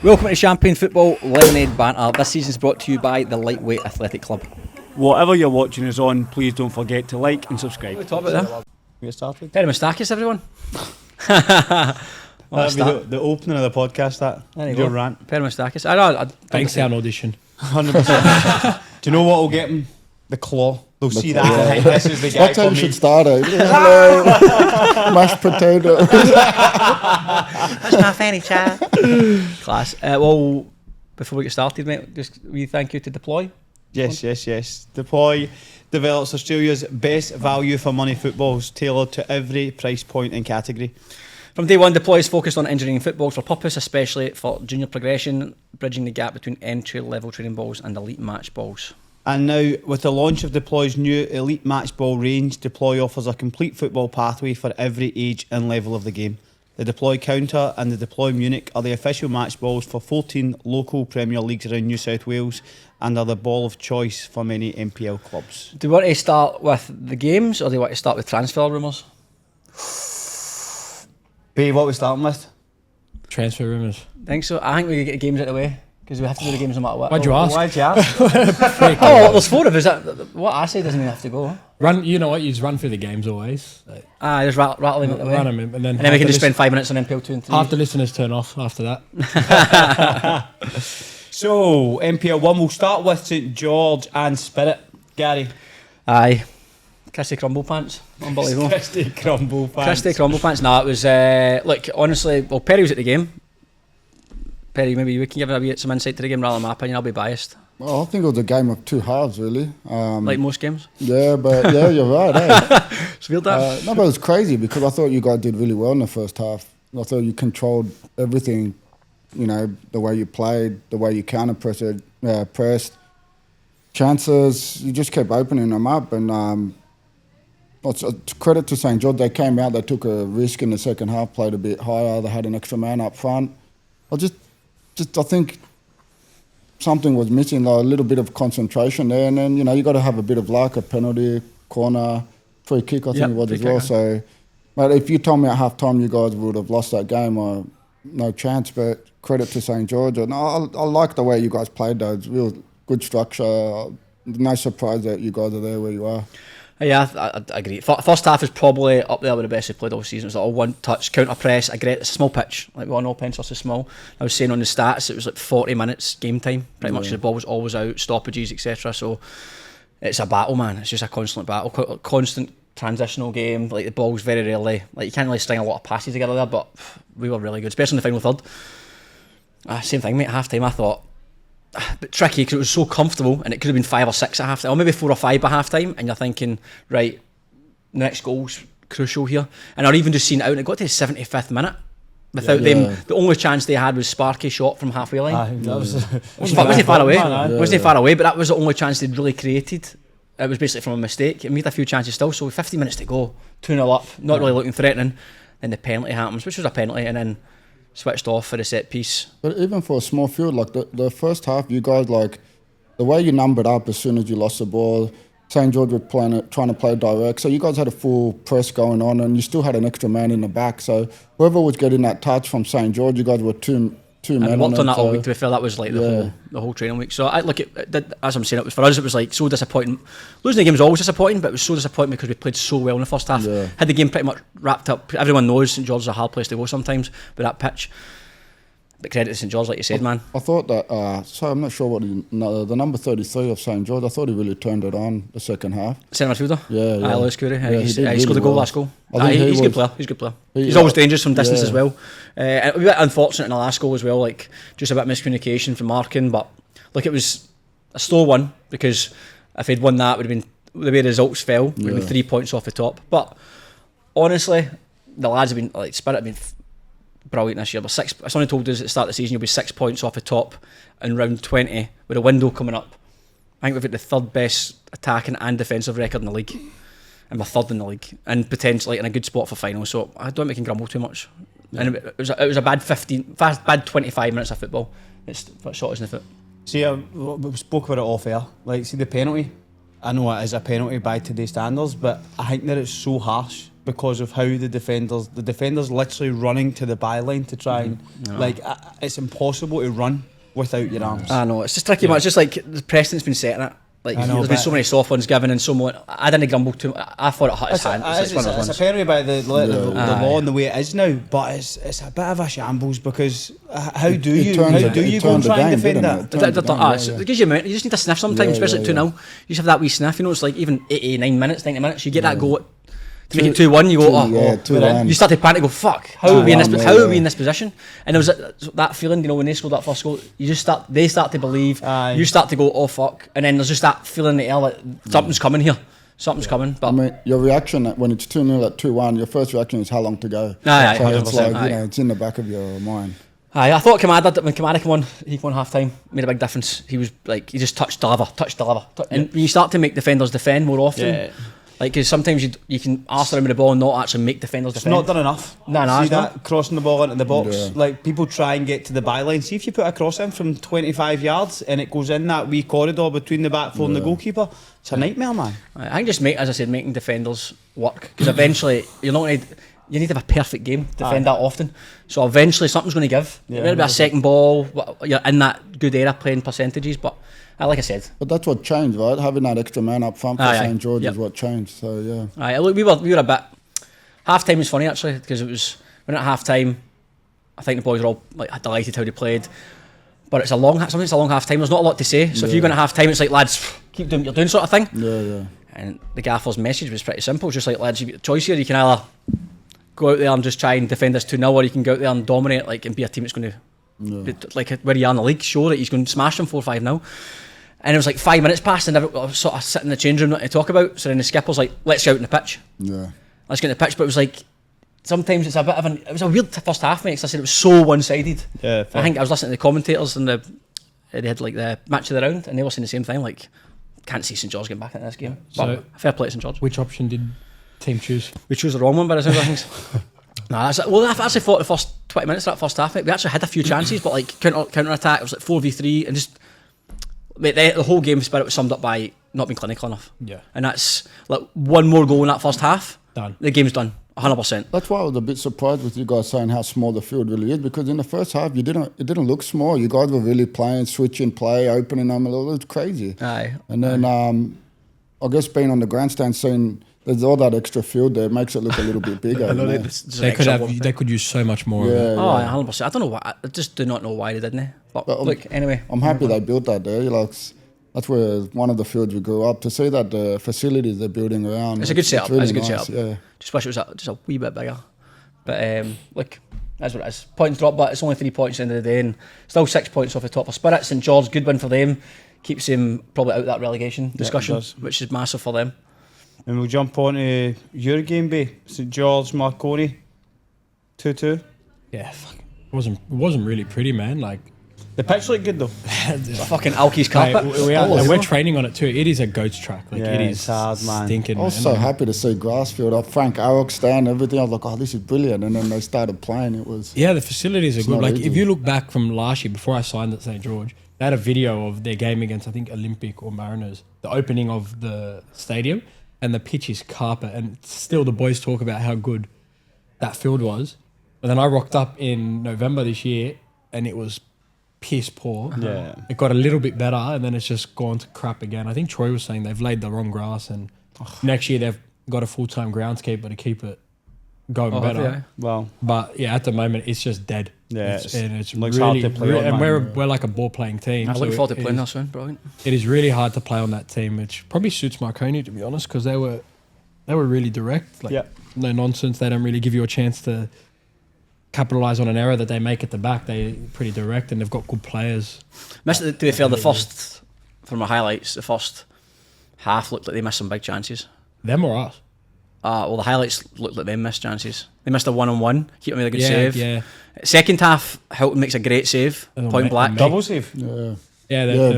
Welcome to Champagne Football Lemonade Banter. This season is brought to you by the Lightweight Athletic Club. Whatever you're watching us on, please don't forget to like and subscribe. What are we talking about there? Get started. Very Moustakas, everyone. That'll be the opening of the podcast, that. There you Your go. rant. Very Moustakas. I know. Bankstown audition. 100%. Do you know what will get them? The claw. They'll see that. Yeah. Like, this is the guy That's how for you me. should start it. Hello, mashed potato. That's my fanny chat. Class. Well, before we get started, mate, just we thank you to Deploy. Yes. Deploy develops Australia's best value for money footballs, tailored to every price point and category. From day one, Deploy is focused on engineering footballs for purpose, especially for junior progression, bridging the gap between entry-level training balls and elite match balls. And now, with the launch of Deploy's new Elite Match Ball range, Deploy offers a complete football pathway for every age and level of the game. The Deploy Counter and the Deploy Munich are the official match balls for 14 local Premier Leagues around New South Wales and are the ball of choice for many MPL clubs. Do you want to start with the games or do you want to start with transfer rumours? Babe, what are we starting with? Transfer rumours. I think so. I think we get the games out of the way because we have to do the games no matter what. Why'd you ask? Why'd you ask? Oh, there's four of us. What I say doesn't even have to go. Run. You know what? You just run through the games always. Like, Just rattle them out the way. run them, and then we can just spend 5 minutes on MPL 2 and 3. half the listeners turn off after that. So, MPL 1, we'll start with St George and Spirit. Gary. Aye. Christy Crumble Pants. Unbelievable. Christy Crumble Pants. Christy Crumble Pants. No, it was, look, honestly, well, Perry was at the game. Perry, maybe you can give some insight to the game rather than my opinion. I'll be biased. Well, I think it was a game of two halves, really. Like most games. Yeah, but yeah, you're right. Eh? It's real that. No, but it was crazy because I thought you guys did really well in the first half. I thought you controlled everything, you know, the way you played, the way you pressed. Chances, you just kept opening them up. And credit to St George, they came out, they took a risk in the second half, played a bit higher, they had an extra man up front. I think something was missing, like a little bit of concentration there, and then, you know, you got to have a bit of luck, a penalty, corner, free kick, I think it was as well. So, but if you told me at half time you guys would have lost that game, no chance, but credit to St George. And I like the way you guys played, though. It's real good structure. No surprise that you guys are there where you are. Yeah, I agree. First half is probably up there with the best we've played all season. It was like all one touch, counter press. It's a small pitch, like we all know, Penshurst is small. I was saying on the stats, it was like 40 minutes game time. Pretty much the ball was always out, stoppages, etc. So it's a battle, man. It's just a constant battle, constant transitional game. Like the ball's very rarely, like you can't really string a lot of passes together there, but we were really good, especially in the final third. Same thing, mate. Half time, I thought. But tricky because it was so comfortable and it could have been 5 or 6 at half time, or maybe 4 or 5 by half time, and you're thinking, right, the next goal's crucial here. And I'd even just seen it out and it got to the 75th minute without them. The only chance they had was Sparky shot from halfway line. That was wasn't far away. Wasn't far away, but that was the only chance they'd really created. It was basically from a mistake. It made a few chances still, so with 50 minutes to go, 2-0 up, not really looking threatening. Then the penalty happens, which was a penalty, and then switched off for the set piece. But even for a small field, like the first half, you guys, like, the way you numbered up as soon as you lost the ball, St George were trying to play direct, so you guys had a full press going on and you still had an extra man in the back, so whoever was getting that touch from St George, you guys were two men And we worked on that so all week, to be fair. That was like the whole training week. So I look at, as I'm saying, it was for us, it was like so disappointing. Losing the game was always disappointing, but it was so disappointing because we played so well in the first half. Had the game pretty much wrapped up. Everyone knows St George is a hard place to go sometimes with that pitch. But credit to St George, like you said, man. I thought that, so I'm not sure what the number 33 of St George, I thought he really turned it on the second half. Centre midfielder? Yeah. Lewis Curry. He scored the goal last goal. He's a good player. He's a good player. He's always dangerous from distance as well. And a bit unfortunate in the last goal as well, like just a bit of miscommunication from marking. But look, it was a slow one because if he'd won that, it would have been the way the results fell. Would have been 3 points off the top. But honestly, the lads have been like Spirit have been brilliant this year. But someone told us at the start of the season you'll be 6 points off the top in round 20 with a window coming up. I think we've got the third best attacking and defensive record in the league, and we're third in the league and potentially in a good spot for final. So I don't think we can grumble too much. And it was a bad 25 minutes of football. It's what shot us in the foot. See, we spoke about it off air. Like, see the penalty. I know it is a penalty by today's standards, but I think that it's so harsh because of how the defenders literally running to the byline to try and it's impossible to run without your arms. I know, it's just tricky, man. It's just like the precedent's been set in it. Like, there's been so many soft ones given and so much. I didn't grumble too much. I thought it hurt his hand. It's a fair way by the law and the way it is now, but it's a bit of a shambles because how do you go and try and defend that? It gives you you just need a sniff sometimes, especially at 2-0. You just have that wee sniff, you know, it's like even 89 minutes, 90 minutes, you get that goal to make it 2-1, you go, you start to panic, go, fuck, how are we in this position? And there was that feeling, you know, when they scored that first goal, they start to believe, you start to go, oh fuck, and then there's just that feeling in the air that something's coming here, something's coming. But I mean, your reaction when it's 2-0 at 2-1, your first reaction is how long to go. So it's like, you know, it's in the back of your mind. I thought Kamada, when Kamada came on, he won half time, made a big difference. He was like, he just touched the lever. And when you start to make defenders defend more often, like, because sometimes you can arse around with the ball and not actually make defenders defend. It's not done enough. See that crossing the ball into the box? Like, people try and get to the byline. See if you put a cross in from 25 yards and it goes in that wee corridor between the back four and the goalkeeper. It's a nightmare, man. I think just as I said, making defenders work, because eventually you need to have a perfect game to defend that often. So eventually something's going to give. Maybe a second ball. You're in that good era playing percentages, but. Like I said, but that's what changed, right? Having that extra man up front for St George is what changed. So look, we were a bit. Half time was funny actually, because it was when at half time, I think the boys were all like delighted how they played. But sometimes it's a long half time. There's not a lot to say. So if you go into half time, it's like, lads, keep doing what you're doing, sort of thing. And the gaffer's message was pretty simple. It's just like, lads, you've got a choice here. You can either go out there and just try and defend this 2-0, or you can go out there and dominate, like, and be a team that's going to, like where you are in the league, show that he's going to smash them 4-5-0. And it was like 5 minutes passed and I was sort of sitting in the change room not to talk about. So then the skipper's like, let's get out in the pitch. Let's get in the pitch. But it was like, sometimes it's a bit of it was a weird first half, mate, because I said it was so one-sided. I think I was listening to the commentators and they had like the match of the round and they were saying the same thing, like, can't see St George getting back into this game. So, but fair play to St George. Which option did team choose? We chose the wrong one, but it sounds like things. I actually thought the first 20 minutes of that first half, mate, we actually had a few chances, but like counter attack, it was like 4v3 and just. Mate, the whole game spirit was summed up by not being clinical enough. And that's like one more goal in that first half. Done. The game's done. 100%. That's why I was a bit surprised with you guys saying how small the field really is, because in the first half it didn't look small. You guys were really playing, switching play, opening them. It was crazy. And then I guess being on the grandstand, seeing there's all that extra field there, makes it look a little bit bigger. They could use so much more. 100%. I don't know why. I just do not know why they didn't. But look, anyway, I'm happy they built that there. Like, that's where one of the fields we grew up. To see that the facilities they're building around, it's a good setup. Really it's a good nice, setup. Just wish it was just a wee bit bigger. But look, that's what it is. Points dropped, but it's only 3 points at the end of the day, and still 6 points off the top of Spirit. St George, good win for them. Keeps them probably out of that relegation discussion, which is massive for them. And we'll jump on to your game, Bay. St George, Marconi, 2-2. Yeah, fuck. It wasn't really pretty, man. Like, the pitch looked good though. Fucking Alki's carpet. We're training on it too. It is a goat's track. Like, it is hard, man. stinking. I was so happy to see Grassfield, Frank Arrock stand, everything. I was like, oh, this is brilliant. And then they started playing. It was the facilities are good. Like, easy. if you look back from last year, before I signed at St George, they had a video of their game against, I think, Olympic or Mariners, the opening of the stadium, and the pitch is carpet. And still, the boys talk about how good that field was. But then I rocked up in November this year, and it was piss poor. It got a little bit better, and then it's just gone to crap again. I think Troy was saying they've laid the wrong grass, and next year they've got a full-time groundskeeper to keep it going better. Well, but yeah, at the moment it's just dead. It's looks really hard to play on, and man. we're like a ball playing team. I look forward to playing this one, brilliant. It is really hard to play on that team, which probably suits Marconi, to be honest, because they were really direct. Like, no nonsense. They don't really give you a chance to capitalise on an error that they make at the back. They're pretty direct, and they've got good players. To be fair, the first, from my highlights, the first half looked like they missed some big chances. Them or us? Well, the highlights looked like they missed chances. They missed a one-on-one. Keep made a good save. Yeah. Second half, Hilton makes a great save. Point blank. Double save. The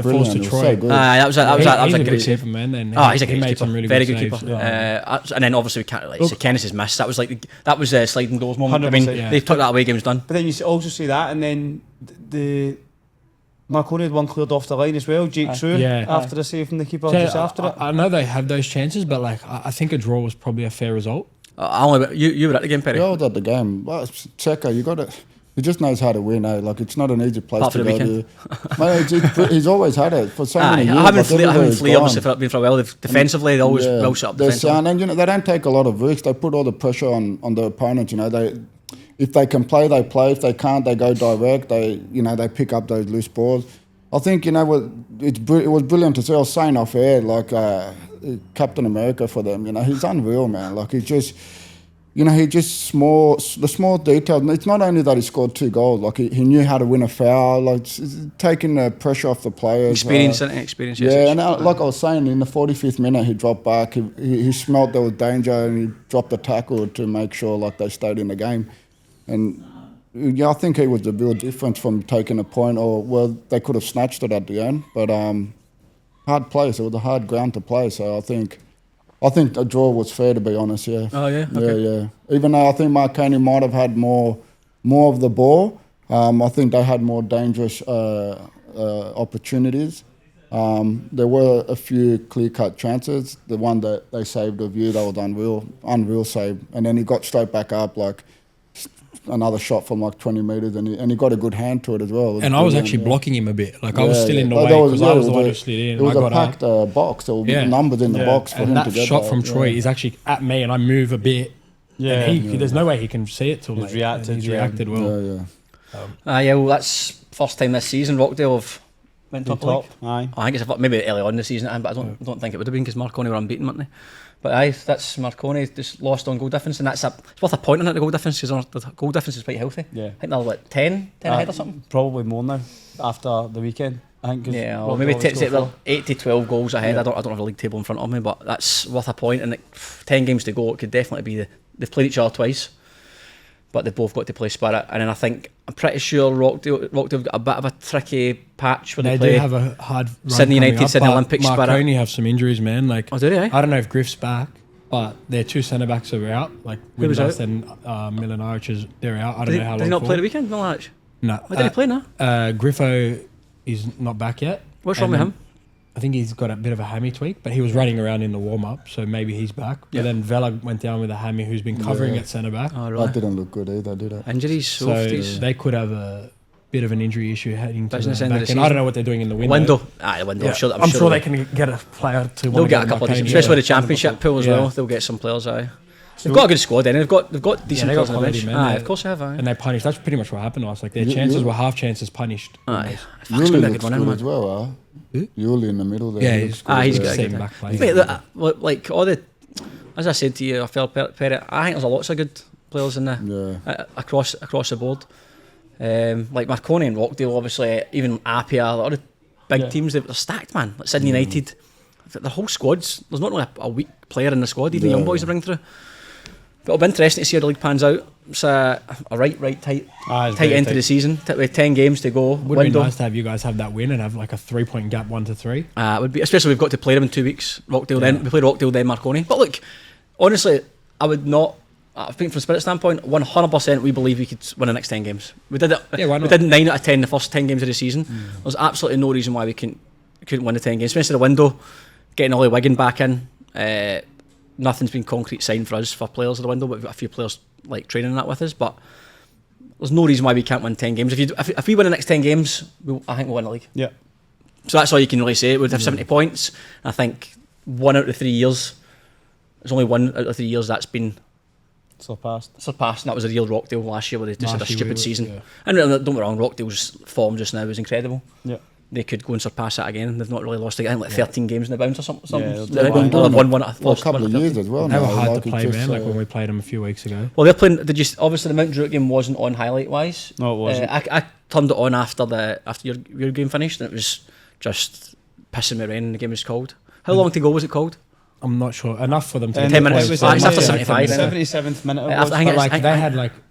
forced to Troy. So that was a good great save, save. man. And He's a great keeper. Some really Very good good saves. keeper. And then obviously we can't so Kenneth missed. That was like that was a sliding doors moment. I mean, they took that away. Game's done. But then you also see that, and then the Marconi had one cleared off the line as well. Jake True after the save from the keeper just after it. I know they have those chances, but like I think a draw was probably a fair result. You were at the game, Perry. Yeah, I was at the game. Well, Checker, you got it. He just knows how to win. Like it's not an easy place Apart to for the go to. weekend. Mate, he's always had it for so many years. Having like, Flea everywhere he's obviously gone. been for a while. Defensively, they always well set up They're defensively. sound, and they don't take a lot of risks. They put all the pressure on the opponent. If they can play, they play. If they can't, they go direct. They pick up those loose balls. I think it was brilliant to see. I was saying off air, like Captain America for them. He's unreal, man. Like he just the small details. It's not only that he scored 2 goals. Like he knew how to win a foul. Like taking the pressure off the players. Experience. Yeah, and like I was saying, in the 45th minute, he dropped back. He smelt there was danger, and he dropped a tackle to make sure like they stayed in the game. And I think he was the real difference from taking a point, or they could have snatched it at the end. But hard place. It was a hard ground to play. So I think a draw was fair, to be honest. Yeah. Oh yeah. Okay. Yeah. Even though I think Marconi might have had more of the ball, I think they had more dangerous opportunities. There were a few clear-cut chances. The one that they saved of you, that was unreal save. And then he got straight back up, like another shot from like 20 metres, and he got a good hand to it as well. And I was actually blocking him a bit. Like I was still in the way because I was the one who slid in. It was a packed box. There were numbers in the box for him to get that shot there. from Troy is actually at me, and I move a bit. Yeah, and there's no way he can see it till he's reacted. He's reacted well. Well, that's first time this season Rockdale have went top. Aye. I think it's maybe early on in the season, but I don't think it would have been because Marconi were unbeaten, weren't they? But that's Marconi just lost on goal difference, and it's worth a point on it, the goal difference, because the goal difference is quite healthy. Yeah. I think they're like 10 ahead or something. Probably more now after the weekend. I think. Yeah, or maybe they're 8 to 12 goals ahead. Yeah. I don't have the league table in front of me, but that's worth a point. And 10 games to go, it could definitely be they've played each other twice, but they've both got to play Spirit. And then I'm pretty sure Rockdale have got a bit of a tricky patch where they play. Do have a hard run Sydney United, up, Sydney but Olympic Spirit. Marconi have some injuries, man. Like, do they? I don't know if Griff's back, but their 2 centre backs are out. Like Windass and Milanaric they're out. I don't know how long. Did he not play the weekend, Milanaric? No. Why did he play now? Griffo is not back yet. What's wrong with him? I think he's got a bit of a hammy tweak, but he was running around in the warm-up, so maybe he's back. But then Vela went down with a hammy, who's been covering at centre-back. Oh, really? That didn't look good either, did it? Injuries, So softies. they could have a bit of an injury issue heading to Business the end of back the end. I season. don't know what they're doing in the window. The window. Yeah. I'm sure they can get a player to. They'll get a couple of decent, especially with the championship pool as well. They'll get some players. They've got a good squad. They've got decent players on the bench. Of course they have. And they punished. That's pretty much what happened to us. Like their chances were half chances punished. Yuli looks good as well, huh? Yuli in the middle there. Yeah, looks good he's as got well. back play. Mate, like all the, as I said to you, I think there's a lots of good players in there across the board. Like Marconi and Rockdale, obviously, even Apia, all the big teams, they're stacked, man. Like Sydney United, the whole squad's, there's not really a weak player in the squad, even young boys to bring through. But it'll be interesting to see how the league pans out. It's a tight end to the season. With 10 games to go. Would be nice to have you guys have that win and have like a 3-point gap, 1 to 3. It would be, especially we've got to play them in 2 weeks. Rockdale then we play Rockdale then Marconi. But look, honestly, I would not. I think from a Spirit standpoint, 100% we believe we could win the next 10 games. We did it. Why not? We did 9 out of 10 the first 10 games of the season. There's absolutely no reason why we couldn't win the 10 games. Especially the window, getting Ollie Wiggin back in. Nothing's been concrete signed for us for players of the window, but we've got a few players like training that with us. But there's no reason why we can't win 10 games. If we win the next 10 games, I think we'll win the league. Yeah. So that's all you can really say. We'd have 70 points. I think 1 out of 3 years. There's only 1 out of 3 years that's been surpassed, and that was a real Rockdale last year where they just had a stupid season. Yeah. And don't get me wrong, Rockdale's form just now is incredible. Yeah. They could go and surpass that again. They've not really lost again, like 13 games in the bounce or something. Yeah, they've won one at a couple of years as well. They were hard to play, man. Like when we played them a few weeks ago. Well, they're playing. Obviously the Mount Druitt game wasn't on highlight wise. No, it wasn't. I turned it on after your game finished, and it was just pissing me rain. And the game was called. How long to go was it called? I'm not sure. Enough for them to 10 minutes. It's after 75. 77th minute.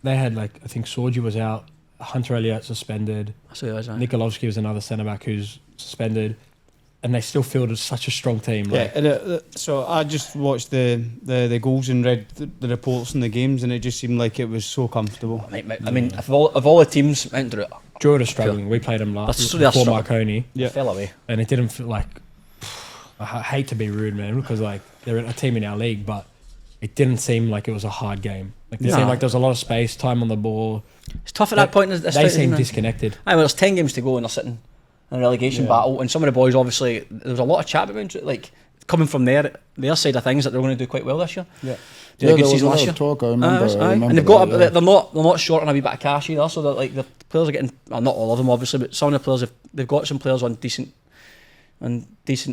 They had I think Sorgi was out. Hunter Elliott suspended. Nikolovsky was another centre back who's suspended, and they still fielded such a strong team. So I just watched the goals and read the reports in the games, and it just seemed like it was so comfortable. I mean, of all the teams, Mount Druitt. Druitt are struggling. We played them last before Marconi. Yeah, fell away, and it didn't feel like. I hate to be rude, man, because like they're a team in our league, but it didn't seem like it was a hard game. Like it seemed like there was a lot of space, time on the ball. It's tough at that point. They seemed disconnected. Aye, well, there's 10 games to go and they're sitting in a relegation battle, and some of the boys obviously there was a lot of chat about it, like coming from their side of things that they're going to do quite well this year. Yeah. Did a good there was season a lot last of year. talk, I remember And they've got that, they're not short on a wee bit of cash either. So that like the players are getting, well, not all of them obviously, but some of the players they've got some players on decent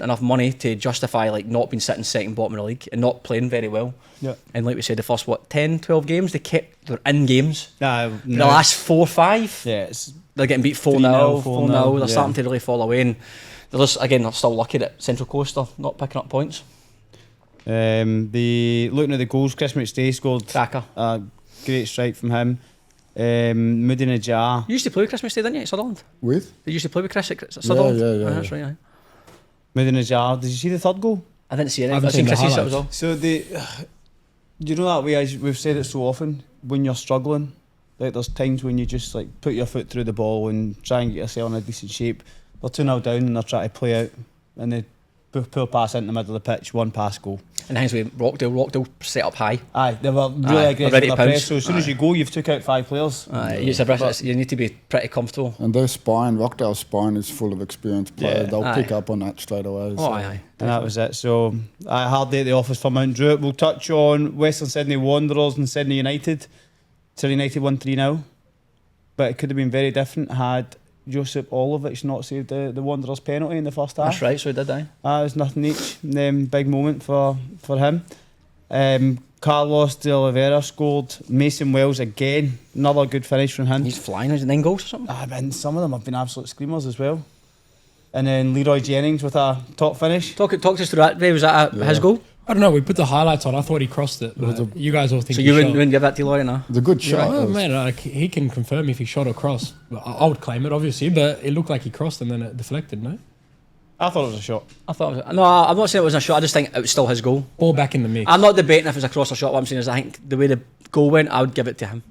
enough money to justify like not being sitting second bottom of the league and not playing very well. Yeah. And like we said, the first 10, 12 games they're in games. No. The last 4 or 5, Yeah, they're getting beat 4-0, 3-0, 4-0. They're yeah. starting to really fall away. And they're still lucky that Central Coast are not picking up points. Looking at the goals, Chris McStay scored Cracker. a great strike from him. Moody Najjar. You used to play with Chris Mistay, didn't you, at Sutherland? with. They used to play with Chris at Sutherland? Yeah. That's right, aye. Moody Najjar. Did you see the third goal? I didn't see I any. haven't I've seen seen the Chris's, that highlights. was all. So you know that way, as we've said it so often, when you're struggling, like there's times when you just like put your foot through the ball and try and get yourself in a decent shape. They're 2-0 down and they're trying to play out, and they pull pass into the middle of the pitch, one pass goal. And hence with Rockdale set up high. Aye, they were really Aye, aggressive ready with to their pounce. press. So as soon as you go, you've took out 5 players. You need to be pretty comfortable. And their spine, Rockdale's spine is full of experienced players. Yeah. They'll Aye. pick up on that straight away. Oh, aye. And that was it. So a hard day at the office for Mount Druitt. We'll touch on Western Sydney Wanderers and Sydney United. Sydney United won 3-0. But it could have been very different had Josip Olovic not saved the Wanderers penalty in the first half. That's right, so he did, aye. It was nothing each. Big moment for him. Carlos de Oliveira scored. Mason Wells again. Another good finish from him. He's flying, is it 9 goals or something? And some of them have been absolute screamers as well. And then Leroy Jennings with a top finish. Talk us through that, Ray. Was that his goal? I don't know. We put the highlights on. I thought he crossed it. But you guys all think So he you shot. wouldn't give that to Leroy, no? It's a good shot. Oh It was- man, he can confirm if he shot or crossed. I would claim it, obviously, but it looked like he crossed and then it deflected. No, I thought it was a shot. I thought it was, no, I'm not saying it was a shot. I just think it was still his goal. ball back in the mix. I'm not debating if it's a cross or shot. What I'm saying is I think the way the goal went, I would give it to him.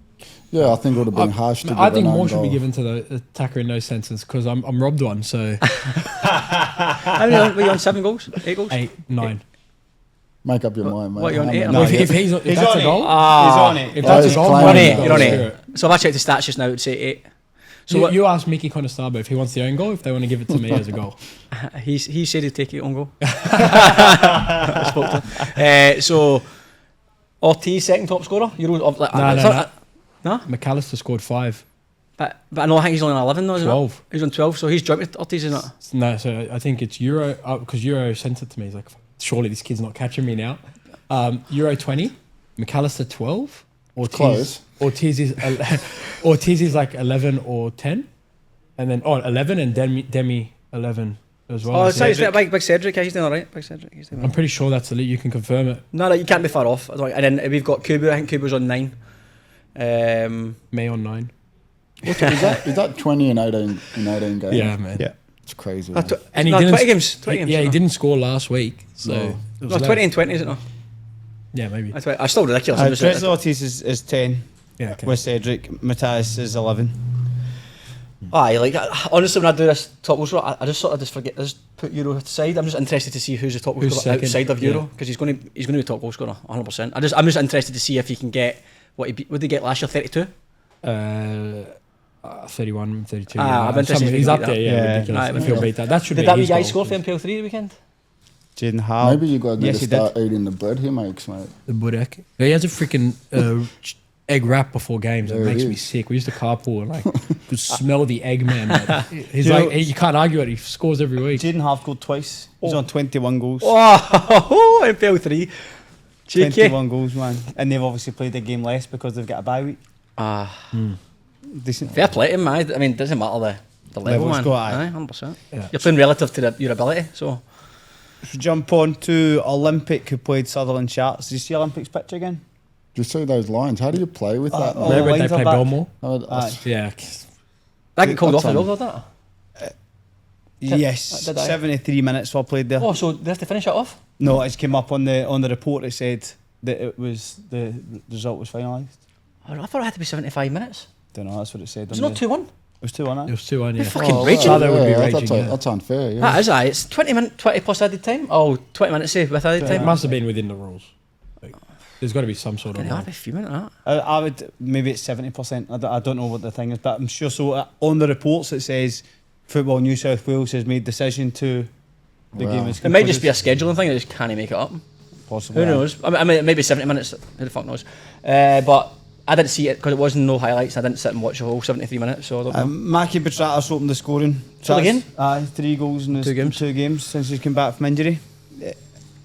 Yeah, I think it would have been harsh to I give think an own more should be goal. given to the attacker in those senses because I'm robbed one. So How many were you on? 7 goals? 8 goals? 8, 9. Make up your mind, mate. what, you're on How 8? many- No, if he's that's on a it. goal, He's on it. if Oh, that's a he's goal, claiming You're on it. 8. You're on Spirit. 8. So if I check the stats just now, it would say 8. So So what, you ask Mickey Conestabro if he wants the own goal, if they want to give it to me as a goal. he said he'd take it on goal. I spoke to him. So Ortiz second top scorer. No. McAllister scored 5. But I know I think he's only on 11 though, isn't 12. it? He's on 12, so he's jumped with Ortiz, isn't it? No, so I think it's Euro because Euro sent it to me. He's like, surely this kid's not catching me now. Euro 20, McAllister 12. Close. Ortiz is like 11 or 10, and then 11 and Demi 11 as well. Oh, I think. it's Big Cedric. He's doing all right. Big Cedric. He's doing all I'm right. pretty sure that's elite. You can confirm it. No, you can't be far off. And then we've got Kubu. I think Kubu's on 9. May on 9. Is that 20 in 18 games? Yeah, man. Yeah. It's crazy. And And he no, didn't 20 games. 20 games. Yeah, he no. didn't score last week, so No. it was No, 20 late. and 20, is it not? Yeah, maybe. I'm still ridiculous. I'm just- Chris Ortiz is 10 Yeah, okay. with Cedric. Matthias is 11. Aye, like honestly, when I do this top goal scorer, I just sort of just forget. I just put Euro aside. I'm just interested to see who's the top goal Who's scorer second, outside of Euro yeah. because he's going to be the top goal scorer, 100%. I'm just interested to see if he can get what did he get last year, 32? 31, 32. I'm interested if he He's can up beat there, that. yeah, Yeah. ridiculous. Aye, If he'll yeah. beat that, that should Did be that his guy goal. score for MPL 3 the weekend? Jaden Howe. Maybe you guys need Yes, to he did. start eating the bread he makes, mate. The Burek. He has a freaking egg wrap before games. It There it makes me is. sick. We used to carpool and like could smell the egg, man. Like, he's You like know- you can't argue it. He scores every week. Jaden Howe scored twice. He's on 21 goals. Oh, MPL 3. JK. 21 goals, man. And they've obviously played a game less because they've got a bye week. Decent. Fair play to him, man. I mean, it doesn't matter the level, Level's man. got, aye. Aye, 100%. Yeah. You're playing relative to your ability, so. So jump on to Olympic, who played Sutherland Sharks. Did you see Olympic's pitch again? Do you see those lines? How do you play with that? oh, mate? Remember when they lines are played back. Belmore? Aye. Yeah. That get called off That's as on. well, didn't it? Yes, did I? 73 minutes I played there. Oh, so they have to finish it off? No, it just came up on the report. It said that it was the result was finalised. I thought it had to be 75 minutes. Don't know. That's what it said. It's on not the- 2-1. It was 2-1. It was 2-1, yeah. Fucking Oh, raging. Southern would be that's, raging, yeah. that's unfair. Yeah. That is aye. It's 20 plus added time. Oh, 20 minutes with added It time. must have been within the rules. Like, There's got to be some sort of. I'd be fuming at that. I would, maybe it's 70%. I don't know what the thing is, but I'm sure. So on the reports it says Football New South Wales has made decision to the game is It might just be a scheduling thing. They just can't make it up. possible. Who knows? I mean, maybe 70 minutes. Who the fuck knows? But I didn't see it because it wasn't no highlights. I didn't sit and watch the whole 73 minutes. So I don't know. Mackie Petratos opened the scoring. So again? 3 goals in his 2 games. 2 games since he's come back from injury.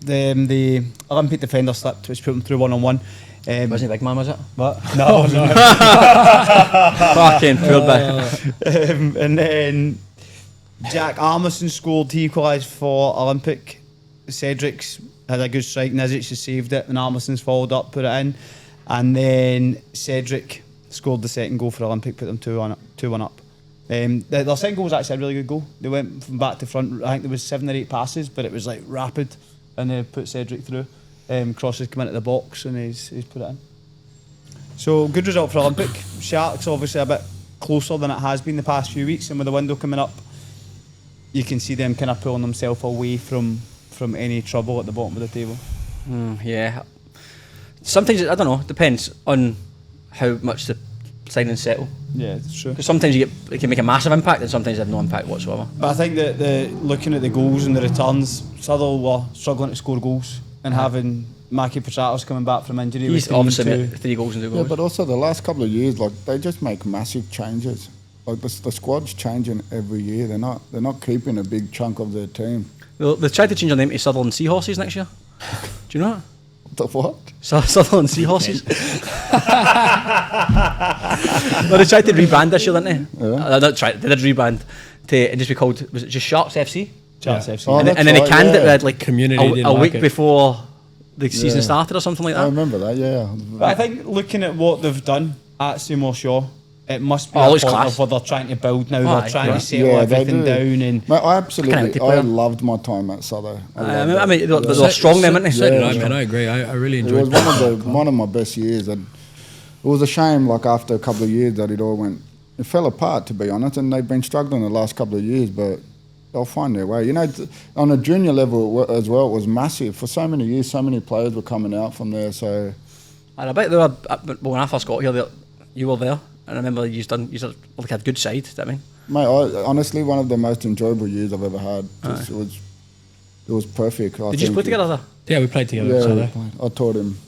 The Olympic defender slipped, which put him through 1-on-1. Wasn't he big man, was it? What? No, no. Fucking poor bit. And then Jack Armisen scored. He equalised for Olympic. Cedric's had a good strike. Nizic has saved it, and Armisen's followed up, put it in. And then Cedric scored the second goal for Olympic, put them 2-1 up. Their second goal was actually a really good goal. They went from back to front. I think there was 7 or 8 passes, but it was like rapid, and they put Cedric through. Crosses come into the box, and he's put it in. So good result for Olympic. Sharks obviously a bit closer than it has been the past few weeks, and with the window coming up, you can see them kind of pulling themselves away from any trouble at the bottom of the table. Yeah. Sometimes, I don't know, depends on how much the signings settle. Yeah, it's true. Because sometimes it can make a massive impact and sometimes they have no impact whatsoever. But I think that looking at the goals and the returns, Sutherland were struggling to score goals, and having Mackie Petratos coming back from injury. He's obviously made 3 goals and 2 goals. Yeah, but also the last couple of years, like they just make massive changes. Like the squad's changing every year. They're not keeping a big chunk of their team. They've tried to change their name to Sutherland Seahorses next year. Do you know that? The what? Sutherland Seahorses. No, they tried to rebrand this year, didn't they? Yeah. They did rebrand to just be called, was it just Sharks FC? Sharks FC. Oh, and that's then they right, canned yeah. it like Community a didn't week like it. before the season Yeah. started or something like I that. remember that. Yeah. But I think looking at what they've done at Seymour Shaw, it must be Oh, a it's point class. of where they're trying to build now. Oh, They're trying yeah. to settle Yeah, they everything do. down. And Mate, I Kinda absolutely, empty-player. I loved my time at Southern. I mean, they're strong, them, aren't they? So did Yeah. I, man. I agree. I really It enjoyed was one of my best years, and it was a shame. Like after a couple of years, that it fell apart. To be honest, and they've been struggling the last couple of years, but they'll find their way. You know, on a junior level as well, it was massive for so many years. So many players were coming out from there. So And I bet they were, when I first got here, you were there. And I remember you had a good side, do you know what I mean? mate, honestly, one of the most enjoyable years I've ever had. It was perfect. Did you play together there? Yeah, we played together. Yeah, so we they- played. I taught him.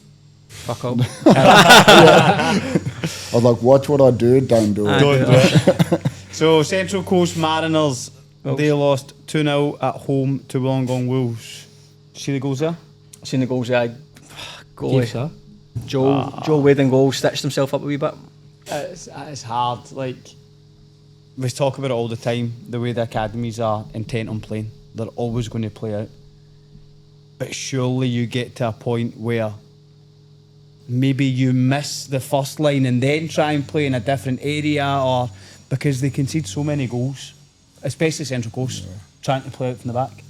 Fuck up. I was like, watch what I do, don't do it. don't do it. So Central Coast Mariners, Wolves. they lost 2-0 at home to Wollongong Wolves. See the goals there? Seen the goals there. Yes, Goalie. sir. Joe Wade and goal stitched himself up a wee bit. It's hard. Like we talk about it all the time. The way the academies are intent on playing, they're always going to play out. But surely you get to a point where maybe you miss the first line and then try and play in a different area, or because they concede so many goals, especially Central Coast, trying to play out from the back,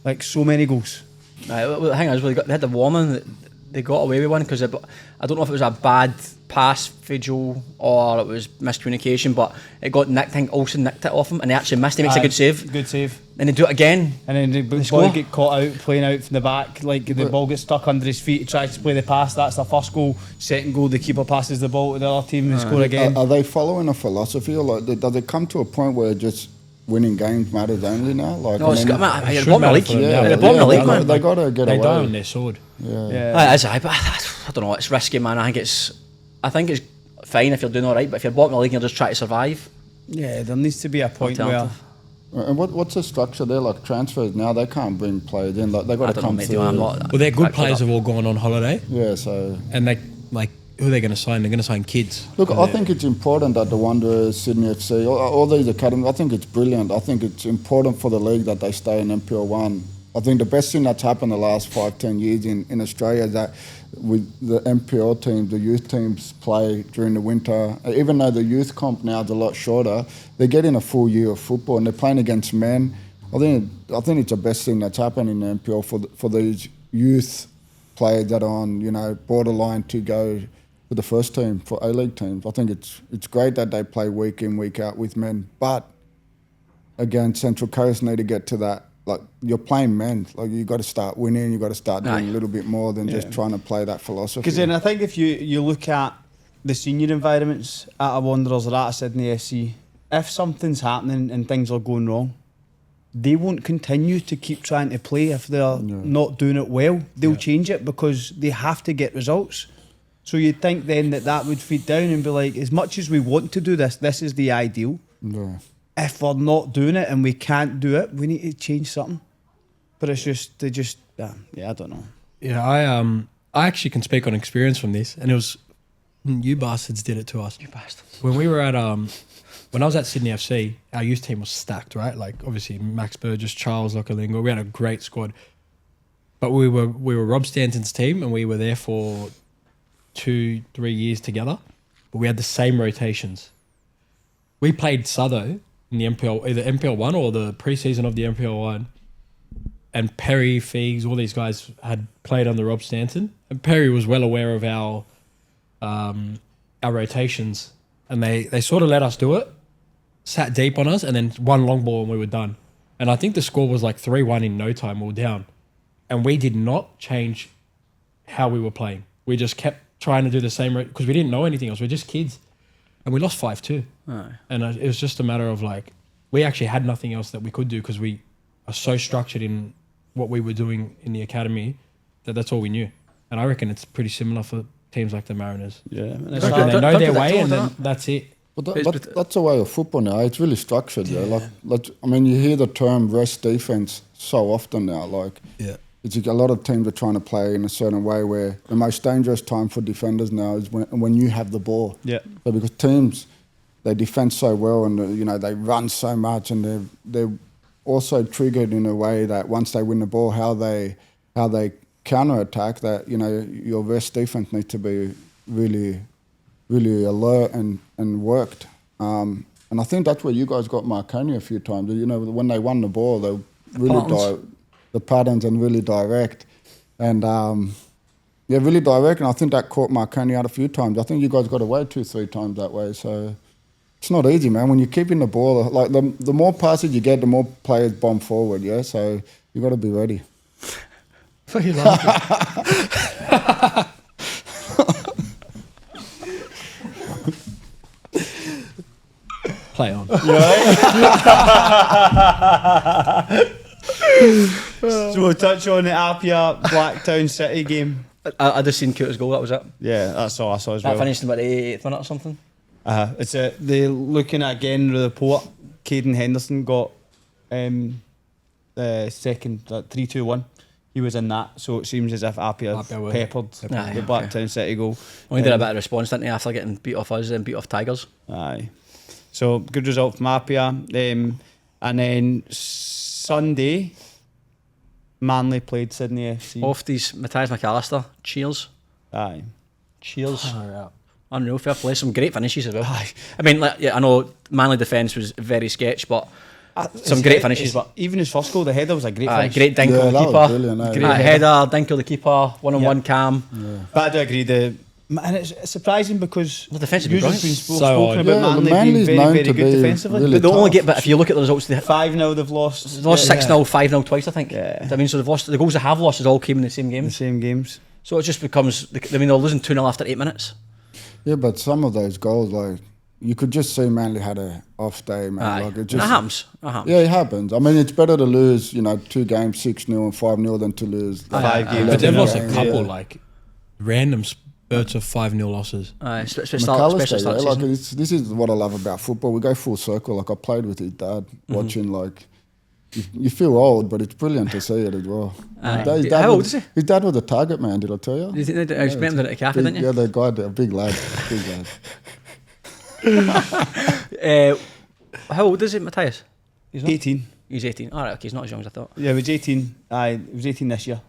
like so many goals. Well, the thing is, they had the warning. They got away with one because I don't know if it was a bad pass for Joe or it was miscommunication, but it got nicked. I think Olsen nicked it off him, and he actually missed. He makes a good save. Good save. Then they do it again. And then the ball score. get caught out, playing out from the back. Like the ball gets stuck under his feet. He tries to play the pass. That's the first goal. Second goal, the keeper passes the ball to the other team and score again. Are they following a philosophy, or like does it come to a point where just winning games matters only now? Like, No, it's got, man, it you're should bottom of the matter league. for them now. You're bottom of the league, man. They got to get They away. die on their sword. Yeah. But I don't know. It's risky, man. I think it's fine if you're doing all right, but if you're bottom of the league and you're just trying to survive, Yeah, there needs to be a point where alternative. And what's the structure there? Like transfers now, they can't bring players in. Like they got I to don't know, come mate. through. I'm not. Well, their good back players up. have all gone on holiday, Yeah, so and who are they going to sign? They're going to sign kids. look, I think it's important that the Wanderers, Sydney FC, all these academies. I think it's brilliant. I think it's important for the league that they stay in MPL 1. I think the best thing that's happened the last 5-10 years in Australia is that with the MPL teams, the youth teams play during the winter. Even though the youth comp now is a lot shorter, they're getting a full year of football and they're playing against men. I think it's the best thing that's happened in the MPL for these youth players that are on borderline to go to the first team for A-League teams. I think it's great that they play week in, week out with men, but again, Central Coast need to get to that like you're playing men. Like you got to start winning. You got to start doing Aye. a little bit more than just trying to play that philosophy. Because then I think if you look at the senior environments at a Wanderers or at a Sydney FC, if something's happening and things are going wrong, they won't continue to keep trying to play if they're not doing it well. They'll change it because they have to get results. So you'd think then that would feed down and be like, as much as we want to do this, this is the ideal. Yeah. If we're not doing it and we can't do it, we need to change something. But it's just, I don't know. Yeah, I actually can speak on experience from this, and it was you bastards did it to us. You bastards. When we were at when I was at Sydney FC, our youth team was stacked, right? Like obviously Max Burgess, Charles Lokalingo, we had a great squad. But we were Rob Stanton's team, and we were there for 2-3 years together. But we had the same rotations. We played Sutho in the MPL, either MPL 1 or the preseason of the MPL 1. And Perry, Feegs, all these guys had played under Rob Stanton. And Perry was well aware of our rotations. And they sort of let us do it, sat deep on us, and then one long ball and we were done. And I think the score was like 3-1 in no time, we were down. And we did not change how we were playing. We just kept trying to do the same, because we didn't know anything else. We're just kids. And we lost 5-2. Aye. And it was just a matter of like, we actually had nothing else that we could do because we are so structured in what we were doing in the academy that's all we knew. And I reckon it's pretty similar for teams like the Mariners. Yeah. They know their way and then that's it. But that's the way of football now. It's really structured. Yeah. Like I mean, you hear the term rest defense so often now. Like, it's a lot of teams are trying to play in a certain way where the most dangerous time for defenders now is when you have the ball. Yeah. So because teams, they defend so well and they run so much, and they're also triggered in a way that once they win the ball, how they counter attack, that your rest defense needs to be really, really alert and worked. And I think that's where you guys got Marconi a few times. When they won the ball, they really the patterns and really direct. And really direct. And I think that caught Marconi out a few times. I think you guys got away 2-3 times that way. So it's not easy, man. When you're keeping the ball, like the more passes you get, the more players bomb forward. Yeah, so you got to be ready. What are you laughing? Play on. So we'll touch on the Apia Blacktown City game. I just seen Cooter's goal, that was it. Yeah, that's all I saw as well. That finished in about the 88th minute or something. It's they're looking at again the report. Caden Henderson got the second 3-2-1. He was in that, so it seems as if Apia peppered the Blacktown City goal. Only did a bit of response, didn't he, after getting beat off us and beat off Tigers. Aye. So good result from Apia. And then Sunday, Manly played Sydney FC. Ofties, Matthias McAllister, cheers. Aye. Cheers. Unreal, fair play. Some great finishes as well. Aye. I mean, I know Manly defence was very sketch, but some great finishes. But even his first goal, the header was a great finish. Great dink on the keeper. Brilliant, header, dink on the keeper, one-on-one cam. Yeah. But I do agree, and it's surprising because the defence has been spoken about Manly being very, very good defensively. Really but they only get, but if you look at the results, 5-0 they've lost. They've lost 6-0, 5-0 twice, I think. Yeah. I mean, so they've lost. The goals they have lost has all came in the same games. So it just becomes. I mean, they're losing 2-0 after 8 minutes. Yeah, but some of those goals, like you could just see Manly had a off day, man. Aye. Like it That happens. Yeah, it happens. I mean, it's better to lose, 2 games 6-0 and 5-0 than to lose 5 games. But they've lost a couple like random spurts of 5-0 losses. McAllister, this is what I love about football. We go full circle. Like I played with his dad, watching like. You feel old, but it's brilliant to see it as well. How old is he? His dad was a target man, did I tell you? I met him at a cafe, didn't you? Yeah, the guy, a big lad. How old is he, Matthias? He's 18. He's 18. All right, okay, he's not as young as I thought. Yeah, he was 18. He was 18 this year.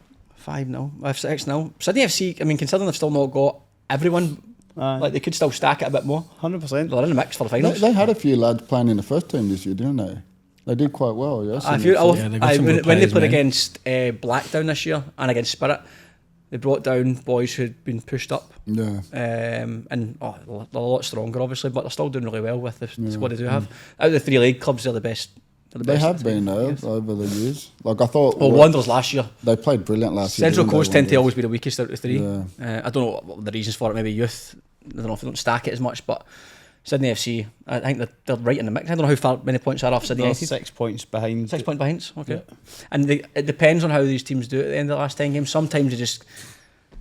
5-0, 6-0. Sydney FC, I mean, considering they've still not got everyone, like they could still stack it a bit more. 100%. They're in the mix for the finals. They had a few lads playing in the first team this year, didn't they? They did quite well, yes. When they played against Blackdown this year and against Spirit, they brought down boys who'd been pushed up. Yeah. And they're a lot stronger, obviously, but they're still doing really well with the squad they do have. Out of the 3 league clubs, they're the best They're the They best have at been the though biggest. over the years. Like I thought, Well, Wanderers last year. they played brilliant last year. Central didn't they, Coast tend to Wanderers? always be the weakest out of the three. Yeah. I don't know what the reasons for it. Maybe youth. I don't know if they don't stack it as much, but Sydney FC, I think they're right in the mix. I don't know many points are off Sydney They're United. 6 points behind. 6 point behind. Okay. Yeah. And it depends on how these teams do it at the end of the last 10 games. Sometimes they just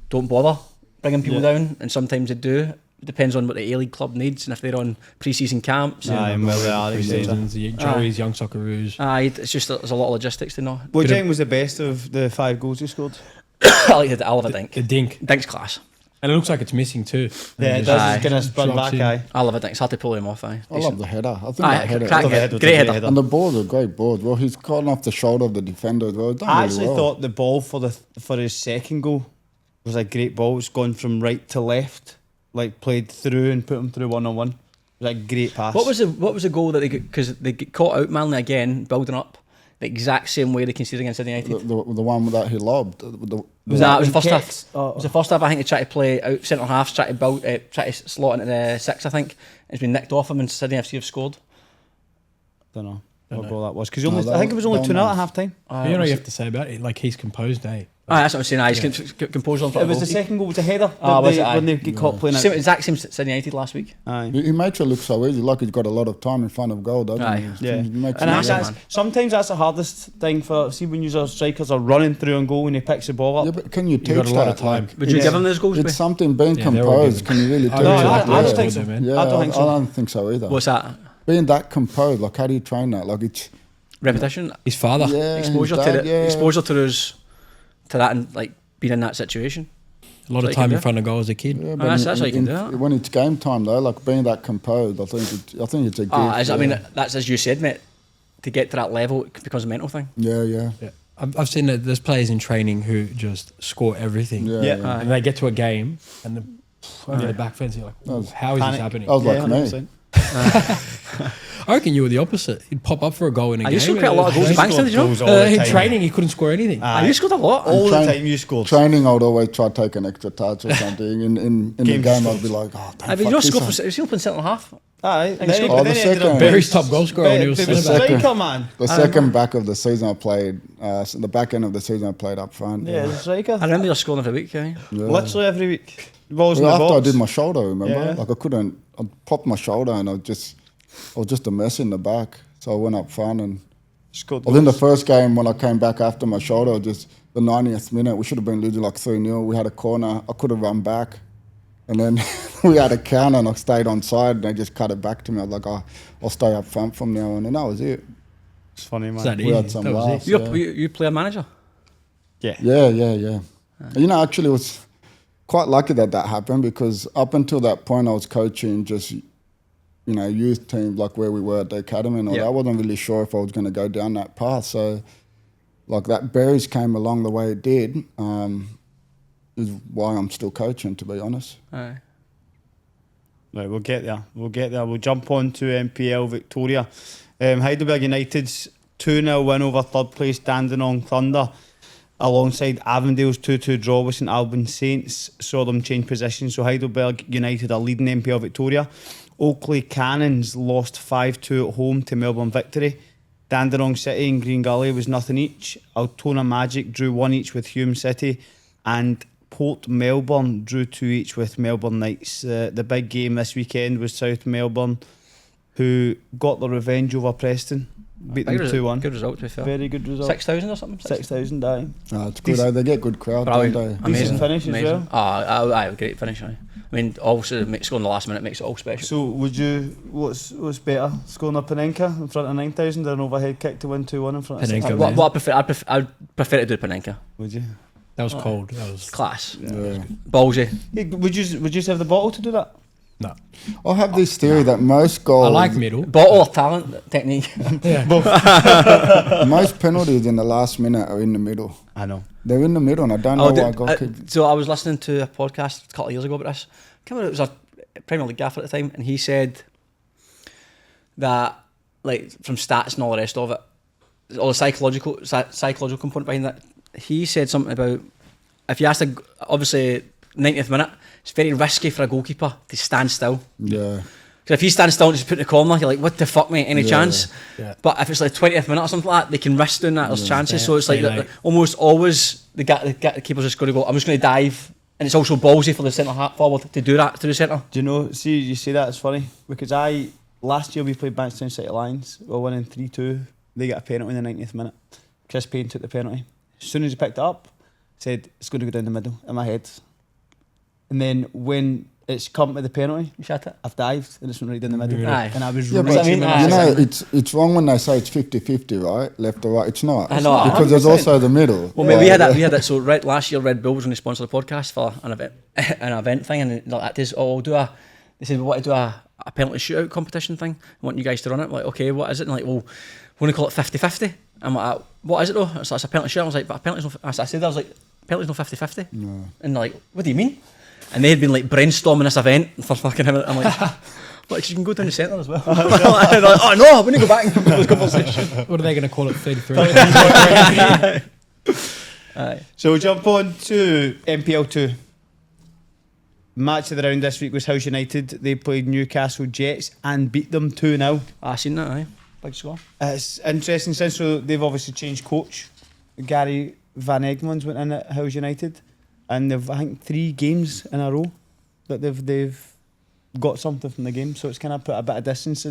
don't bother bringing people down, and sometimes they do. It depends on what the A-League club needs and if they're on pre-season camps. Aye, and well, they are, etc. Pre-seasons, the Joey's, Young Socceroos. It's just there's a lot of logistics to know. What do you think was the best of the 5 goals he scored? I like the Oliver Dink. The dink. Dink's class. And it looks like it's missing too. Yeah, it Just does. Aye. It's going to spin Drops back, in. aye. I love it. It's hard to pull him off. I love the header. I think that Aye, header. crack The head was great a header. header. And the balls are great balls. Well, he's gotten off the shoulder of the defender as well. He's done I really actually well. thought the ball for his second goal was a great ball. It's gone from right to left, like played through and put him through 1-on-1. It was a great pass. What was the goal that they got, because they get caught out Manly again, building up the exact same way they conceded against Sydney United? the one that he lobbed. Was that it was the first when half? Kicks- It was the first half. I think they tried to play out centre half, try to slot into the 6. I think it's been nicked off him, and Sydney FC have scored. Don't know what goal that was because No, that I think it was only was 2-0 nice. at half time. You know what you have to say about it? Like, he's composed, eh? That's what I'm saying. He's composed on front It was of the goal. second goal, was a header Was it? when they get caught playing it. Exact same Sydney United last week. Aye. He makes it look so easy, like he's got a lot of time in front of goal, doesn't Aye. he? Yeah, He makes and it that's look- man. sometimes that's the hardest thing for. See when your strikers are running through on goal and he picks the ball up. Yeah, but can you teach got a lot of that? time. Like, Would you Yeah. give him those goals? it's Bray? something being Yeah, they're all composed. good. Can you really teach No, it? I don't Yeah. think so. man. Yeah, I don't think so. I don't think so either. What's that? Being that composed, like how do you train that? Like it's Repetition, His father. yeah, exposure his to dad, yeah. exposure to those, to that, and like being in that situation. A lot So of you time can in do. front of goal as a kid. Yeah, that's how you can do that. When it's game time though, like being that composed, I think it's a gift. I mean, yeah. that's as you said, mate. To get to that level, it becomes a mental thing. Yeah, yeah. Yeah. I've seen that there's players in training who just score everything. Yeah, Yeah. yeah. And they get to a game and over the back fence, you're like, was how is panic. this happening? That was like Yeah, me. 100%. I reckon you were the opposite. He'd pop up for a goal in a I game. used to score quite a lot of goals in Bankstown, did you know? Goals all the In time. training, he couldn't score anything. You scored a lot. All the train- time you scored. Training, I would always try to take an extra touch or something. In the Games game, you I'd be like, oh, I mean, you don't score for. He opened centre half. Aye, And he scored- but Oh, then the he ended second- up Barry's top goal scorer when he was the centre back. striker, man. The second back of the season I played, the back end of the season I played up front. Yeah, the striker. I remember you're scoring every week. Yeah. Yeah. Literally every week. Balls in Well, the after box. I did my shoulder, remember? Yeah. Like I popped my shoulder and I was just a mess in the back. So I went up front and Scored I was in the goals. first game when I came back after my shoulder, just the 90th minute, we should have been losing like 3-0. We had a corner, I could have run back. And then we had a counter and I stayed on side and they just cut it back to me. I was like, oh, I'll stay up front from now on. And that was it. It's funny, man. Is that We had easy? some That was laughs. it. You Yeah. you player manager. Yeah. Yeah. You know, actually, it was quite lucky that happened because up until that point, I was coaching just, you know, youth teams like where we were at the academy and all Yeah. that. I wasn't really sure if I was going to go down that path. So, like that berries came along the way it did, is why I'm still coaching, to be honest. Aye. Right, we'll get there. We'll jump on to MPL Victoria. Heidelberg United's 2-0 win over third place Dandenong Thunder, alongside Avondale's 2-2 draw with St Albans Saints, saw them change position. So Heidelberg United are leading MPL Victoria. Oakley Cannons lost 5-2 at home to Melbourne Victory. Dandenong City and Green Gully was nothing each. Altona Magic drew 1 each with Hume City, and Port Melbourne drew 2 each with Melbourne Knights. The big game this weekend was South Melbourne, who got the revenge over Preston, beat them 2-1. Good result, to be fair. Very good result. 6,000 or something. 6,000, aye. It's good. They get good crowd, Brilliant. don't they? Amazing. Decent finish as well. Aye, great finish. Aye. I mean, also scoring the last minute makes it all special. So, what's better, scoring a Panenka in front of 9,000 or an overhead kick to win 2-1 in front of Panenka, 6,000? man. What I'd prefer to do Panenka. Would you? That was cold. That was Class. Yeah. Ballsy. Hey, would you have the bottle to do that? no. I have this theory that most goals, I like middle. Bottle of talent, technique. most penalties in the last minute are in the middle. I know. They're in the middle, and I don't know why goalkeepers. So I was listening to a podcast a couple of years ago about this. I can't remember, it was a Premier League gaffer at the time, and he said that, like, from stats and all the rest of it, all the psychological component behind that, he said something about, if you ask obviously 90th minute, it's very risky for a goalkeeper to stand still. Yeah. Because if you stand still and just put in the corner, you're like, what the fuck, mate? Any chance? Yeah. But if it's like 20th minute or something like that, they can risk doing that. There's chances. So it's like Stay late. almost always the keeper's just going to go, I'm just going to dive. And it's also ballsy for the centre half forward to do that to the centre. Do you know? See, you say that, it's funny because last year we played Bankstown City Lions. We were winning 3-2. They got a penalty in the 90th minute. Chris Payne took the penalty. As soon as he picked it up, said it's going to go down the middle in my head. And then when it's come to the penalty, You shut it. I've dived and it's went right down the middle. Aye. And I was Yeah, right. but I mean, you know, it's wrong when they say it's 50-50, right? Left or right. It's not. I know, Because there's 100%. also the middle. Well, mate, we had that. So last year, Red Bull was going to sponsor the podcast for an event thing, and like that is, they said we want to do a penalty shootout competition thing. I want you guys to run it. I'm like, okay, what is it? And like, well, we want to call it 50-50. I'm like, what is it though? It's a penalty shootout. I was like, but a penalty's no. I said, I was like, penalty's no 50-50. No. And they're like, what do you mean? And they had been like brainstorming this event for fucking him. I'm like, like you can go down the centre as well. They're like, oh no, we need to go back and have this conversation. What are they going to call it? 33. Aye. So we'll jump on to MPL 2. Match of the round this week was House United. They played Newcastle Jets and beat them 2-0. I seen that. Aye, big score. It's interesting since so they've obviously changed coach. Gary Van Egmonds went in at House United, and they've I think 3 games in a row that they've got something from the game. So it's kind of put a bit of distance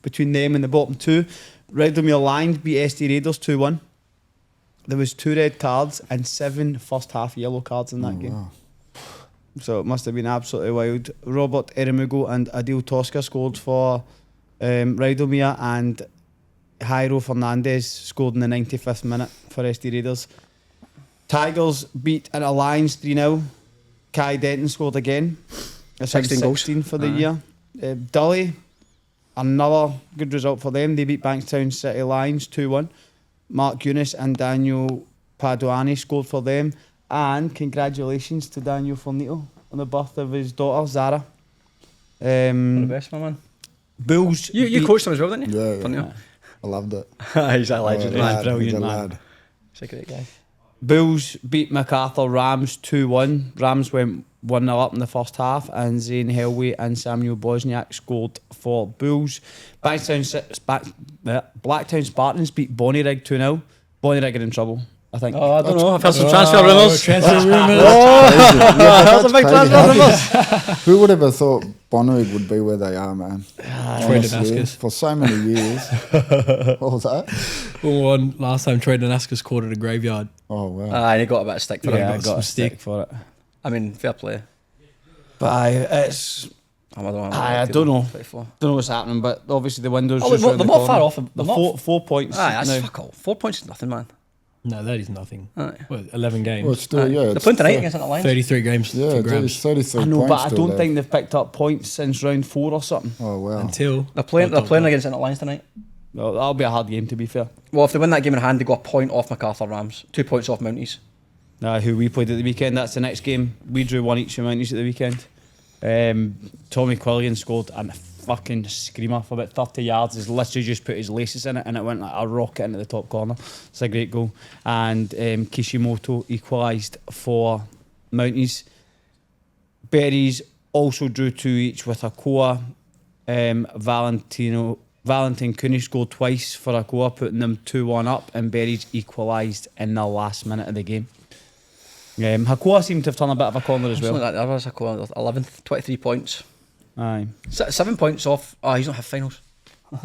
between them and the bottom 2. Redomere Lions beat SD Raiders 2-1. There was 2 red cards and 7 first half yellow cards in that game. Wow. So it must have been absolutely wild. Robert Eremugo and Adil Tosca scored for Redomere, and Jairo Fernandez scored in the 95th minute for SD Raiders. Tigers beat Inter Lions 3-0. Kai Denton scored again. That's 16 goals. 16 for the year. Dully, another good result for them. They beat Bankstown City Lions 2-1. Mark Eunice and Daniel Paduani scored for them. And congratulations to Daniel Fornito on the birth of his daughter, Zara. All the best, my man. Bulls. You beat- coached him as well, didn't you? Yeah, yeah. Funny. I loved it. He's a legend, Oh, man. lad, brilliant, he's a man. lad. He's a great guy. Bulls beat MacArthur Rams 2-1. Rams went 1-0 up in the first half, and Zane Helway and Samuel Bosniak scored for Bulls. Blacktown Spartans beat Bonnyrigg 2-0. Bonnyrigg are in trouble, I think. Oh, I don't know. I've heard some transfer rumours. Transfer rumours. That's a big transfer rumours. Who would ever thought Bonnyrigg would be where they are, man? Troy Honestly, Damascus. for so many years. What was that? One last time Troy Damascus caught at a graveyard. Oh, wow. And he got a bit of stick for Yeah, it. I got a stick for it. I mean, fair play. But it's I don't know. I don't know. 24. don't know what's happening, but obviously the window's Oh, just they're round the not far corner. off. They're They're 4 points. Aye, that's now. fuck all. 4 points is nothing, man. No, that is nothing. Aye. What, 11 games? Well, still, yeah. They're it's playing tonight thir- against the Lions. 33 games Yeah, for it's grabs. 33 I know, points but I still don't there. think they've picked up points since round 4 or something. Oh, wow. Until They're playing against the Lions tonight. Well, that'll be a hard game, to be fair. Well, if they win that game in hand, they go a point off MacArthur Rams, 2 points off Mounties. Who we played at the weekend, that's the next game. We drew 1 each from Mounties at the weekend. Tommy Quillian scored a fucking screamer for about 30 yards. He's literally just put his laces in it and it went like a rocket into the top corner. It's a great goal. And Kishimoto equalised for Mounties. Berries also drew 2 each with Akoa. Valentin Cooney scored twice for Akoa, putting them 2-1 up, and Berries equalised in the last minute of the game. Hakoa seemed to have turned a bit of a corner as well. That was a 11th, 23 points. Aye. 7 points off. Oh, he's not had finals.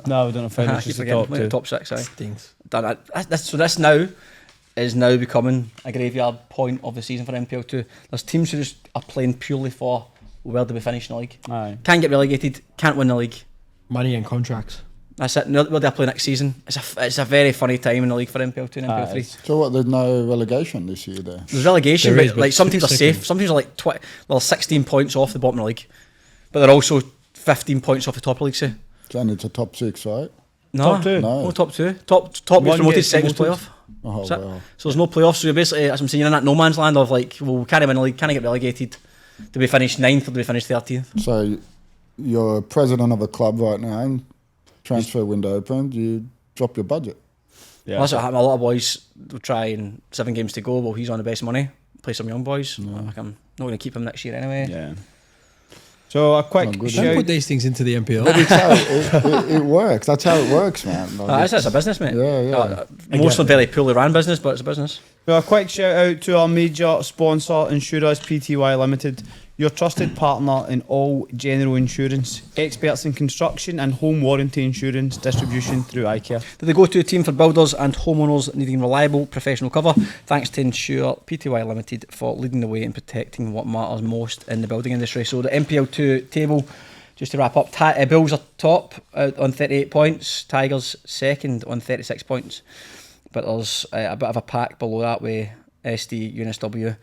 No, we don't have I finals. keep Just the forgetting. top We're in 2. the top 6, aye. Stinks. Done it. So this now is now becoming a graveyard point of the season for MPL 2. There's teams who just are playing purely for where do we finish in the league. Aye. Can't get relegated, can't win the league. Money and contracts. That's it. Where do I play next season? It's a very funny time in the league for MPL 2 and MPL 3. So what, there's no relegation this year there? There's relegation, There is, but but like some teams are second. safe. Some teams are like 16 points off the bottom of the league, but they're also 15 points off the top of the league. Say It's only to top 6, right? no, Top 2? No. no top 2. Top gets One promoted, gets second promoted. playoff. Oh, That's it. wow. So there's no playoffs. So you're basically, as I'm saying, you're in that no man's land of like, well, we can't win the league, can't get relegated. Do we finish 9th or do we finish 13th? So you're president of a club right now, and transfer window opened, you drop your budget. Yeah. Well, that's what happened. A lot of boys will try and 7 games to go. Well, he's on the best money. Play some young boys. Like, I'm not going to keep him next year anyway. Yeah. So a quick Not good, Don't shout. put these things into the MPL. But it's how it works. That's how it works, man. Like, It's a business, mate. Yeah. Most of them very poorly ran business, but it's a business. So a quick shout out to our major sponsor, Insurers Pty Limited, your trusted partner in all general insurance, experts in construction and home warranty insurance distribution through iCare. They're the go-to team for builders and homeowners needing reliable professional cover. Thanks to Insure Pty Limited for leading the way in protecting what matters most in the building industry. So the MPL 2 table, just to wrap up, Bills are top on 38 points, Tigers second on 36 points. But there's a bit of a pack below that with SD, NSW,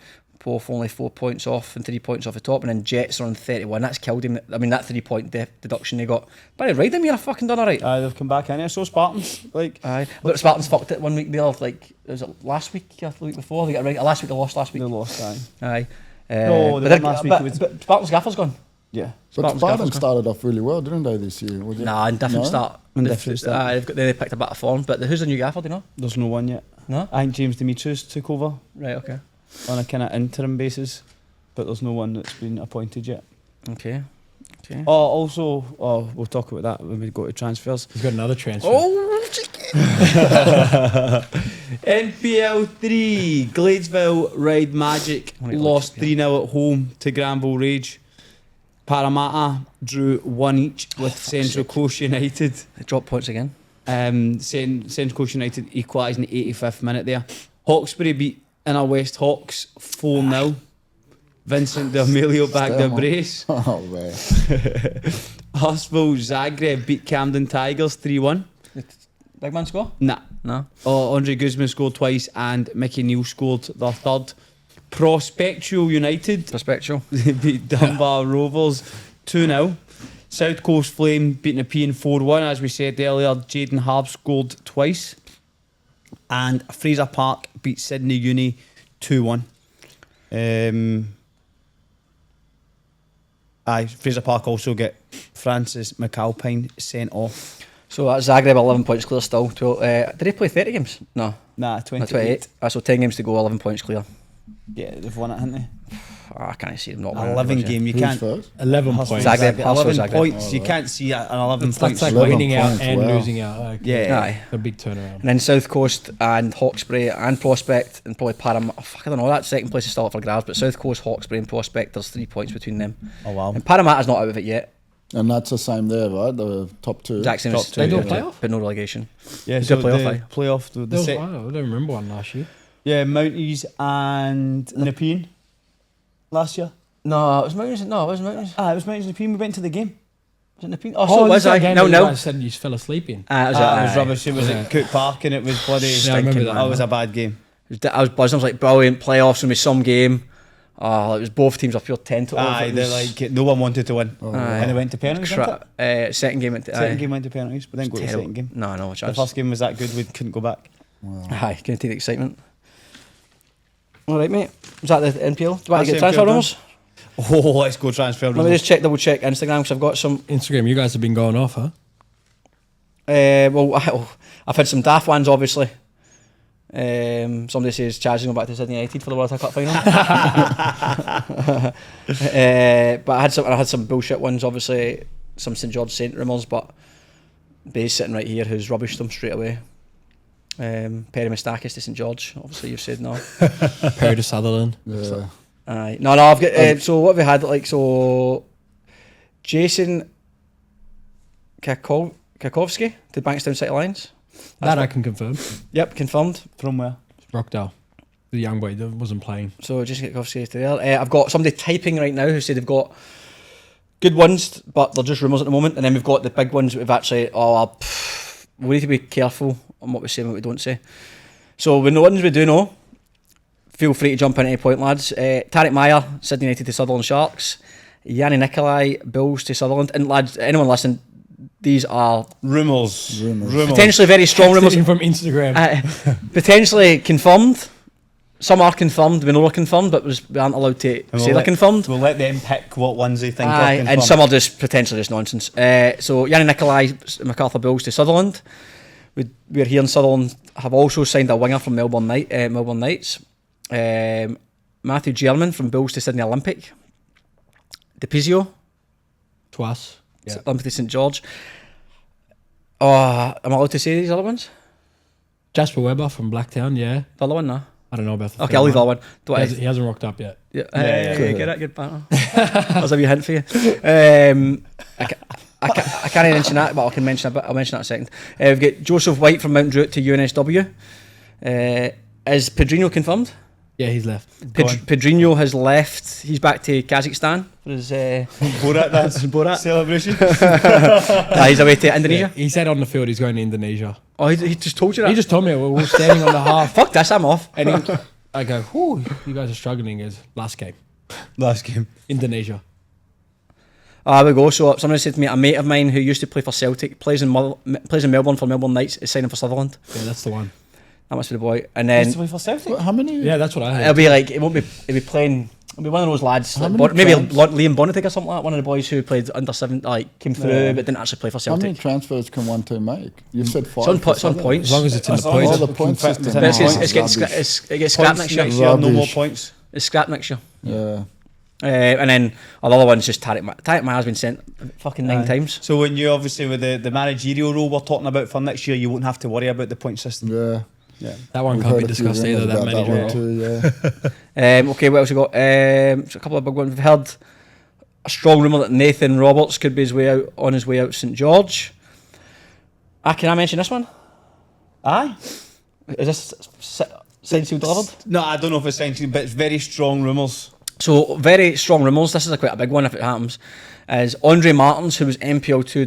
both only 4 points off and 3 points off the top, and then Jets are on 31. That's killed him. I mean, that 3 point deduction they got. But I ride them, you're fucking done alright. They've come back in here. So Spartans, like, Aye, but Spartans fucked it 1 week there. Like, was it last week or the week before? They got right. Last week they lost. Last week they lost. aye. No, they but won last week. But Spartans Gaffer's gone. Yeah. But Spartans started off really well, didn't they, this year? Was it? Nah, in different No? start. In different start. They picked a bit of form. But who's the new Gaffer? Do you know? There's no one yet. No. I think James Demetrius took over Right. Okay. on a kind of interim basis, but there's no one that's been appointed yet. Okay. Also, we'll talk about that when we go to transfers. He's got another transfer. NPL 3, Gladesville Ride Magic Only lost Gladesville. 3-0 at home to Granville Rage. Parramatta drew 1 each with Central Coast United. They dropped points again. Central Coast United equalised in the 85th minute there. Hawkesbury beat Inner West Hawks 4-0. Vincent D'Amelio bagged a Still, brace. Oh, man. Hurstville Zagreb beat Camden Tigers 3-1. Big man score? Nah. No. Andre Guzman scored twice and Mickey Neal scored their third. Prospectual United Perspectual. beat Dunbar Rovers 2-0. South Coast Flame beating a P in 4-1. As we said earlier, Jaden Harb scored twice. And Fraser Park beat Sydney Uni 2-1. Fraser Park also get Francis McAlpine sent off. So that's Zagreb 11 points clear still. Did they play 30 games? No. Nah, Not 28. 28. So 10 games to go, 11 points clear. Yeah, they've won it, haven't they? I can't see them not winning. 11 it, game, you Who's can't. first? 11 Hurstville points. Zagreb. Hurstville 11 Zagreb. points, you Alright. can't see an 11 That's points. like 11 winning out points, and wow. losing out. Like, Yeah. Aye. a big turnaround. And then South Coast and Hawkesbury and Prospect and probably Parramatta. I don't know, that second place is still up for grabs, but South Coast, Hawkesbury and Prospect, there's 3 points between them. Oh wow. And Parramatta's not out of it yet. And that's the same there, right? The top two. Exact same Top as two, They do a yeah. playoff? but no relegation. Yeah, Who's so the playoff, the aye? playoff, the There was, set, I don't remember one last year. yeah, Mounties and Nepean last year. No, it was Mountains. No, it wasn't Mountains. It was Mounties and Nepean. We went to the game. Was it Nepean? Oh, so it was. that I game no, that you no. guys said you fell asleep in. It was, It was aye. rubbish. It was Yeah. at Cook Park and it was bloody. Yeah, I remember that. That was a bad game. I was buzzing. I was like, brilliant playoffs and with some game. It was both teams are pure tentative. Aye, It they're was like no one wanted to win, Aye. and they went to penalties. didn't it? second game. Second game went to penalties, but then go to the Terrible. second game. No, no The chance. first game was that good, we couldn't go back. Aye, can you take the excitement? All right, mate. Was that the NPL? Do you want to That's get the transfer NPL rumours? Oh, let's go transfer Let me rules. just double check Instagram because I've got some. Instagram, you guys have been going off, huh? I've had some daft ones, obviously. Somebody says Chaz is going back to Sydney United for the World Cup final. But I had some bullshit ones, obviously. Some St George Saint rumours, but Bay's sitting right here who's rubbished them straight away. Perry Moustakas to St George, obviously you've said no. Perry to Sutherland. Yeah. Aye. No, I've got. So what have we had? Like, so Jason Kakovsky to Bankstown City Lions. That I can confirm. Yep, confirmed. From where? Rockdale. The young boy that wasn't playing. So Jason Kakovsky to there. I've got somebody typing right now who said they've got good ones, but they're just rumours at the moment. And then we've got the big ones that we've actually. We need to be careful on what we say and what we don't say. So with the ones we do know, feel free to jump in at any point, lads. Tarek Meyer, Sydney United to Sutherland Sharks. Yanni Nikolai, Bills to Sutherland. And lads, anyone listening, these are Rumours. potentially very strong rumours. Taken from Instagram. Potentially confirmed. Some are confirmed, we know they're confirmed, but we aren't allowed to say they're confirmed. We'll let them pick what ones they think are Aye, confirmed. and some are just potentially just nonsense. So Yanni Nikolai, MacArthur Bills to Sutherland. We're here in Sutherland have also signed a winger from Melbourne Knights. Matthew German from Bills to Sydney Olympic. DePizio Twice. Yeah. Limpity St George. Oh, am I allowed to say these other ones? Jasper Weber from Blacktown, yeah. The other one, no. I don't know about the Okay, I'll leave that one. He hasn't rocked up yet. Yeah, Yeah. Get it, good banter. That's a wee hint for you. I can't mention that, but I can mention a bit. I'll mention that in a second. We've got Joseph White from Mount Druitt to UNSW. Is Pedrinho confirmed? Yeah, he's left. Pedrinho has left. He's back to Kazakhstan for his Borat, that's Borat celebration. He's away to Indonesia. Yeah, he said on the field he's going to Indonesia. Oh, he just told you that? He just told me we were standing on the half. Fuck this, I'm off. And I go, whoo, you guys are struggling. Is last game. Last game. Indonesia. There we go. So somebody said to me, a mate of mine who used to play for Celtic, plays in Melbourne for Melbourne Knights, is signing for Sutherland. Yeah, that's the one. That must be the boy. And then Used to play for Celtic? How many? Yeah, that's what I heard. it'll be like, it'll be playing. It'll be one of those lads, How like, many maybe trans- Liam Bonnetig or something like that. One of the boys who played under 7, like came through Yeah. but didn't actually play for How many Celtic. transfers can one team make? You said 5. It's on points. As long as it's in the As long as points. Oh, the point But system. But it's Oh, getting rubbish. it gets scrapped next year. next year, no more Rubbish. points. It's scrapped next year. Yeah. And then another one's just Tarek. Tarek Maher has been sent fucking 9 Aye. times. So when you obviously with the managerial role we're talking about for next year, you won't have to worry about the point system. Yeah. Yeah. That one We've can't heard be a few discussed either, rumours that about manager one role. too, yeah. Okay, what else we got? So a couple of big ones. We've heard a strong rumour that Nathan Roberts could be on his way out St George. Can I mention this one? Aye. Is this signed, sealed, delivered? No, I don't know if it's signed, but it's very strong rumours. So very strong rumours. This is quite a big one if it happens. Is Andre Martins, who was MPL 2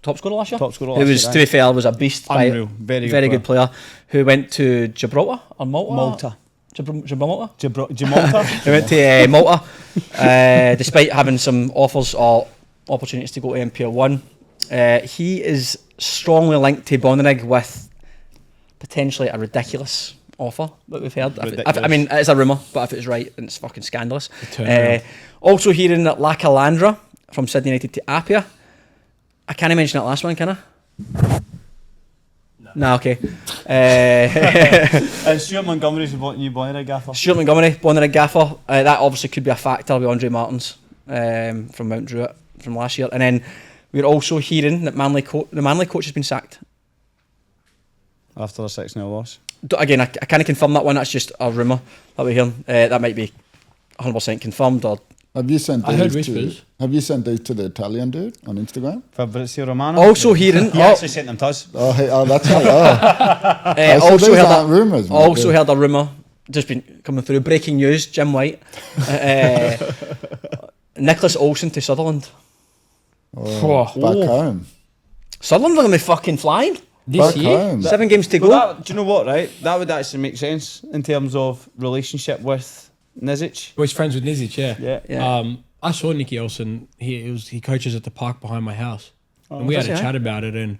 top scorer last year? Top scorer Who last was, year, to be fair, was a beast. Unreal. Very Very good player. Who went to Gibraltar or Malta? Malta. Gibraltar? Gibraltar. He went to Malta, despite having some offers or opportunities to go to MPL 1. He is strongly linked to Bonnerig with potentially a ridiculous offer that we've heard. I mean, it's a rumour, but if it's right, then it's fucking scandalous. Also hearing that Lacalandra from Sydney United to Apia. I can't mention that last one, can I? No, okay. And Stuart Montgomery's the new Bonnerig gaffer. Stuart Montgomery, Bonnerig gaffer. That obviously could be a factor with Andre Martins from Mount Druitt from last year. And then we're also hearing that the Manly coach has been sacked. After a 6-0 loss. Again, I can't confirm that one. That's just a rumour that we're hearing. That might be 100% confirmed. Or Have you sent I heard these whispers. to the Italian dude on Instagram? Fabrizio Romano. also hearing. He actually sent them to us. Oh, hey, that's right. Oh. So Also these heard aren't that. rumours, mate. Also heard a rumour just been coming through. Breaking news: Jim White, Nicholas Olsen to Sutherland. Oh, back home. Sutherland are gonna be fucking flying. This Back year? home. 7 games to go. Well, do you know what, right? That would actually make sense in terms of relationship with Nizic. Well, he's friends with Nizic, yeah. Yeah. I saw Nicky Olsen. He coaches at the park behind my house, and we does had a he, chat about it. And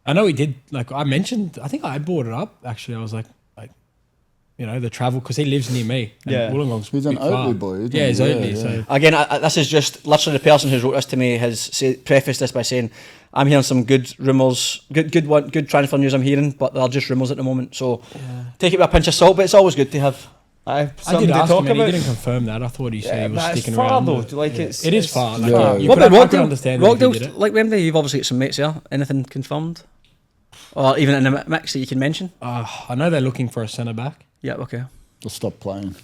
I know he did. Like I mentioned, I think I brought it up. Actually, I was like, you know, the travel because he lives near me. And Yeah. Wollongong's He's an a bit far. Oatley boy, isn't Yeah, he? he's Yeah, Oatley. yeah. So Again, this is just literally the person who wrote this to me has prefaced this by saying, "I'm hearing some good rumours, good transfer news. I'm hearing, but they're just rumours at the moment. So take it with a pinch of salt. But it's always good to have." I I did to ask talk him, and he about. didn't confirm that. I thought he said he was but it's sticking far around. though. but- Like yeah. it's It is far. Like, Yeah. you What could, about I could Rockdale? understand if he Rockdale, did it. like Wembley, you've obviously got some mates there. Anything confirmed, or even in the mix that you can mention? I know they're looking for a centre back. Yeah, okay. Just stop playing.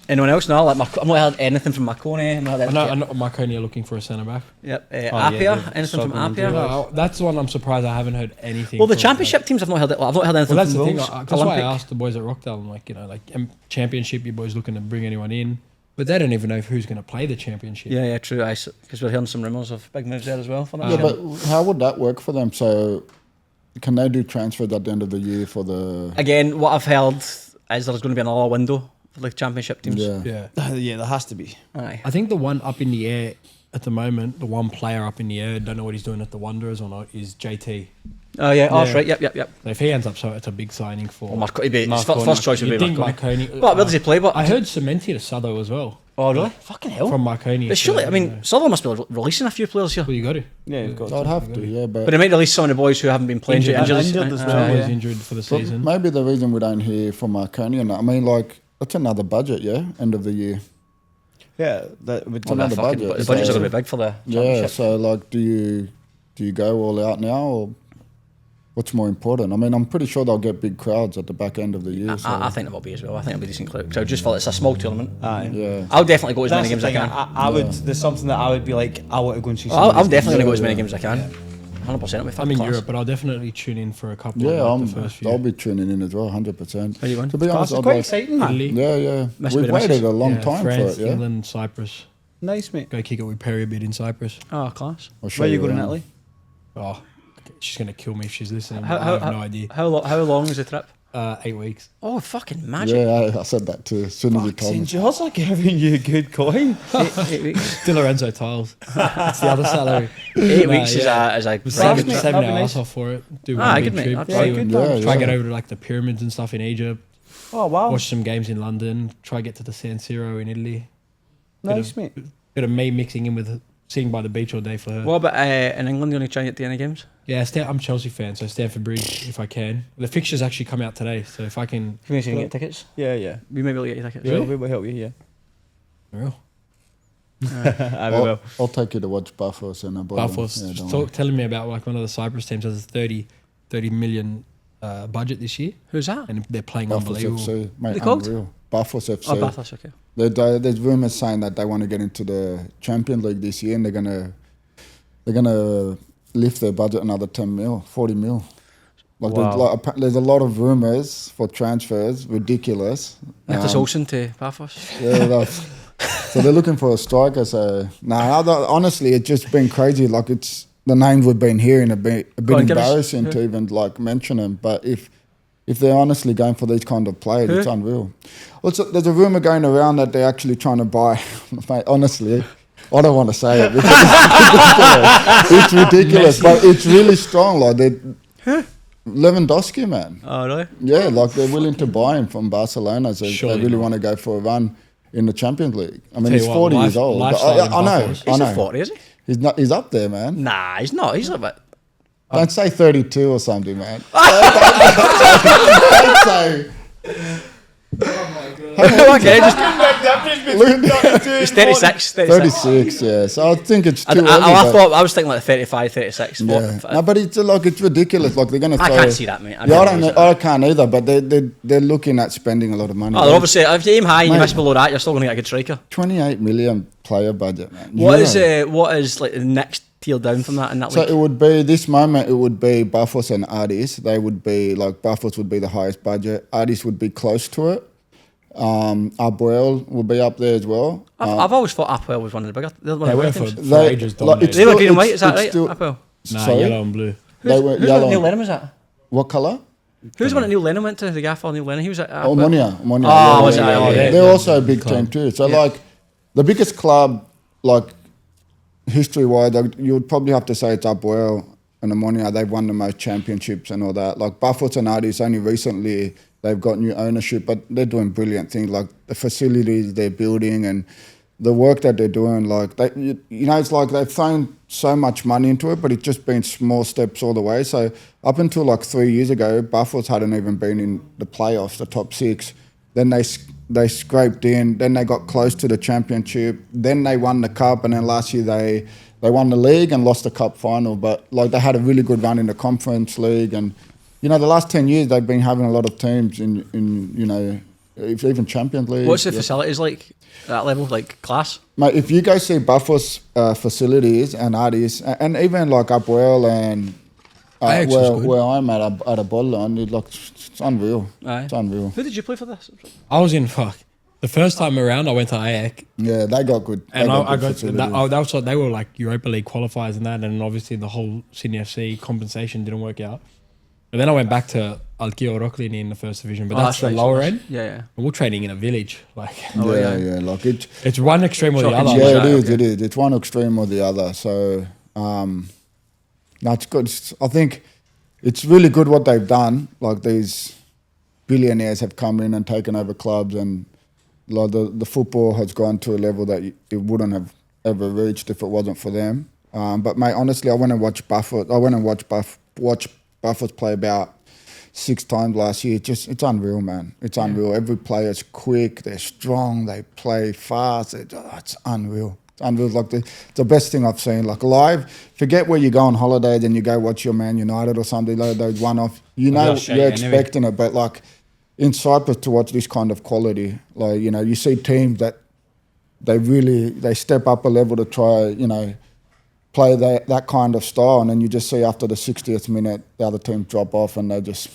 Anyone else? No, like I've not heard anything from Marconi. I know Marconi are looking for a centre back. Yep. yeah, Apia. they're Anything from struggling to Apia? do No, that's the one I'm surprised I haven't heard anything. Well, the from. championship teams I've not heard. I've not heard anything Well, that's from the thing. Wolves. That's why I Olympic. asked the boys at Rockdale. I'm like, you know, like championship, you boys looking to bring anyone in, but they don't even know who's going to play the championship. Yeah, true. Because we're hearing some rumours of big moves there as well. For that Yeah, year. but how would that work for them? So, can they do transfers at the end of the year for the? Again, what I've heard is there's going to be another window for the championship teams. Yeah. Yeah. yeah, there has to be. Aye. I think the one up in the air at the moment, the one player up in the air, don't know what he's doing at the Wanderers or not, is JT. Oh yeah. Oh, that's Yeah. right. Yep. So if he ends up, so it's a big signing for. Well, Marconi, his Marconi. first choice would You'd be think Marconi. Marconi. But where does he play? But I heard Cementi to Sutho as well Oh really? Fucking hell. from Marconi. But surely, I mean, Sutherland must be releasing a few players here. well, you got to. Yeah, you've got I'd to. have to, yeah, But but they might release some of the boys who haven't been playing due to Injured. injuries. Injured as Aye. well, Always yeah. injured for the but season. maybe the reason we don't hear from Marconi and that, I mean, like, that's another budget, yeah, end of the year. Yeah, that would Well, another the fucking- budget, The budgets so- are going to be big for the Yeah, championship. so like, do you go all out now, or what's more important? I mean, I'm pretty sure they'll get big crowds at the back end of the year. So, I think it will be as well. I think it'll be decent crowd just for it's a small tournament. Aye. yeah. I'll definitely go as That's many games the as I thing, can. I would. There's something that I would be like, I want to go and see. some I'm of these definitely going to go as Yeah, many yeah. games as I can. 100%. It'll be I'm in class. Europe, but I'll definitely tune in for a couple Yeah, of like, the first few. I'll be tuning in as well, 100%. Who you going? To be Class honest, is I'd quite like, exciting, man. Italy. yeah. Must be We've the waited missus. a long Yeah, time France, for it, yeah. England, Cyprus. Nice, mate. Go kick it with Perry a bit in Cyprus. Oh, class. I'll show Where you going in around. Italy? Oh, she's gonna kill me if she's listening. How- I how- have no idea. How long is the trip? 8 weeks. Oh, fucking magic. Yeah, I said that too, as soon as you told me. St. George are giving you good coin. 8 weeks. Di Lorenzo tiles. That's the other salary. 8 Nah, weeks yeah. is a We're very Saving good me. trip. saving That'd our be ass nice. off for it. Do Ah, one good, big mate. trip. That's Try, yeah, good Yeah, times. try yeah. get over to like the pyramids and stuff in Egypt. Oh wow, Watch some games in London. Try get to the San Siro in Italy. nice, mate. Bit of me mixing in with sitting by the beach all day for her. What about in England? Going to try and get to any games? Yeah, I'm a Chelsea fan, so Stamford Bridge if I can. The fixtures actually come out today, so if I can. Can we see if we can get tickets? Yeah. We may be able to get you tickets. Really? We will help you. Yeah. Real. I will. I'll take you to watch Buffos and Buffos Yeah, just don't worry. telling me about like one of the Cyprus teams has a 30 million budget this year, Who's that? and they're playing Buffos unbelievable. FC, mate, They called? unreal. Buffos FC. Oh, Bathurst, okay. There's rumours saying that they want to get into the Champions League this year, and they're gonna lift their budget another 10 mil, 40 mil. Like Wow. there's a lot of rumours for transfers, ridiculous. Nicholas Olsen to Bathurst. Yeah, so they're looking for a striker. So honestly, it's just been crazy. Like it's the names we've been hearing a bit on, give us- embarrassing who? to even like mention them. But if they're honestly going for these kind of players, Who? it's unreal. Also, there's a rumor going around that they're actually trying to buy. Mate, honestly, I don't want to say it because it's ridiculous, but it's really strong. Like they. Lewandowski, man. Oh, really? Yeah, like they're willing to buy him from Barcelona, so Surely they really not. want to go for a run in the Champions League. I mean, Tell he's you what, 40 years life- old. But lifestyle in I know, Buffalo's- I He's know. a 40, is he? He's not. He's up there, man. Nah, he's not. He's a bit. Don't say 32 or something, man. Don't say. Okay, just He's 36. 36, yeah. So I think it's too early. I but- was thinking like 35, 36. yeah. No, but it's like it's ridiculous. Like they're gonna. I throw, can't see that, mate. Yeah, I can't either. But they're looking at spending a lot of money. Oh, they're obviously, if you aim high and you Mate. miss below that, you're still going to get a good striker. 28 million player budget, man. What Euro. is like the next tier down from that in that So league? it would be this moment. It would be Buffos and Ardis. They would be like Buffos would be the highest budget. Ardis would be close to it. Apollon will be up there as well. I've always thought Apollon was one of the bigger. They're one They of the were bigger for, teams. for ages dominated. They were still- green and white, it's- is that it's right? still- Apollon. Nah, Sorry? yellow and blue. They were Who's the one Neil yellow. Lennon was at? What colour? Who's the one that Neil Lennon went to? The gaffer Neil Lennon. He was at Oh, Apollon. Monia. Oh, was it? Oh, yeah. They're also a big team too. So like the biggest club, like history-wise, you would probably have to say it's Apollon and Ammonia. They've won the most championships and all that. Like Buffos and Ardis only recently they've got new ownership, but they're doing brilliant things. Like the facilities they're building and the work that they're doing. Like it's like they've thrown so much money into it, but it's just been small steps all the way. So up until like 3 years ago, Buffos hadn't even been in the playoffs, the top six. Then they scraped in. Then they got close to the championship. Then they won the cup, and then last year they won the league and lost the cup final. But like they had a really good run in the conference league, and the last 10 years they've been having a lot of teams in even Champions League. What's the facilities like at that level? Like class? Mate, if you go see Buffos facilities and Ardis, and even like Apollon and Ajax was good. where I'm at Apollon, it's unreal. Aye. It's unreal. Who did you play for this? I was in the first time around. I went to Ajax, Yeah, they got good. and they I good got facilities. that was what they were like Europa League qualifiers and that, and obviously the whole Sydney FC compensation didn't work out. But then I went back to Alkio Rocklin in the first division, but Oh, that's the right, lower so- end. Yeah, yeah. And we're training in a village, like Oh, yeah, yeah. yeah, like it. it's one extreme or the Shocking. other. Yeah, Yeah, like, it is. okay. It is. It's one extreme or the other. So, no, it's good. I think it's really good what they've done. Like these billionaires have come in and taken over clubs, and like the football has gone to a level that it wouldn't have ever reached if it wasn't for them. But mate, honestly, I went and watched Buffett. I went and watched Buffett play about 6 times last year. It's unreal, man. It's unreal. Every player's quick, they're strong, they play fast. It's unreal. It's unreal. Like the best thing I've seen. Like live, forget where you go on holiday, then you go watch your Man United or something, like those one-off. You know, you're expecting it, but like in Cyprus to watch this kind of quality, like, you know, you see teams that they step up a level to try, you know, play that kind of style, and then you just see after the 60th minute the other team drop off and they just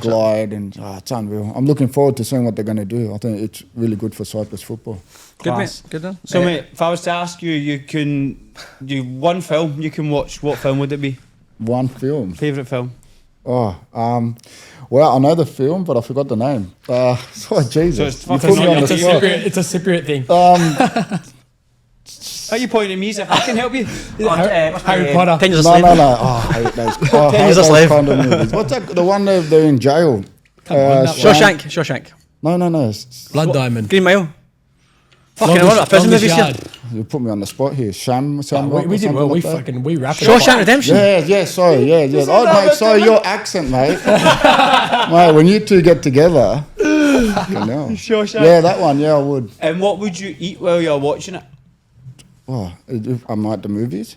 glide, and it's unreal. I'm looking forward to seeing what they're going to do. I think it's really good for Cyprus football. Good, mate. Good then. So, mate, if I was to ask you, one film you can watch, what film would it be? One film? Favourite film? Well, I know the film, but I forgot the name. Jesus. So it's a Cypriot thing. Are you pointing at me as if I can help you? Harry Potter. Penguins No. Asleep. I hate those. Penguins Asleep. Kind of movies. What's that? The one they're in jail. Shawshank. No. Blood Diamond. Green Mile. Fucking hell, prison movies here. You put me on the spot here. Sham. We did well. We wrapped it. Shawshank Redemption. Yeah. Sorry. Yeah. Oh, mate. Sorry, your accent, mate. Mate, when you two get together. Shawshank. Yeah, that one. Yeah, I would. And what would you eat while you're watching it? Oh, I might the movies.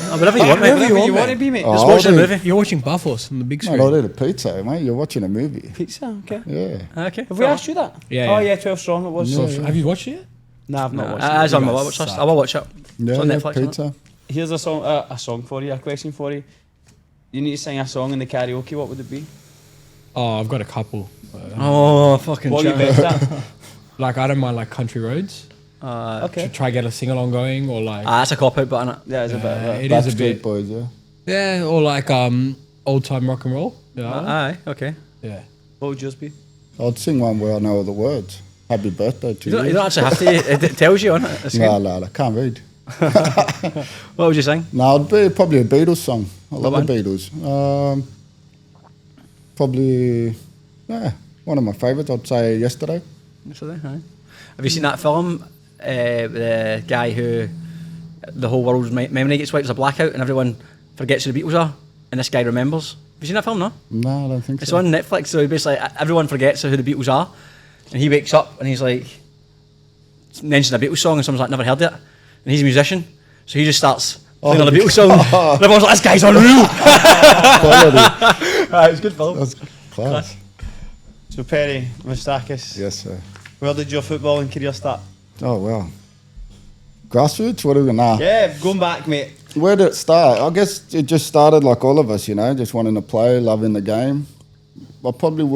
Whatever you want, mate. Whatever you want to be, mate. Just watch the movie. You're watching Buffos on the big screen. Mate, I'll eat a pizza, mate. You're watching a movie. Pizza, okay. Yeah. Okay. Have we asked you that? Yeah. Oh, yeah, 12 Strong it was. Yeah. Have you watched it yet? No, I've not watched It's it. on my watch list. I will watch it. Yeah, It's on Netflix, isn't it? pizza. Here's a song for you, a question for you. You need to sing a song in the karaoke, what would it be? Oh, I've got a couple. Oh, fucking What are you chat. best at? Like, I don't mind like country roads. Okay. To try get a sing along going, or like That's a cop out, but innit? Yeah, it's a bit of that. it is a Backstreet bit. Boys, yeah. Yeah, or like old time rock and roll. Yeah. Aye, okay. Yeah. What would yours be? I'd sing one where I know all the words. Happy birthday to You don't actually have to. It tells you on it. It's good. No, I can't read. What would you sing? No, it'd be probably a Beatles song. I love one? the Beatles. Probably, one of my favourites. I'd say Yesterday. Yesterday, aye. Have you seen that film? The guy who the whole world's memory gets wiped as a blackout and everyone forgets who the Beatles are, and this guy remembers. Have you seen that film? No. No, I don't think It's so. on Netflix. So basically, everyone forgets who the Beatles are, and he wakes up and he's like, mentions a Beatles song, and someone's like, never heard it, and he's a musician, so he just starts playing all the Beatles song. And everyone's like, this guy's unreal. It's good film. That's class. So Perry, Moustakas, Yes, sir. where did your footballing career start? Oh, wow. Grassroots? What are we gonna? Yeah, going back, mate. Where did it start? I guess it just started like all of us, you know, just wanting to play, loving the game. I'd probably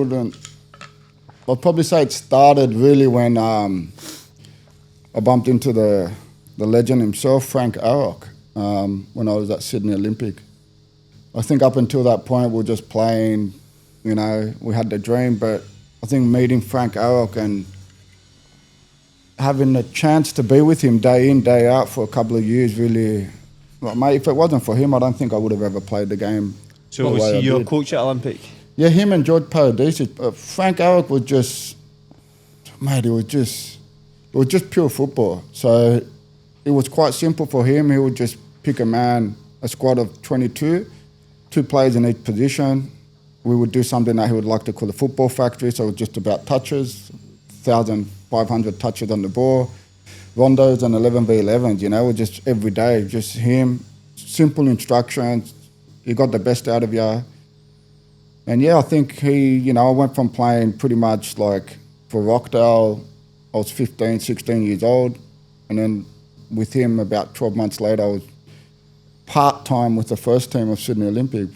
say it started really when I bumped into the legend himself, Frank Arrock, when I was at Sydney Olympic. I think up until that point we were just playing, you know, we had the dream, but I think meeting Frank Arrock and having the chance to be with him day in, day out for a couple of years really, like, mate, if it wasn't for him, I don't think I would have ever played the game. So the was way he I your did. coach at Olympic? Yeah, him and George Paradisi. Frank Arrock was just, mate, it was just pure football. So it was quite simple for him. He would just pick a squad of 22, 2 players in each position. We would do something that he would like to call the football factory. So it was just about touches, 1,500 touches on the ball, rondos and 11v11s, you know, just every day, just him, simple instructions. He got the best out of you. And yeah, I think he, you know, I went from playing pretty much like for Rockdale, I was 15, 16 years old. And then with him about 12 months later, I was part-time with the first team of Sydney Olympic.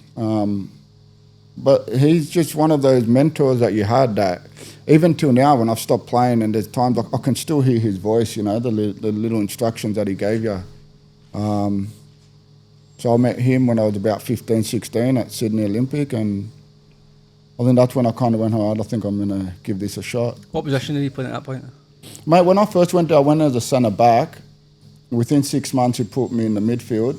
But he's just one of those mentors that you had that even till now when I've stopped playing and there's times I can still hear his voice, you know, the little instructions that he gave you. So I met him when I was about 15, 16 at Sydney Olympic, and I think that's when I kind of went, I think I'm going to give this a shot. What position did you play at that point? Mate, when I first went there, I went as a centre back. Within 6 months, he put me in the midfield.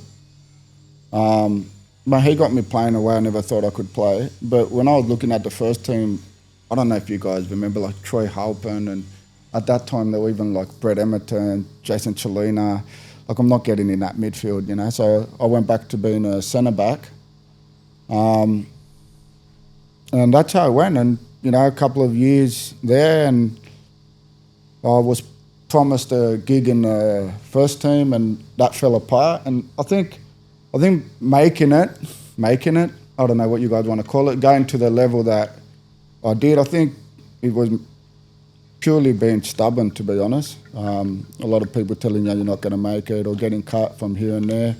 But he got me playing away. I never thought I could play. But when I was looking at the first team, I don't know if you guys remember, like Troy Halpin, and at that time there were even like Brett Emerton, Jason Chalina. Like I'm not getting in that midfield, you know. So I went back to being a centre back. and that's how it went. And a couple of years there, and I was promised a gig in the first team, and that fell apart. And I think making it, I don't know what you guys want to call it, going to the level that I did, I think it was purely being stubborn, to be honest. A lot of people telling you you're not going to make it or getting cut from here and there.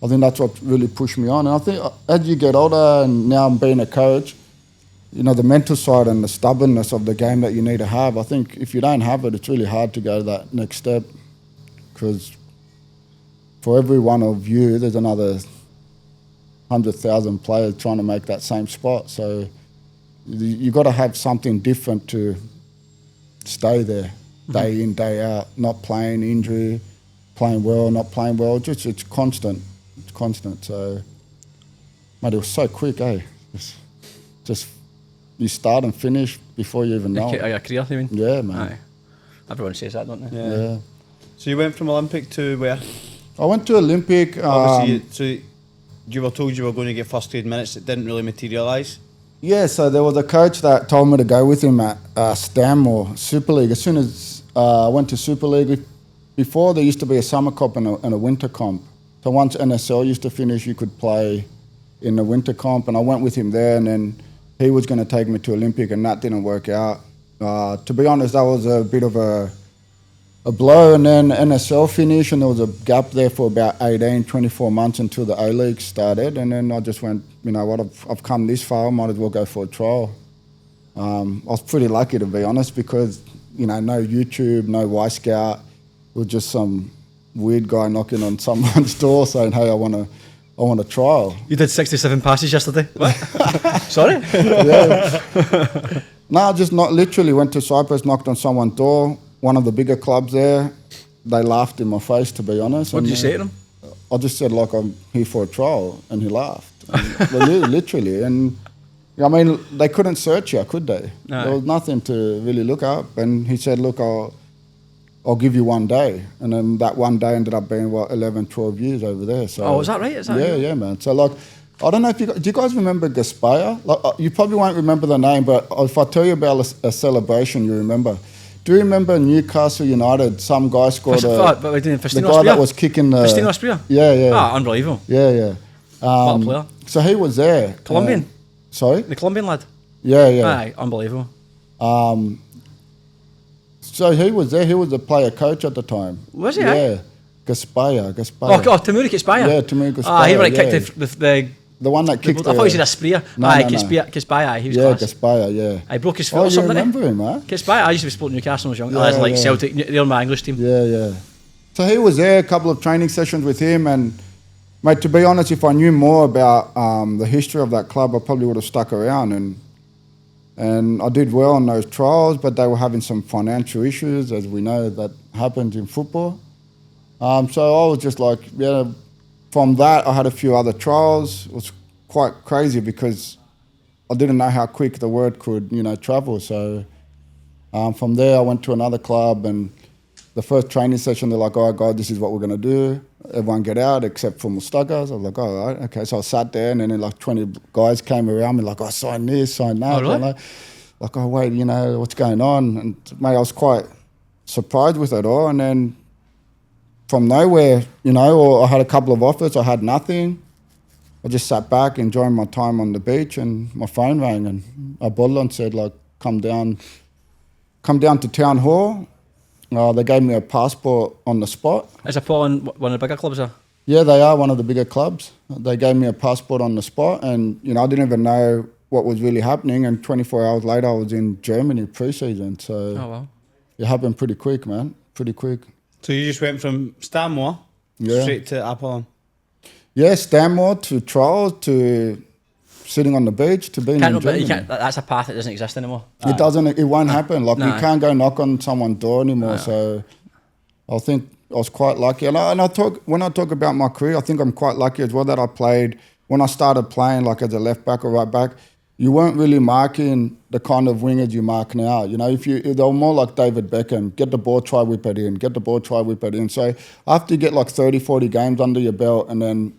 I think that's what really pushed me on. And I think as you get older, and now I'm being a coach, the mental side and the stubbornness of the game that you need to have, I think if you don't have it, it's really hard to go to that next step, because for every one of you, there's another 100,000 players trying to make that same spot. So you got to have something different to stay there, day in, day out, not playing, injury, playing well, not playing well. It's constant. It's constant. So, mate, it was so quick, eh? Just you start and finish before you even know it. Your career, you mean? Yeah, man. Aye. Everyone says that, don't they? Yeah. So you went from Olympic to where? I went to Olympic. Obviously, you were told you were going to get first grade minutes. It didn't really materialise. Yeah, so there was a coach that told me to go with him at Stanmore Super League. As soon as I went to Super League, before there used to be a summer comp and a winter comp. So once NSL used to finish, you could play in the winter comp, and I went with him there, and then he was going to take me to Olympic, and that didn't work out. To be honest, that was a bit of a blow, and then NSL finished, and there was a gap there for about 18, 24 months until the A-League started, and then I just went, you know what, I've come this far, I might as well go for a trial. I was pretty lucky, to be honest, because, no YouTube, no Y-Scout, it was just some weird guy knocking on someone's door saying, hey, I want a trial. You did 67 passes yesterday. What? Sorry? Yeah. No, just not literally went to Cyprus, knocked on someone's door, one of the bigger clubs there. They laughed in my face, to be honest. What did you say to them? I just said, I'm here for a trial, and he laughed. And, literally. And, I mean, they couldn't search you, could they? No. There was nothing to really look up. And he said, look, I'll give you one day. And then that one day ended up being, 11, 12 years over there. So, is that right? Yeah, man. So, I don't know if do you guys remember Gaspaya? You probably won't remember the name, but if I tell you about a celebration, you remember. Do you remember Newcastle United? Some guy scored the guy that was kicking the... Festino Spear? Yeah. Ah, unbelievable. Yeah. What a player. So he was there. Colombian? Sorry? The Colombian lad? Yeah. Aye, unbelievable. So he was there. He was the player coach at the time. Was he? Yeah. Gaspaya. Oh, God, Tamuri Gaspaya? Yeah, Tamuri Gaspaya. Ah, he kicked the one that kicked I thought he said a Spear. No. Gaspaya, he was class. Gaspaya, yeah. I broke his foot or something. You remember him, huh? Gaspaya, I used to be supporting Newcastle when I was young. Yeah. Celtic, they're my English team. Yeah. So he was there, a couple of training sessions with him, and, mate, to be honest, if I knew more about the history of that club, I probably would have stuck around, and I did well on those trials, but they were having some financial issues, as we know that happens in football. So I was just from that, I had a few other trials. It was quite crazy because I didn't know how quick the word could, travel. So from there, I went to another club, and the first training session, they're like, all right, guys, this is what we're going to do. Everyone get out except for Moustakas. I was like, all right, okay. So I sat there, and then 20 guys came around me like, sign this, sign that. Oh, really? Like, oh, wait, what's going on? And, mate, I was quite surprised with it all. And then from nowhere, or I had a couple of offers, I had nothing. I just sat back, enjoying my time on the beach, and my phone rang, and Apollon said, come down to town hall. They gave me a passport on the spot. Is Apollon one of the bigger clubs there? Yeah, they are one of the bigger clubs. They gave me a passport on the spot, and I didn't even know what was really happening. And 24 hours later, I was in Germany pre-season. So wow. It happened pretty quick, man. Pretty quick. So you just went from Stanmore straight to Apollon? Yeah, Stanmore to trials to sitting on the beach to being in Germany. That's a path that doesn't exist anymore. It doesn't. It won't happen. You can't go knock on someone's door anymore. So I think I was quite lucky. And when I talk about my career, I think I'm quite lucky as well that I played. When I started playing as a left back or right back, you weren't really marking the kind of wingers you mark now. They were more like David Beckham, get the ball, try whip it in, get the ball, try whip it in. So after you get 30, 40 games under your belt, and then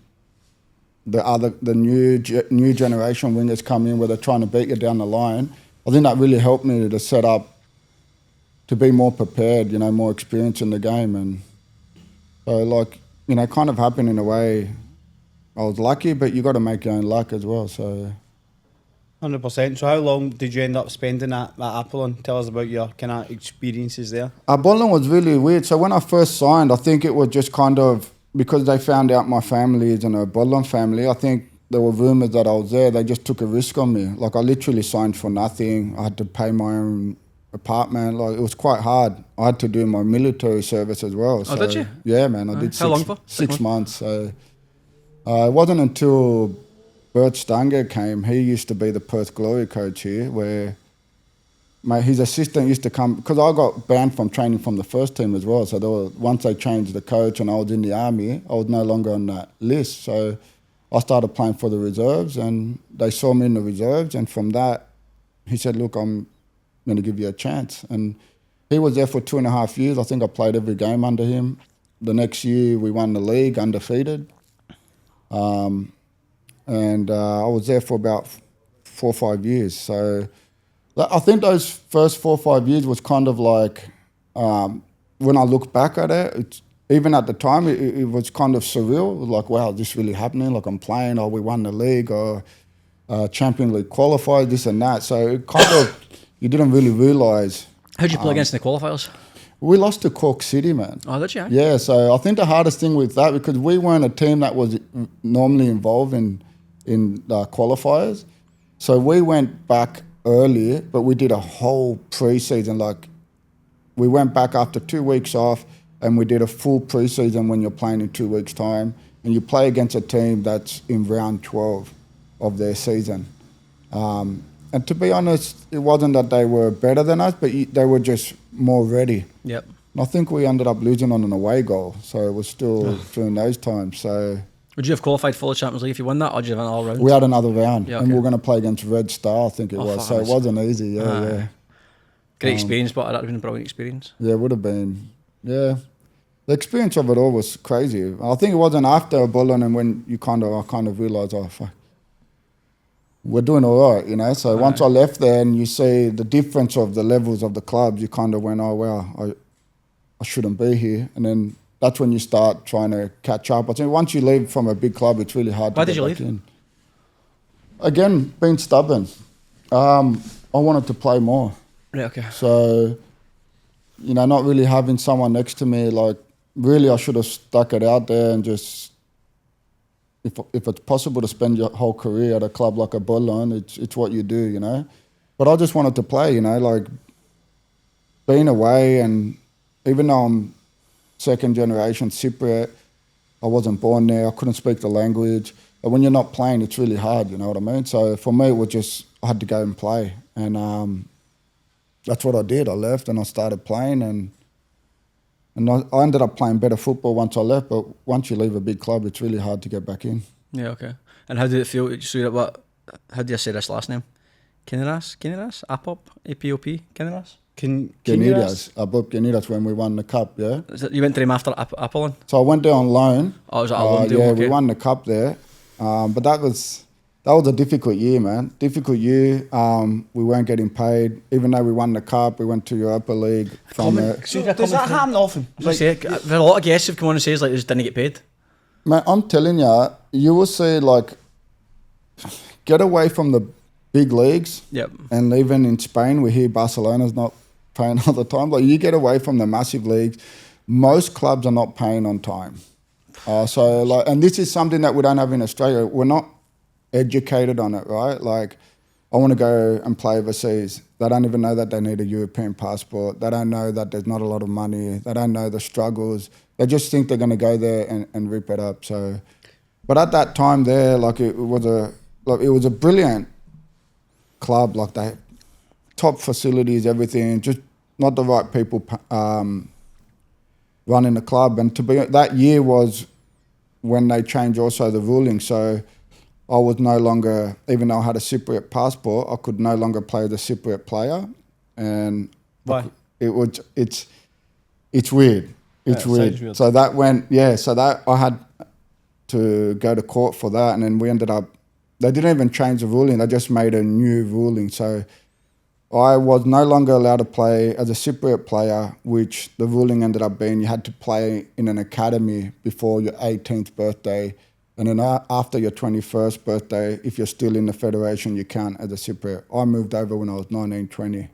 the new generation wingers come in where they're trying to beat you down the line. I think that really helped me to set up to be more prepared, you know, more experience in the game. And so, like, you know, kind of happened in a way. I was lucky, but you got to make your own luck as well. So 100%. So how long did you end up spending at Apollon? Tell us about your kind of experiences there. Apollon was really weird. So when I first signed, I think it was just kind of, because they found out my family is an Apollon family, I think there were rumours that I was there. They just took a risk on me. Like, I literally signed for nothing. I had to pay my own apartment. Like, it was quite hard. I had to do my military service as well. Oh, did you? Yeah, man. I did How long for? 6 months. So it wasn't until Bert Stanger came. He used to be the Perth Glory coach here, where his assistant used to come, because I got banned from training from the first team as well. So once they changed the coach and I was in the army, I was no longer on that list. So I started playing for the reserves, and they saw me in the reserves. And from that, he said, look, I'm going to give you a chance. And he was there for 2.5 years. I think I played every game under him. The next year, we won the league undefeated. And I was there for about 4 or 5 years. So I think those first 4 or 5 years was kind of like, when I look back at it, even at the time, it was kind of surreal. It was like, wow, is this really happening? Like, I'm playing, or we won the league, or Champion League qualified, this and that. So it kind of, you didn't really realise. How'd you play against in the qualifiers? We lost to Cork City, man. Oh, did you? Yeah, so I think the hardest thing with that, because we weren't a team that was normally involved in qualifiers. So we went back early, but we did a whole pre-season. Like, we went back after 2 weeks off, and we did a full pre-season when you're playing in 2 weeks' time, and you play against a team that's in round 12 of their season. And to be honest, it wasn't that they were better than us, but they were just more ready. Yep. And I think we ended up losing on an away goal, so it was still during those times. So would you have qualified for the Champions League if you won that, or did you have an all-round? we had another round, Yeah, and we were going to play against Red Star, I think it was. So it wasn't easy, yeah. Great experience, but that would have been a brilliant experience. Yeah, it would have been, yeah. The experience of it all was crazy. I think it wasn't after Apollon and when I kind of realised, oh, fuck, we're doing all right, you know. So once I left there and you see the difference of the levels of the clubs, you kind of went, oh, wow, I shouldn't be here. And then that's when you start trying to catch up. I think once you leave from a big club, it's really hard to get back in. Again, being stubborn. I wanted to play more. Right, okay. So, you know, not really having someone next to me, like, really I should have stuck it out there and just, if it's possible to spend your whole career at a club like Apollon, it's what you do, you know. But I just wanted to play, you know, like being away, and even though I'm second generation Cypriot, I wasn't born there, I couldn't speak the language. But when you're not playing, it's really hard, you know what I mean? So for me, it was just, I had to go and play. And that's what I did. I left and I started playing, and I ended up playing better football once I left, but once you leave a big club, it's really hard to get back in. Yeah, okay. And how did it feel? How do you say this last name? Kiniras? Apop? APOP? Kiniras? Kiniras. Above Kiniras when we won the cup, yeah? You went to him after Apollon? So I went there on loan. Oh, was that a loan deal? Yeah, okay. we won the cup there. But that was a difficult year, man. Difficult year. We weren't getting paid. Even though we won the cup, we went to Europa League. Does that happen often? Like, there's a lot of guests who've come on and says, like, they just didn't get paid. Man, I'm telling you, you will see, like, get away from the big leagues. Yep. And even in Spain, we hear Barcelona's not paying all the time. Like, you get away from the massive leagues, most clubs are not paying on time. And this is something that we don't have in Australia. We're not educated on it, right? Like, I want to go and play overseas. They don't even know that they need a European passport. They don't know that there's not a lot of money. They don't know the struggles. They just think they're going to go there and rip it up. So, but at that time there, like, it was a brilliant club. Like, they top facilities, everything. Just not the right people running the club. And that year was when they changed also the ruling. So I was no longer, even though I had a Cypriot passport, I could no longer play the Cypriot player. And why? It's weird. It's weird. So that went, so that I had to go to court for that, and then we ended up. They didn't even change the ruling; they just made a new ruling. So I was no longer allowed to play as a Cypriot player, which the ruling ended up being you had to play in an academy before your 18th birthday. And then after your 21st birthday, if you're still in the federation, you count as a Cypriot. I moved over when I was 19, 20.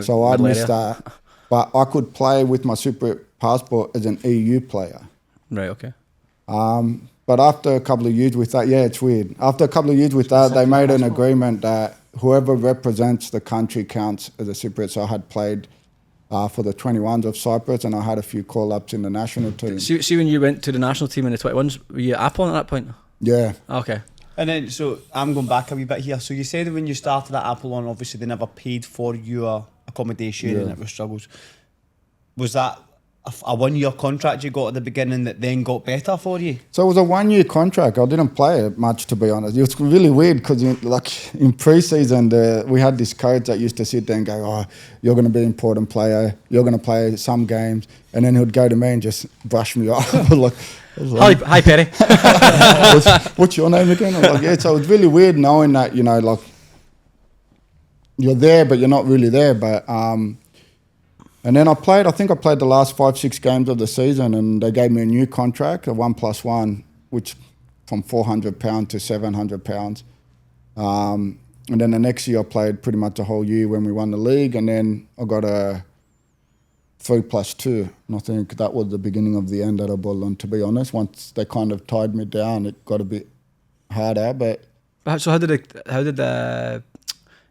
So I missed that. But I could play with my Cypriot passport as an EU player. Right, okay. But after a couple of years with that, yeah, it's weird. After a couple of years with that, they made an agreement that whoever represents the country counts as a Cypriot. So I had played for the 21s of Cyprus, and I had a few call-ups in the national team. See when you went to the national team in the 21s, were you at Apollon at that point? Yeah. Okay. And then, so I'm going back a wee bit here. So you said that when you started at Apollon, obviously they never paid for your accommodation and it was struggles. Was that a 1 year contract you got at the beginning that then got better for you? So it was a 1 year contract. I didn't play it much, to be honest. It was really weird because like in pre-season, we had this coach that used to sit there and go, oh, you're going to be an important player. You're going to play some games. And then he would go to me and just brush me off. Hi, Perry. What's your name again? I was like, yeah. So it was really weird knowing that, like, you're there, but you're not really there. But and then I think I played the last 5-6 games of the season, and they gave me a new contract, a 1+1, which from £400 to £700. And then the next year I played pretty much a whole year when we won the league, and then I got a 3+2. And I think that was the beginning of the end at Apollon, to be honest. Once they kind of tied me down, it got a bit harder. But so how did the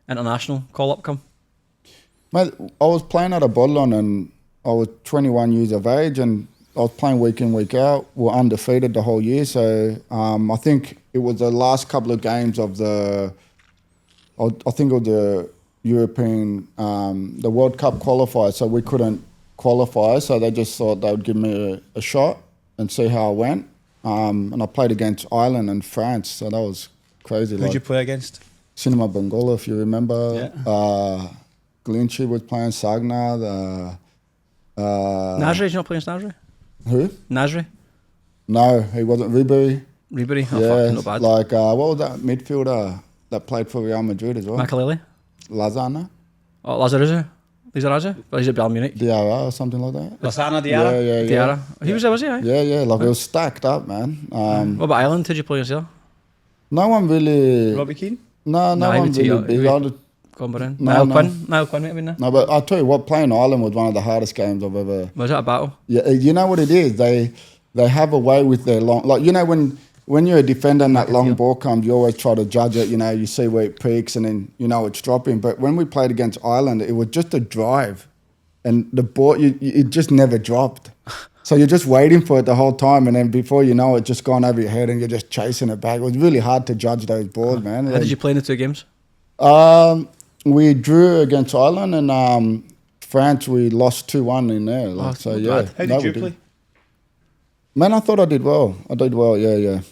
international call-up come? Mate, I was playing at Apollon and I was 21 years of age, and I was playing week in, week out. We were undefeated the whole year. So I think it was the last couple of games of I think it was the European, the World Cup qualifier. So we couldn't qualify. So they just thought they would give me a shot and see how I went. And I played against Ireland and France. So that was crazy. Who'd you play against? Cinema Bengola, if you remember. Yeah. Glinchi was playing Sagna. Nasri, did you not play against Nasri? Who? Nasri? No, he wasn't. Ribery. Oh, Yeah, fuck, not bad. like, what was that midfielder that played for Real Madrid as well? Makaleli? Lazana? Oh, Lazarazu? Lizarazu? Or he's at Bayern Munich. Diarra or something like that? Lasana Diarra? Yeah. Diarra. He was there, was he? Eh? Yeah, like it was stacked up, man. What about Ireland? Who did you play against there? No one really... Robbie Keane? No Nah, he one would really tee big. up. Niall No. Quinn? Niall Quinn might have been there. No, but I'll tell you what, playing Ireland was one of the hardest games I've ever... Was it a battle? Yeah, you know what it is? They have a way with their long... Like, when you're a defender and that long ball comes, you always try to judge it. You see where it peaks and then it's dropping. But when we played against Ireland, it was just a drive. And the ball, it just never dropped. So you're just waiting for it the whole time. And then before you know it, just gone over your head and you're just chasing it back. It was really hard to judge those balls, man. How did you play in the two games? We drew against Ireland, and France, we lost 2-1 in there. Not yeah. bad. How did you play? Man, I thought I did well. Yeah.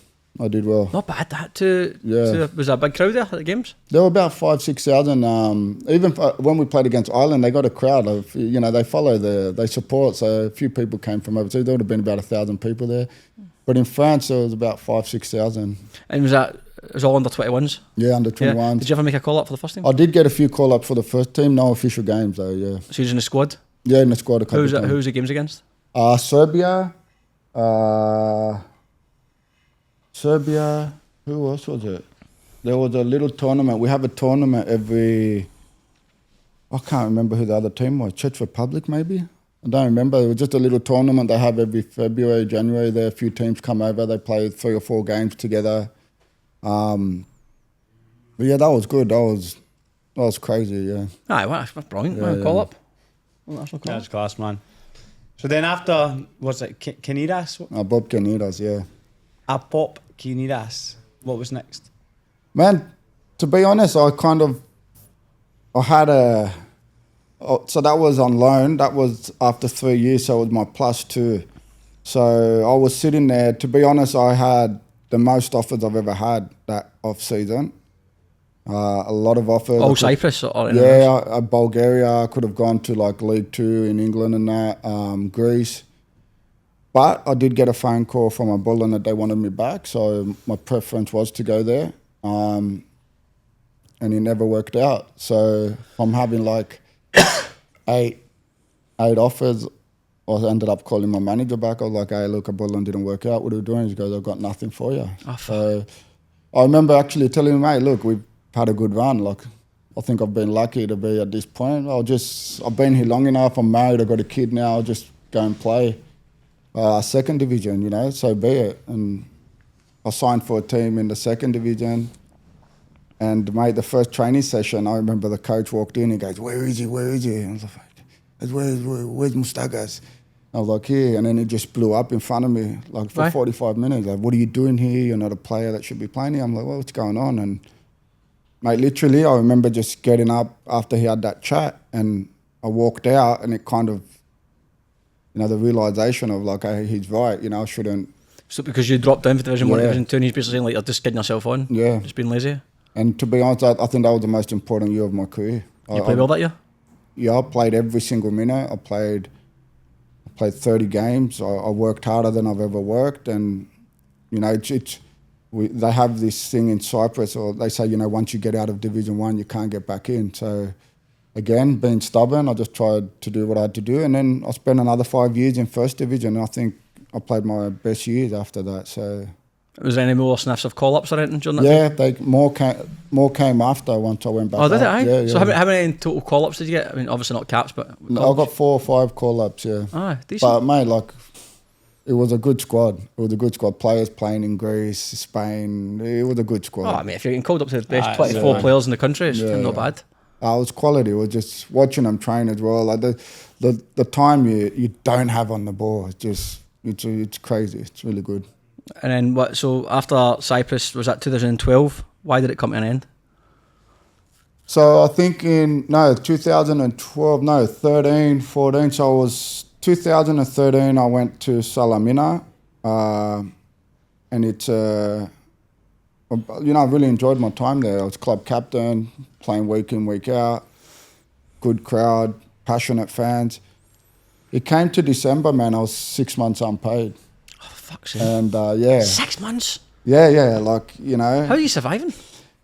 I did well. Not bad, that. Was there a big crowd there at the games? There were about 5,000-6,000. Even when we played against Ireland, they got a crowd of, they follow they support. So a few people came from overseas. There would have been about 1,000 people there. But in France, there was about 5,000-6,000. And it was all under 21s? Yeah, under 21s. Yeah. Did you ever make a call up for the first team? I did get a few call-ups for the first team. No official games, though, yeah. So you was in the squad? Yeah, in the squad a couple of times. Who was the games against? Serbia. Who else was it? There was a little tournament. We have a tournament I can't remember who the other team was. Czech Republic, maybe? I don't remember. It was just a little tournament they have every February, January. There, a few teams come over. They play 3 or 4 games together. But yeah, that was good. That was crazy, yeah. That's brilliant. Yeah, Call yeah. up. National call. That's class, man. So then after, was it Canidas? Bob Canidas, yeah. Apop Canidas. What was next? Man, to be honest, so that was on loan. That was after 3 years, so it was my +2. So I was sitting there. To be honest, I had the most offers I've ever had that off-season. A lot of offers. Oh, Cyprus? Or yeah, Bulgaria. I could have gone to like League 2 in England and that. Greece. But I did get a phone call from Apollon that they wanted me back, so my preference was to go there. And it never worked out. So from having like eight offers, I ended up calling my manager back. I was like, hey, look, Apollon didn't work out. What are we doing? He goes, I've got nothing for you. Oh, so I remember actually telling him, hey, look, we've had a good run. Like, I think I've been lucky to be at this point. I've been here long enough. I'm married. I've got a kid now. I'll just go and play second division, you know, so be it. And I signed for a team in the second division. And, mate, the first training session, I remember the coach walked in. He goes, where is he? Where is he? And I was like, where's Moustakas? I was like, here. And then it just blew up in front of me, like, for 45 minutes. Like, what are you doing here? You're not a player that should be playing here. I'm like, well, what's going on? And, mate, literally, I remember just getting up after he had that chat, and I walked out, and it kind of, you know, the realisation of, like, hey, he's right, you know, I shouldn't. So because you dropped down for Division 1 to Division 2, and he's basically saying, like, you're just kidding yourself on? Yeah. Just being lazy? And to be honest, I think that was the most important year of my career. You played well that year? Yeah, I played every single minute. I played 30 games. I worked harder than I've ever worked. And, you know, they have this thing in Cyprus, or they say, you know, once you get out of Division 1, you can't get back in. So, again, being stubborn, I just tried to do what I had to do. And then I spent another 5 years in First Division. And I think I played my best years after that. So... Was there any more sniffs of call-ups or anything during that? Yeah, more came after once I went back. Oh, did it? up. Yeah, so how many in total call-ups did you get? I mean, obviously not caps, but... No, I got 4 or 5 call-ups, yeah. Ah, decent. But, mate, like, it was a good squad. It was a good squad. Players playing in Greece, Spain. It was a good squad. Oh, I mean, if you're getting called up to the best 24 players in the country, it's not bad. It was quality. It was just watching them train as well. Like, the time you don't have on the ball, it's crazy. It's really good. And then what? So after Cyprus, was that 2012? Why did it come to an end? So I think 2012, 13, 14. So it was 2013. I went to Salamina, and it's you know, I really enjoyed my time there. I was club captain, playing week in, week out. Good crowd, passionate fans. It came to December, man. I was 6 months unpaid. Fuck's sake. And yeah. 6 months? Yeah, like, you know. How are you surviving?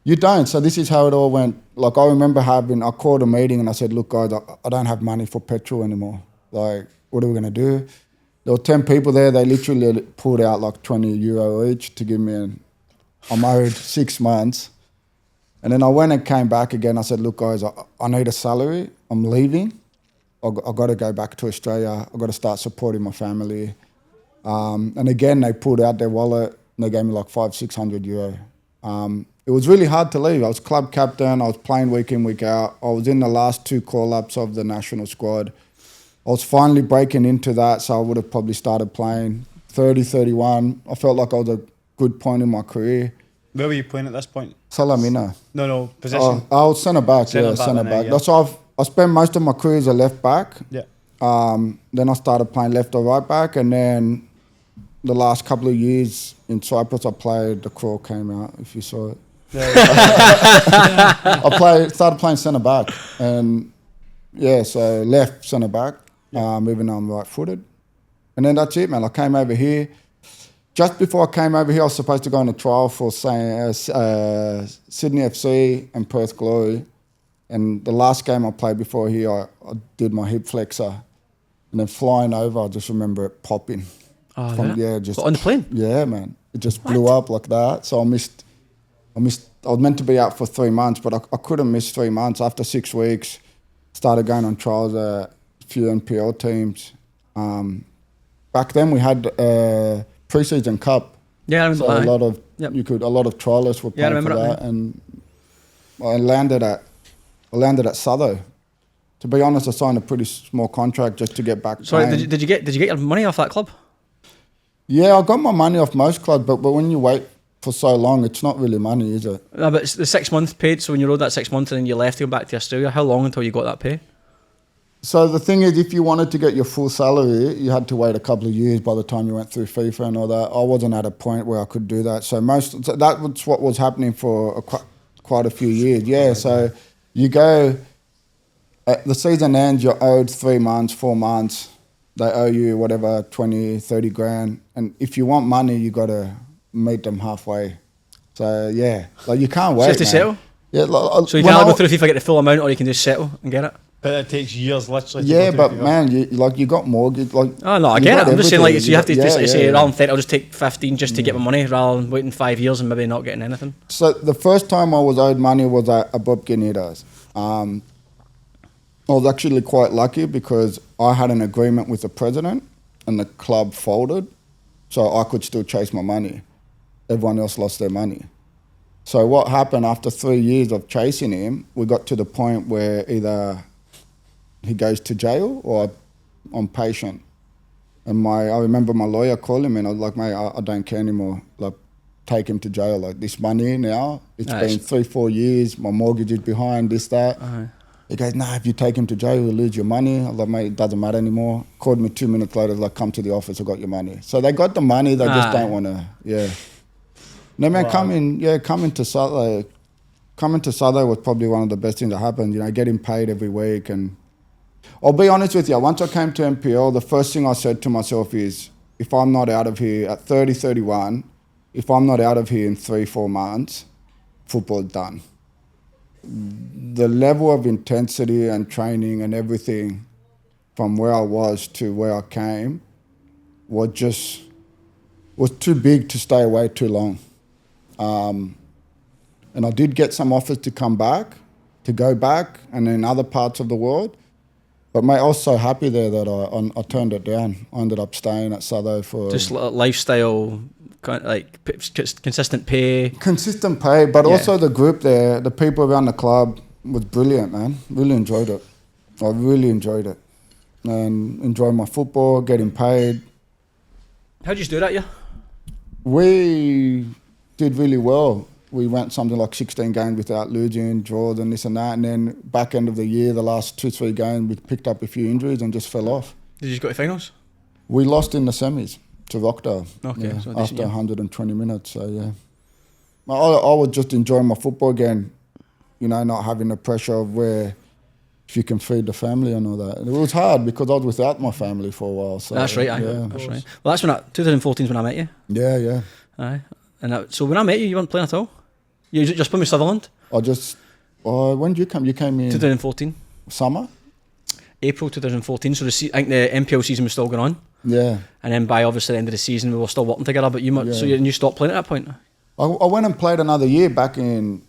You don't. So this is how it all went. Like, I remember I called a meeting and I said, look, guys, I don't have money for petrol anymore. Like, what are we going to do? There were 10 people there. They literally pulled out like €20 each to give me I'm owed 6 months. And then I went and came back again. I said, look, guys, I need a salary. I'm leaving. I got to go back to Australia. I got to start supporting my family. And again, they pulled out their wallet and they gave me like €500-600. It was really hard to leave. I was club captain. I was playing week in, week out. I was in the last 2 call-ups of the national squad. I was finally breaking into that, so I would have probably started playing 30, 31. I felt like I was a good point in my career. Where were you playing at this point? Salamina. No, position. I was centre back. Centre back. That's why I spent most of my career as a left back. Yeah. Then I started playing left or right back, and then the last couple of years in Cyprus, I played. The crawl came out, if you saw it. Yeah. Started playing centre back, and so left centre back, even though I'm right footed, and then that's it, man. I came over here. Just before I came over here, I was supposed to go on a trial for Sydney FC and Perth Glory. And the last game I played before here, I did my hip flexor. And then flying over, I just remember it popping. Oh, just on the plane? Yeah, man. It just blew up like that. So I was meant to be out for 3 months, but I couldn't miss 3 months. After 6 weeks, started going on trials at a few NPL teams. Back then we had pre-season cup. Yeah, I remember so that. a lot of trialists were playing for that, and I landed at Sutherland. To be honest, I signed a pretty small contract just to get back. Sorry, did you get your money off that club? Yeah, I got my money off most clubs, but when you wait for so long, it's not really money, is it? No, but it's the 6 months paid. So when you rode that 6 months and then you left to go back to Australia, how long until you got that pay? So the thing is, if you wanted to get your full salary, you had to wait a couple of years by the time you went through FIFA and all that. I wasn't at a point where I could do that. So that was what was happening for quite a few years. Yeah, so you go, the season ends, you're owed 3 months, 4 months. they owe you whatever 20, 30 grand, and if you want money, you got to meet them halfway. So yeah, like you can't wait. So you have to man. settle. Yeah, like, So you can either go through FIFA, get the full amount, or you can just settle and get it. But it takes years, literally. Yeah, but man, you got mortgage. Like, Oh no, I you get got it. I'm just saying, like, so you have to everything. basically say, rather than 30, I'll just take 15 just to get my money, rather than waiting 5 years and maybe not getting anything. So the first time I was owed money was at Bob Guineas. I was actually quite lucky because I had an agreement with the president and the club folded, so I could still chase my money. Everyone else lost their money. So what happened after 3 years of chasing him, we got to the point where either he goes to jail or I'm patient. And I remember my lawyer calling me and I was like, mate, I don't care anymore. Like, take him to jail. Like, this money now, it's been 3-4 years, my mortgage is behind, this, that. He goes, nah, if you take him to jail, you'll lose your money. I was like, mate, it doesn't matter anymore. Called me 2 minutes later, like, come to the office, I got your money. So they got the money, they just don't want to, No, man, coming to Sutherland was probably one of the best things that happened, getting paid every week. And I'll be honest with you, once I came to MPL, the first thing I said to myself is, if I'm not out of here at 30, 31, if I'm not out of here in 3-4 months, football's done. The level of intensity and training and everything from where I was to where I came was too big to stay away too long. And I did get some offers to come back, to go back, and in other parts of the world. But mate, I was so happy there that I turned it down. I ended up staying at Sutherland for Just lifestyle, like consistent pay. Consistent pay, but also the group there, the people around the club was brilliant, man. Really enjoyed it. I really enjoyed it. And enjoyed my football, getting paid. How'd you do that, yeah? We did really well. We went something like 16 games without losing, draws and this and that. And then back end of the year, the last 2-3 games, we picked up a few injuries and just fell off. Did you just go to finals? We lost in the semis to Rockdale. Okay. So after 120 minutes, so yeah. I was just enjoying my football again, not having the pressure of where if you can feed the family and all that. It was hard because I was without my family for a while. So that's right, that's right. Well, that's 2014 is when I met you. Yeah. Aye. And so when I met you, you weren't playing at all? You just playing with Sutherland? When did you come? You came in 2014. Summer? April 2014. So I think the MPL season was still going on. Yeah. And then by obviously the end of the season, we were still working together. But so you stopped playing at that point? I went and played another year back in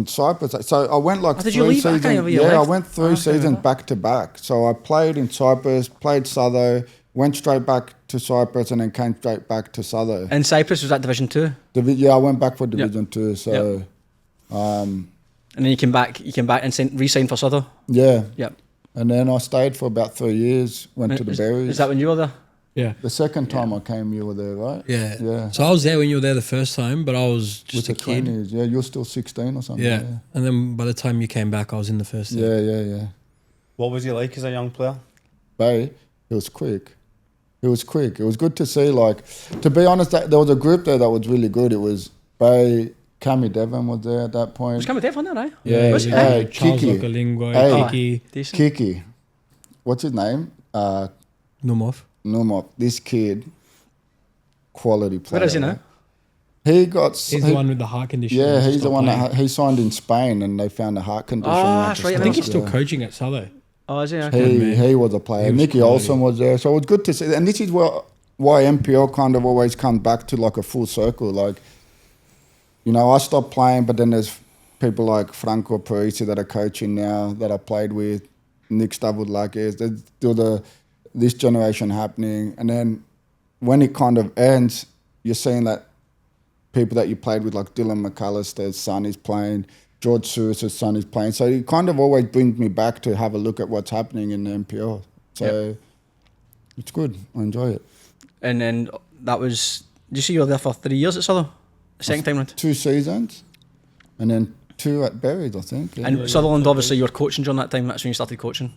Cyprus. So I went like did 3 you leave? seasons. I went 3 seasons back to back. So I played in Cyprus, played Sutherland, went straight back to Cyprus and then came straight back to Sutherland. And Cyprus, was that Division 2? I went back for Division 2. So, and then you came back and re-signed for Sutherland? Yeah. Yep. And then I stayed for about 3 years, went to the Berries. Is that when you were there? Yeah. The second time I came, you were there, right? Yeah. So I was there when you were there the first time, but I was just with a the kid. 20s. Yeah, you were still 16 or something. Yeah. And then by the time you came back, I was in the first team. Yeah. What was he like as a young player? Bay, he was quick. It was good to see, like, to be honest, there was a group there that was really good. It was Bay, Cammy Devon was there at that point. Was Cammy Devon there, right? Yeah. Was Hey, Charles Kiki. Okalingwe, Kiki. Decent. Kiki. What's his name? Numov. This kid, quality player. Where is he now? He's the one with the heart condition. Yeah, he's the one playing. he signed in Spain and they found a heart condition. That's right. I think he's still coaching at Sutherland. Oh, is he? Okay. He was a player. He was Nicky quality. Olsen was there. So it was good to see. And this is why MPL kind of always comes back to like a full circle. Like, I stopped playing, but then there's people like Franco Parisi that are coaching now that I played with, Nick Stavudlakis. There's still this generation happening. And then when it kind of ends, you're seeing that people that you played with, like Dylan McAllister's son is playing, George Sewis's son is playing. So it kind of always brings me back to have a look at what's happening in the MPL. So it's good. I enjoy it. And then that was, did you see you were there for 3 years at Sutherland? Second time round? 2 seasons and then 2 at Berries, I think. Yeah. And Sutherland, obviously, you were coaching during that time. That's when you started coaching.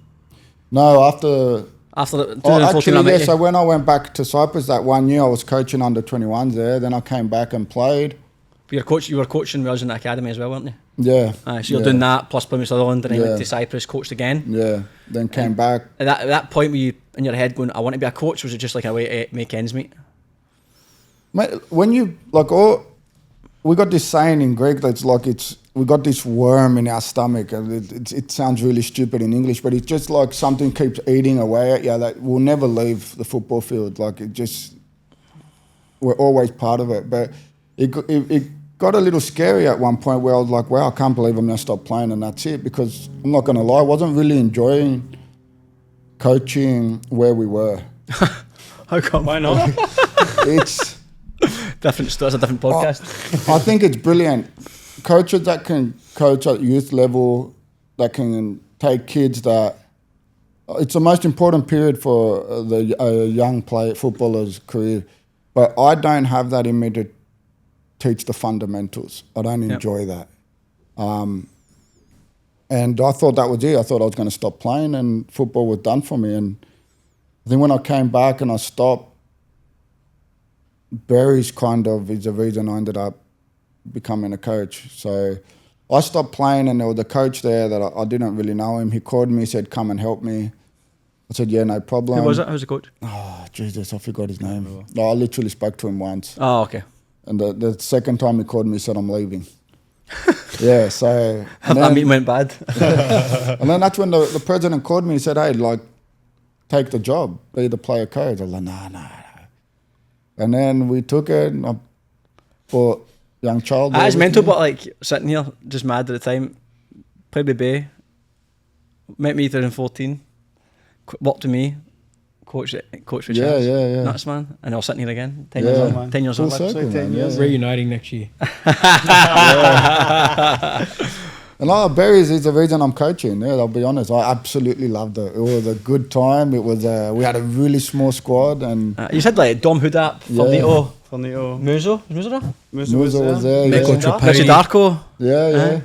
No, after... After the 2014, actually, I met you. So when I went back to Cyprus that 1 year, I was coaching under 21s there. Then I came back and played. You were coaching with us in the academy as well, weren't you? Yeah. So you're doing that plus playing with Sutherland, and then went Yeah. to Cyprus, coached again. Yeah. Then came back. At that point, were you in your head going, I want to be a coach, or was it just like a way to make ends meet? Mate, when you we got this saying in Greek that's like we got this worm in our stomach, and it sounds really stupid in English, but it's just like something keeps eating away at you that will never leave the football field. Like we're always part of it. But it got a little scary at one point where I was like, wow, I can't believe I'm going to stop playing and that's it. Because I'm not going to lie, I wasn't really enjoying coaching where we were. How come? Why not? It's Different. That's a different podcast. I think it's brilliant. Coaches that can coach at youth level, that can take kids that... It's the most important period for the young footballer's career. But I don't have that in me to teach the fundamentals. I don't enjoy that. And I thought that was it. I thought I was going to stop playing and football was done for me. And I think when I came back and I stopped, Barry's kind of is the reason I ended up becoming a coach. So I stopped playing and there was a coach there that I didn't really know him. He called me, said, come and help me. I said, yeah, no problem. Who was it? Who was the coach? Oh, Jesus, I forgot his name. No, I literally spoke to him once. Oh, okay. And the second time he called me, he said, I'm leaving. Yeah, so... That meeting went bad. And then that's when the president called me and said, hey, like, take the job, be the player coach. I was like, no. And then we took it and I bought young child. It's mental, but like sitting here, just mad at the time. Played with Bay. Met me 2014. Worked with me. Coach for Chaz. Yeah. Nuts, man. And I was sitting here again. 10 Yeah. years on, man. 10 years Full on. circle, Like 10 man, years. yeah. Reuniting next year. And Barry's is the reason I'm coaching. Yeah, I'll be honest. I absolutely loved it. It was a good time. It was. We had a really small squad, and You said like Dom Hudap, Fernito, Fernito. Muzo. Was Muzo there? Musa Musa was there. Michael Yeah, Trapani. Richard Darko. yeah.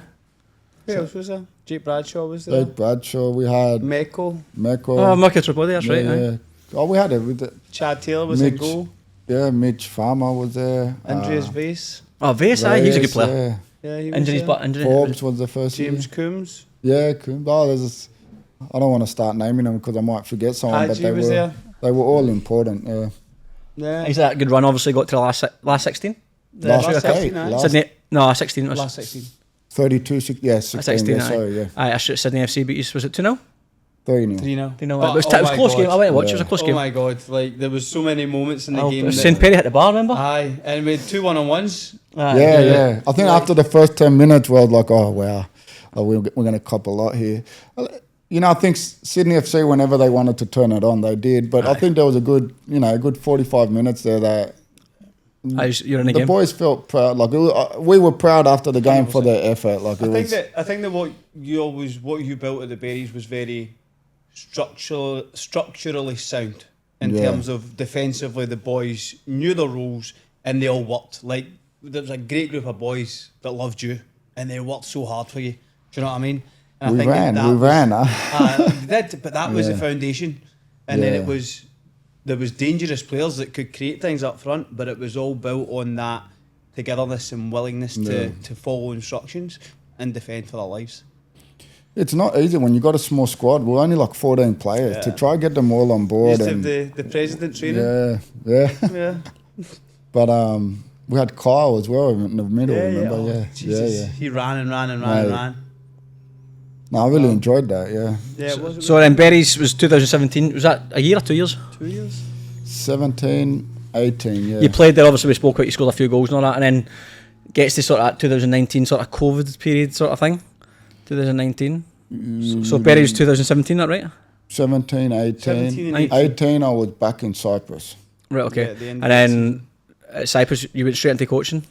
Who else was there? Jake Bradshaw was there. Jake Bradshaw. We had Meko. Meko. Oh, Marcus Tripodi, that's right. Yeah. Oh, we had it. With Chad Taylor was in Mitch. goal. Yeah, Mitch Farmer was there. Andreas Vase. Oh, Vase, he's a good player. Yeah, he was Injuries, there. but injury. Forbes was the first James year. Coombs. Yeah, Coombs. Oh, I don't want to start naming them because I might forget someone, but Hadji was there. they were all important. Yeah. Yeah. He's that good run, obviously got to the last 16. Last last 8, 16, last Sydney, no, 16 was. Last 16. 32, 16, 16, yeah, sorry, yeah. I should Sydney FC beat you, was it 2-0? 3-0. 3-0. You know, But- it was, oh it was a my close God. game. I went to watch, it Yeah. was a close Oh game. my God! Like there was so many moments in the game. St. Perry hit the bar, remember? Aye, and we had 2 1-on-1s. Yeah. I think after the first 10 minutes, we were like, oh, wow, we're going to cop a lot here. You know, I think Sydney FC, whenever they wanted to turn it on, they did. But I think there was a good 45 minutes there that You're in the the game. boys felt proud. Like we were proud after the game for their effort. Like I it was. think that what you built at the Berries was very structurally sound in Yeah. terms of defensively. The boys knew their roles and they all worked. Like there was a great group of boys that loved you and they worked so hard for you. Do you know what I mean? And We I think ran, they did, but that was the Yeah. foundation. And then Yeah. there was dangerous players that could create things up front, but it was all built on that togetherness and willingness Yeah. to follow instructions and defend for their lives. It's not easy when you got a small squad. We're only like 14 players to Yeah. try and get them all on We board. used to have And the president training. yeah. Yeah. But we had Kyle as well in the middle. Remember? Oh, Yeah. Jesus. He ran and ran and ran Mate. and ran. No, I really enjoyed that. Yeah. Yeah, it was. So then Berries was 2017. Was that a year or 2 years? 2 years. 17, 18. Yeah. You played there, obviously we spoke about you scored a few goals and all that, and then gets to sort of that 2019 sort of COVID period sort of thing. 2019. So Berries 2017, that right? 17, 18. 17 and 18, I was back in Cyprus. Right, okay. Yeah, at the end And of then at Cyprus, you went straight into coaching.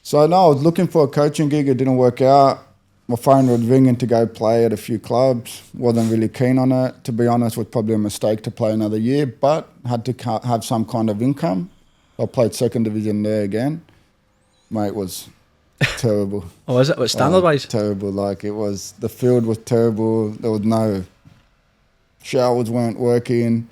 So no, I was looking for a coaching gig. It didn't work out. My phone was ringing to go play at a few clubs. Wasn't really keen on it. To be honest, it was probably a mistake to play another year, but had to have some kind of income. I played second division there again. Mate, it was terrible. Oh, is it? What, standard-wise? Terrible. Like it was, the field was terrible. There was no showers weren't working,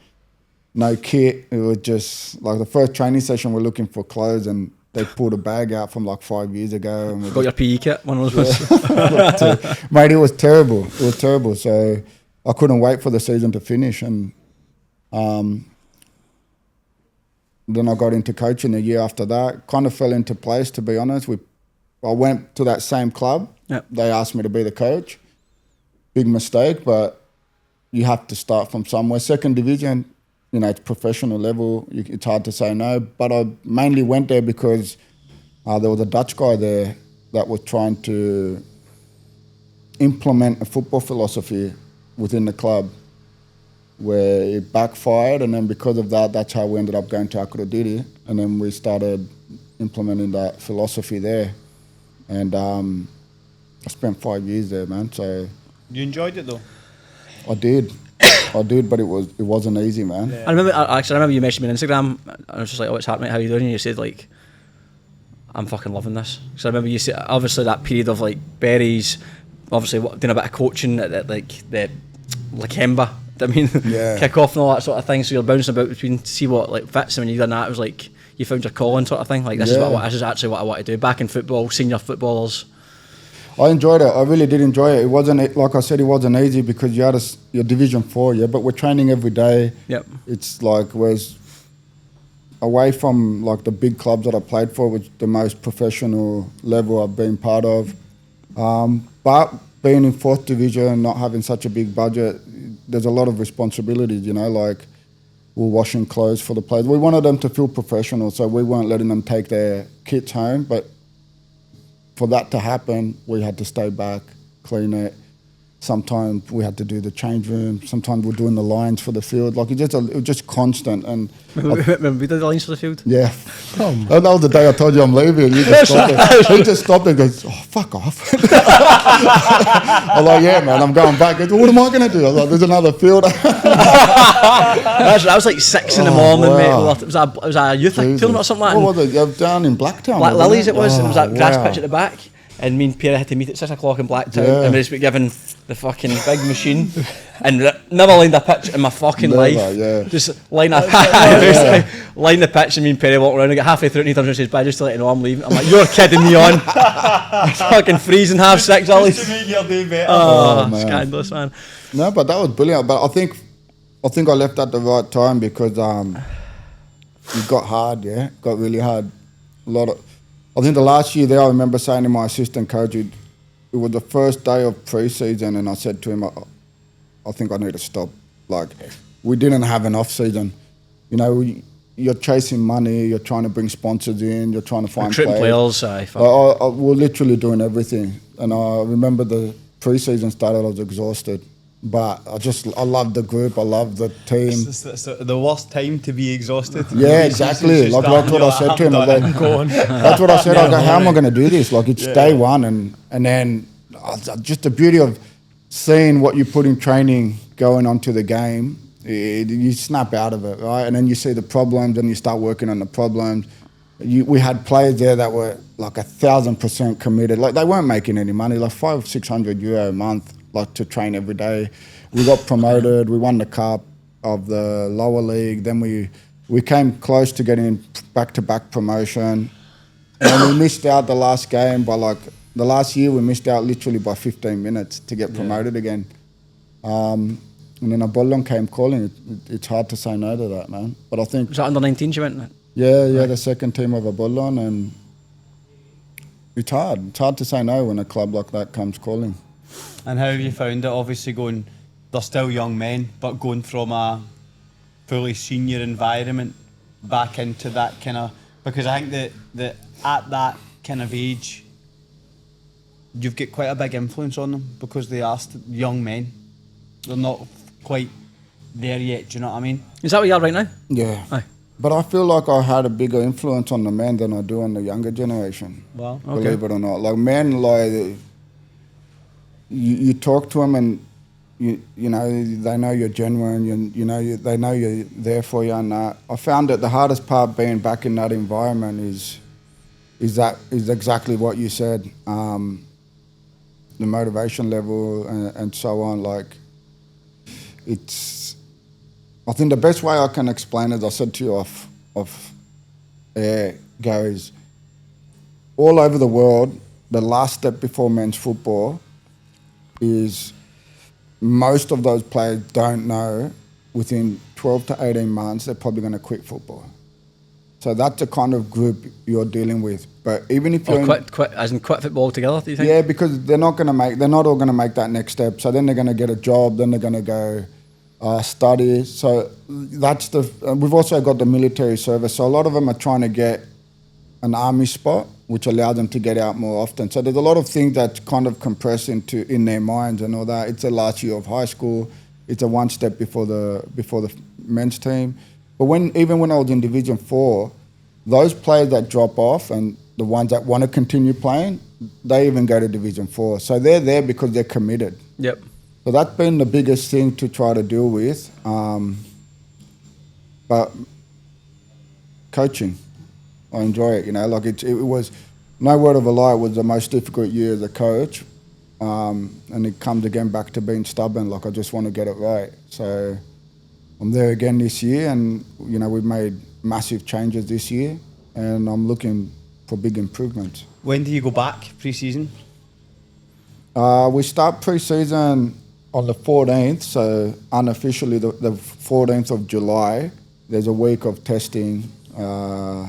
no kit. It was just like the first training session. We're looking for clothes and they pulled a bag out from like 5 years ago. And Got your PE kit, one of those. Mate, it was terrible. It was terrible. So I couldn't wait for the season to finish, and then I got into coaching a year after that. Kind of fell into place, to be honest. I went to that same club. Yep. They asked me to be the coach. Big mistake, but you have to start from somewhere. Second division, you know, it's professional level. It's hard to say no. But I mainly went there because there was a Dutch guy there that was trying to implement a football philosophy within the club, where it backfired, and then because of that, that's how we ended up going to Aphrodite, and then we started implementing that philosophy there. And I spent 5 years there, man. So You enjoyed it though? I did, but it wasn't easy, man. Yeah. I remember you messaged me on Instagram, and I was just like, "Oh, what's happening? How you doing?" And you said like, "I'm fucking loving this." So I remember you said, obviously that period of like berries, obviously doing a bit of coaching at like the Lakemba. I mean, Yeah. kick off and all that sort of thing. So you're bouncing about between to see what like fits. And when you done that, it was like you found your calling, sort of thing. Like this is actually what I want to do. Back in football, senior footballers. I enjoyed it. I really did enjoy it. It wasn't, like I said, it wasn't easy because you had your Division 4, yeah, but we're training every day. Yep. It's like, whereas away from like the big clubs that I played for, which the most professional level I've been part of. But being in 4th division, not having such a big budget, there's a lot of responsibilities, you know, like we're washing clothes for the players. We wanted them to feel professional, so we weren't letting them take their kits home, but for that to happen, we had to stay back, clean it. Sometimes we had to do the change room. Sometimes we're doing the lines for the field. Like it was just constant. And Remember we did the lines for the field? yeah, that was the day I told you I'm leaving. You just stopped it. He just stopped and goes, "Oh, fuck off." I'm like, "Yeah, man, I'm going back." He goes, "What am I going to do?" I was like, "There's another field." That was like 6 in the morning, wow. mate. It was a youth tournament or something like that. What was it? Yeah, down in Blacktown. Black wasn't Lilies it was. It was that grass wow. pitch at the back. And me and Pierre had to meet at 6 o'clock in Blacktown, Yeah. and we just been given the fucking big machine, and never lined a pitch in my fucking Never, life. yeah. Just line the pitch, and me and Perry walk around and get halfway through, and he turns around and says, "Bye, just to let you know I'm leaving." I'm like, "You're kidding me on?" Fucking freezing 6:30, Ollie. Just to make your day better. Oh, man. scandalous, man. No, but that was brilliant. But I think I left at the right time because it got hard, yeah. It got really hard. I think the last year there, I remember saying to my assistant coach, it was the first day of pre-season, and I said to him, I think I need to stop. Like, we didn't have an off-season. You know, you're chasing money, you're trying to bring sponsors in, you're trying to find Recruiting players. we're literally doing everything. And I remember the pre-season started, I was exhausted. But I love the group, I love the team. It's the worst time to be exhausted. Yeah, exactly. Like that's what I said to him. I was like, that's what I said. I go, how am I going to do this? Like it's day one, and then just the beauty of seeing what you put in training going onto the game. You snap out of it, right? And then you see the problems, and you start working on the problems. We had players there that were like 1,000% committed. Like they weren't making any money, like €500-600 a month. Like to train every day. We got promoted, we won the cup of the lower league, then we came close to getting back-to-back promotion. And we missed out the last game by the last year we missed out literally by 15 minutes to get promoted again. And then Apollon came calling. It's hard to say no to that, man. But I think... Was that under 19s you went in? Yeah, the second team of Apollon, and it's hard. It's hard to say no when a club like that comes calling. And how have you found it? Obviously they're still young men, but going from a fully senior environment back into that kind of, because I think that at that kind of age, you've got quite a big influence on them because they are young men. They're not quite there yet, do you know what I mean? Is that what you are right now? Yeah. Aye. But I feel like I had a bigger influence on the men than I do on the younger generation. Well, Believe it or not. Like men, like... You talk to them and you know they know you're genuine. They know you're there for you. And I found that the hardest part being back in that environment is exactly what you said. The motivation level and so on. Like I think the best way I can explain it, I said to you off air, goes, all over the world, the last step before men's football is most of those players don't know within 12 to 18 months they're probably going to quit football. So that's the kind of group you're dealing with. But even if you're quit football altogether, do you think? Yeah, because they're not all going to make that next step. So then they're going to get a job, then they're going to go study. So that's we've also got the military service. So a lot of them are trying to get an army spot, which allows them to get out more often. So there's a lot of things that's kind of compressed in their minds and all that. It's the last year of high school. It's a one step before the men's team. But even when I was in Division 4, those players that drop off and the ones that want to continue playing, they even go to Division 4. So they're there because they're committed. Yep. So that's been the biggest thing to try to deal with. But coaching, I enjoy it. Like it was, no word of a lie, it was the most difficult year as a coach. And it comes again back to being stubborn. Like I just want to get it right. So I'm there again this year, and we've made massive changes this year, and I'm looking for big improvements. When do you go back pre-season? We start pre-season on the 14th, so unofficially the 14th of July. There's a week of testing. I've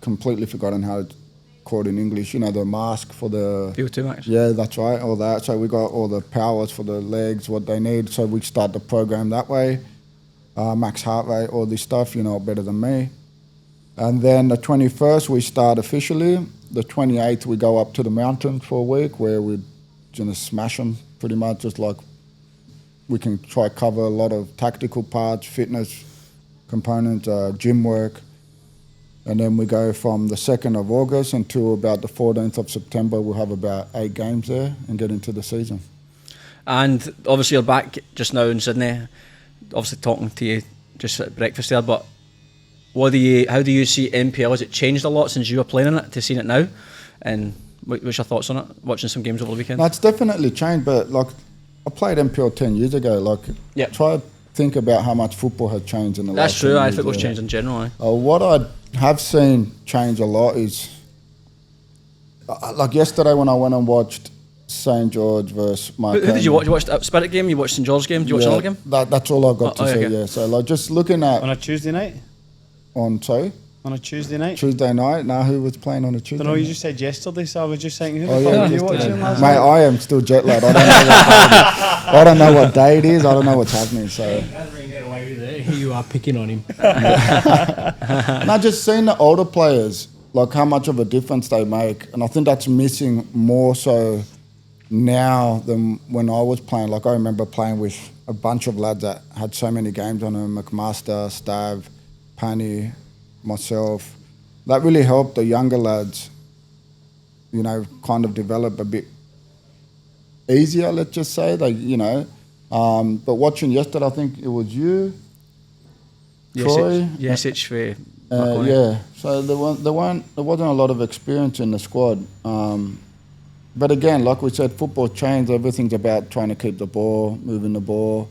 completely forgotten how it's called in English. The mask for the VO2 max. Yeah, that's right. All that. So we got all the powers for the legs, what they need. So we start the program that way. Max heart rate, all this stuff. You know better than me. And then the 21st we start officially. The 28th we go up to the mountain for a week where we're going to smash them pretty much. Just like we can try cover a lot of tactical parts, fitness components, gym work. And then we go from the 2nd of August until about the 14th of September. We'll have about 8 games there and get into the season. And obviously you're back just now in Sydney. Obviously talking to you just at breakfast there, but how do you see NPL? Has it changed a lot since you were playing in it to seeing it now? And what's your thoughts on it, watching some games over the weekend? No, it's definitely changed, but like I played NPL 10 years ago. Like, yep. Try to think about how much football has changed in the last 10 years. That's true, football's changed in general. What I have seen change a lot is, like yesterday when I went and watched St. George versus my Who did you watch? You watched the Spirit game? You watched St. George's game? Did you watch another game? That's all I got to see, okay. yeah. So like just looking at... On a Tuesday night? On a Tuesday night? Tuesday night? Now who was playing on a Tuesday night? You just said yesterday, so I was just saying, who the fuck were you watching last night? Mate, I am still jet lagged. I don't know what day it is. I don't know what's happening. So you are picking on him. Now, just seeing the older players, like how much of a difference they make, and I think that's missing more so now than when I was playing. Like I remember playing with a bunch of lads that had so many games on them, McMaster, Stav, Pani, myself. That really helped the younger lads, kind of develop a bit easier, let's just say. But watching yesterday, I think it was you, Troy. Yes, it's for yeah. So there wasn't a lot of experience in the squad. But again, like we said, football changed. Everything's about trying to keep the ball, moving the ball.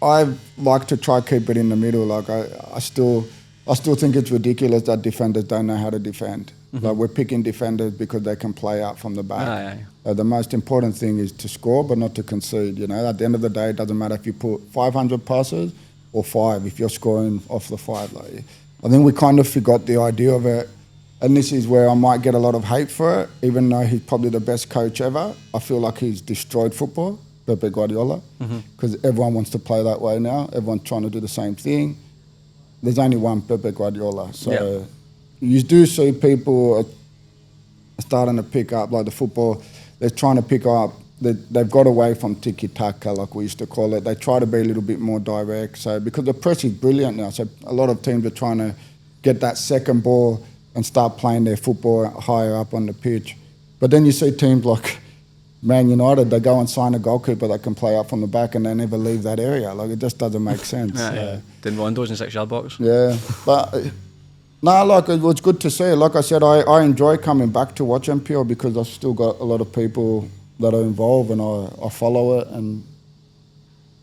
I like to try keep it in the middle. Like I still think it's ridiculous that defenders don't know how to defend. Mm-hmm. Like we're picking defenders because they can play out from the back. The most important thing is to score, but not to concede. At the end of the day, it doesn't matter if you put 500 passes or 5. If you're scoring off the 5, I think we kind of forgot the idea of it. And this is where I might get a lot of hate for it, even though he's probably the best coach ever. I feel like he's destroyed football, Pepe Guardiola, because everyone wants to play that way now. Everyone's trying to do the same thing. There's only one Pepe Guardiola. So you do see people starting to pick up, like the football, they're trying to pick up, they've got away from tiki-taka, like we used to call it. They try to be a little bit more direct. So because the press is brilliant now, so a lot of teams are trying to get that second ball and start playing their football higher up on the pitch. But then you see teams like Man United, they go and sign a goalkeeper that can play up from the back and they never leave that area. Like, it just doesn't make sense. Didn't windows in 6-yard box. Yeah, but it was good to see. Like I said, I enjoy coming back to watch MPL because I've still got a lot of people that are involved and I follow it, and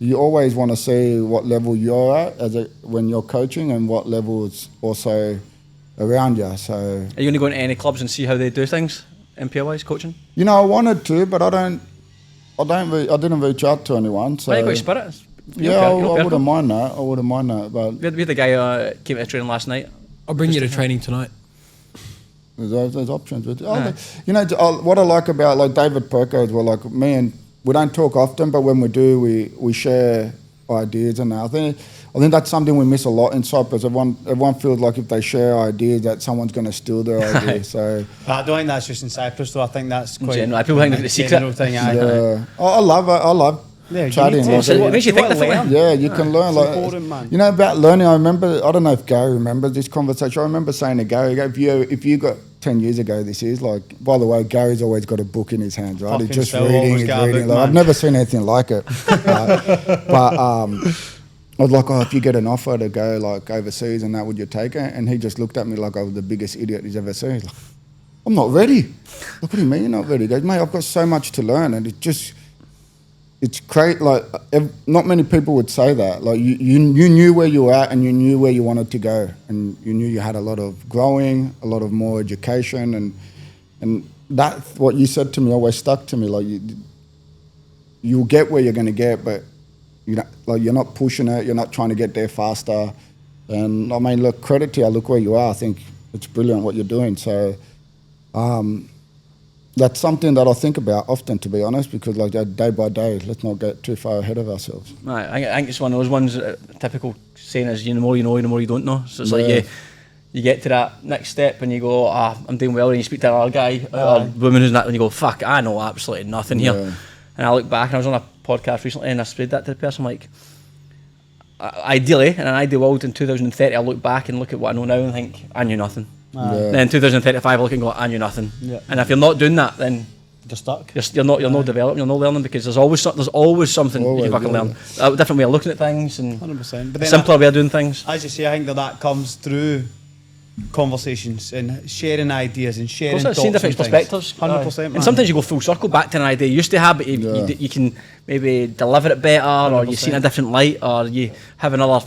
you always want to see what level you're at when you're coaching and what level is also around you. So Are you going to go into any clubs and see how they do things, NPL-wise, coaching? you know, I wanted to, but I didn't reach out to anyone. So Why you got Spirit? yeah, I wouldn't mind that. I wouldn't mind that. But We had the guy came to training last night. I'll bring you to training tonight. there's options. You know, what I like about like David Perko as well. Like me and we don't talk often, but when we do, we share ideas. And I think that's something we miss a lot in Cyprus. Everyone feels like if they share ideas, that someone's going to steal their ideas. So I don't think that's just in Cyprus, though. I think that's quite general. People think it's a secret. thing. yeah, I love it. I love chatting. What makes you think differently? Yeah, you can learn. It's Like important, man. you know about learning. I don't know if Gary remembers this conversation. I remember saying to Gary, if you got 10 years ago, this is like. By the way, Gary's always got a book in his hands, right? He's Fucking just still reading. always He's got a reading. book, Like, I've man. never seen anything like it. But I was like, if you get an offer to go like overseas and that, would you take it? And he just looked at me like I was the biggest idiot he's ever seen. He's like, I'm not ready. Like, what do you mean you're not ready? He goes, mate, I've got so much to learn, and it's great. Like, not many people would say that. Like, you knew where you were at, and you knew where you wanted to go, and you knew you had a lot of growing, a lot of more education, and that what you said to me always stuck to me. Like, you'll get where you're going to get, but you're not pushing it. You're not trying to get there faster. And I mean, look, credit to you. Look where you are. I think it's brilliant what you're doing. So. That's something that I think about often, to be honest, because like day by day, let's not get too far ahead of ourselves. Right, I think it's one of those ones. Typical saying is, the more you know, the more you don't know. So it's like you get to that next step and you go, I'm doing well, and you speak to another guy or woman who's in that, and you go, fuck, I know absolutely nothing here. Yeah. And I look back, and I was on a podcast recently, and I spread that to the person. I'm like, ideally, in an ideal world, in 2030, I'll look back and look at what I know now and think, I knew nothing. Yeah. Then in 2035, I look and go, I knew nothing. Yeah. And if you're not doing that, then You're stuck. you're not developing, you're not learning, because there's always something you can fucking learn. A different way of looking at things and 100%. But a then simpler way of doing things. as you say, I think that comes through conversations and sharing ideas and sharing Also, thoughts seeing different and perspectives. 100%, man. And sometimes you go full circle back to an idea you used to have, but you can maybe deliver it better, or you see it in a different light, or you have another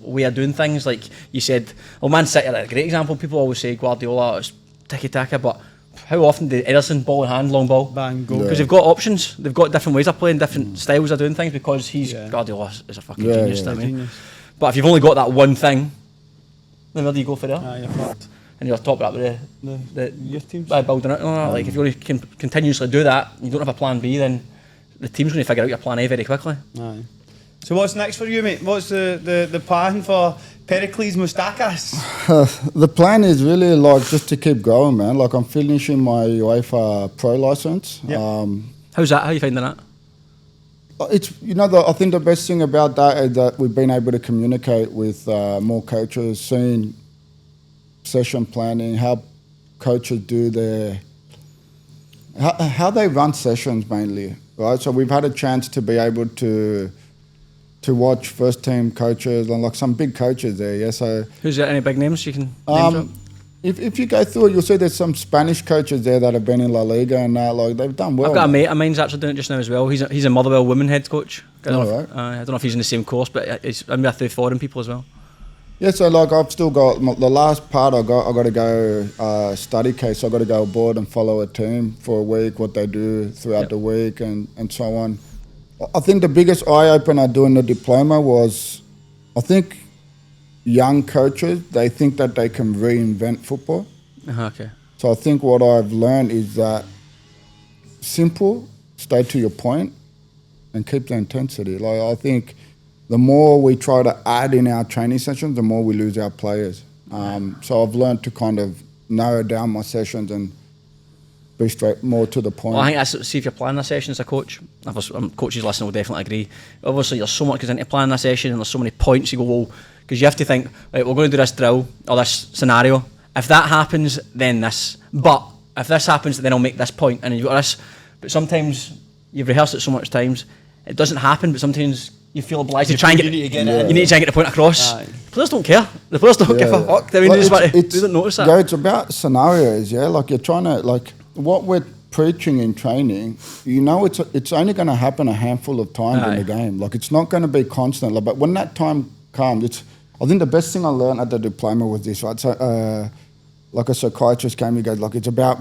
way of doing things. Like you said, Man City are a great example. People always say Guardiola is tiki-taka, but how often do Ederson ball in hand, long ball? Bang, go. Because they've got options. They've got different ways of playing, different styles of doing things, because Guardiola is a fucking genius. Yeah. I mean. But if you've only got that one thing, then where do you go for there? You're fucked. And you're top it up with the Youth teams. by building it. Like if you only can continuously do that, you don't have a plan B, then the team's going to figure out your plan A very quickly. Aye. So what's next for you, mate? What's the plan for Pericles Moustakas? The plan is really like just to keep going, man. Like I'm finishing my UEFA Pro license. Yeah. How's that? How are you finding that? It's I think the best thing about that is that we've been able to communicate with more coaches, seeing session planning, how coaches do how they run sessions mainly, right? So we've had a chance to be able to watch first team coaches and like some big coaches there. Yeah, so Who's there? Any big names you can name drop? if you go through it, you'll see there's some Spanish coaches there that have been in La Liga and that, like they've done well. I've got a mate of mine's actually doing it just now as well. He's a Motherwell women head coach. I don't, Alright. I don't know if he's in the same course, but I'm with foreign people as well. Yeah, so like I've still got the last part. I got to go study case. So I got to go aboard and follow a team for a week, what they do throughout the week, and so on. I think the biggest eye opener doing the diploma was, I think, young coaches, they think that they can reinvent football. Okay. So I think what I've learned is that simple, stay to your point, and keep the intensity. Like I think the more we try to add in our training sessions, the more we lose our players. So I've learned to kind of narrow down my sessions and be straight, more to the point. Well, I think that's, see if you're planning a session as a coach. Coaches listening will definitely agree. Obviously, there's so much goes into planning a session, and there's so many points you go, well, because you have to think, right, we're going to do this drill or this scenario. If that happens, then this. But if this happens, then I'll make this point, and you've got this. But sometimes you've rehearsed it so much times, it doesn't happen. But sometimes you feel obliged to try and get. You need to try and get the point across. Aye. The players don't care. The players don't give a fuck. I mean, they don't notice that. Yeah, it's about scenarios. Yeah, like you're trying to like what preaching in training, you know it's only going to happen a handful of times in the game. Like, it's not going to be constant. Like, but when that time comes, I think the best thing I learned at the diploma was this, right? So, like a psychiatrist came and goes, like, it's about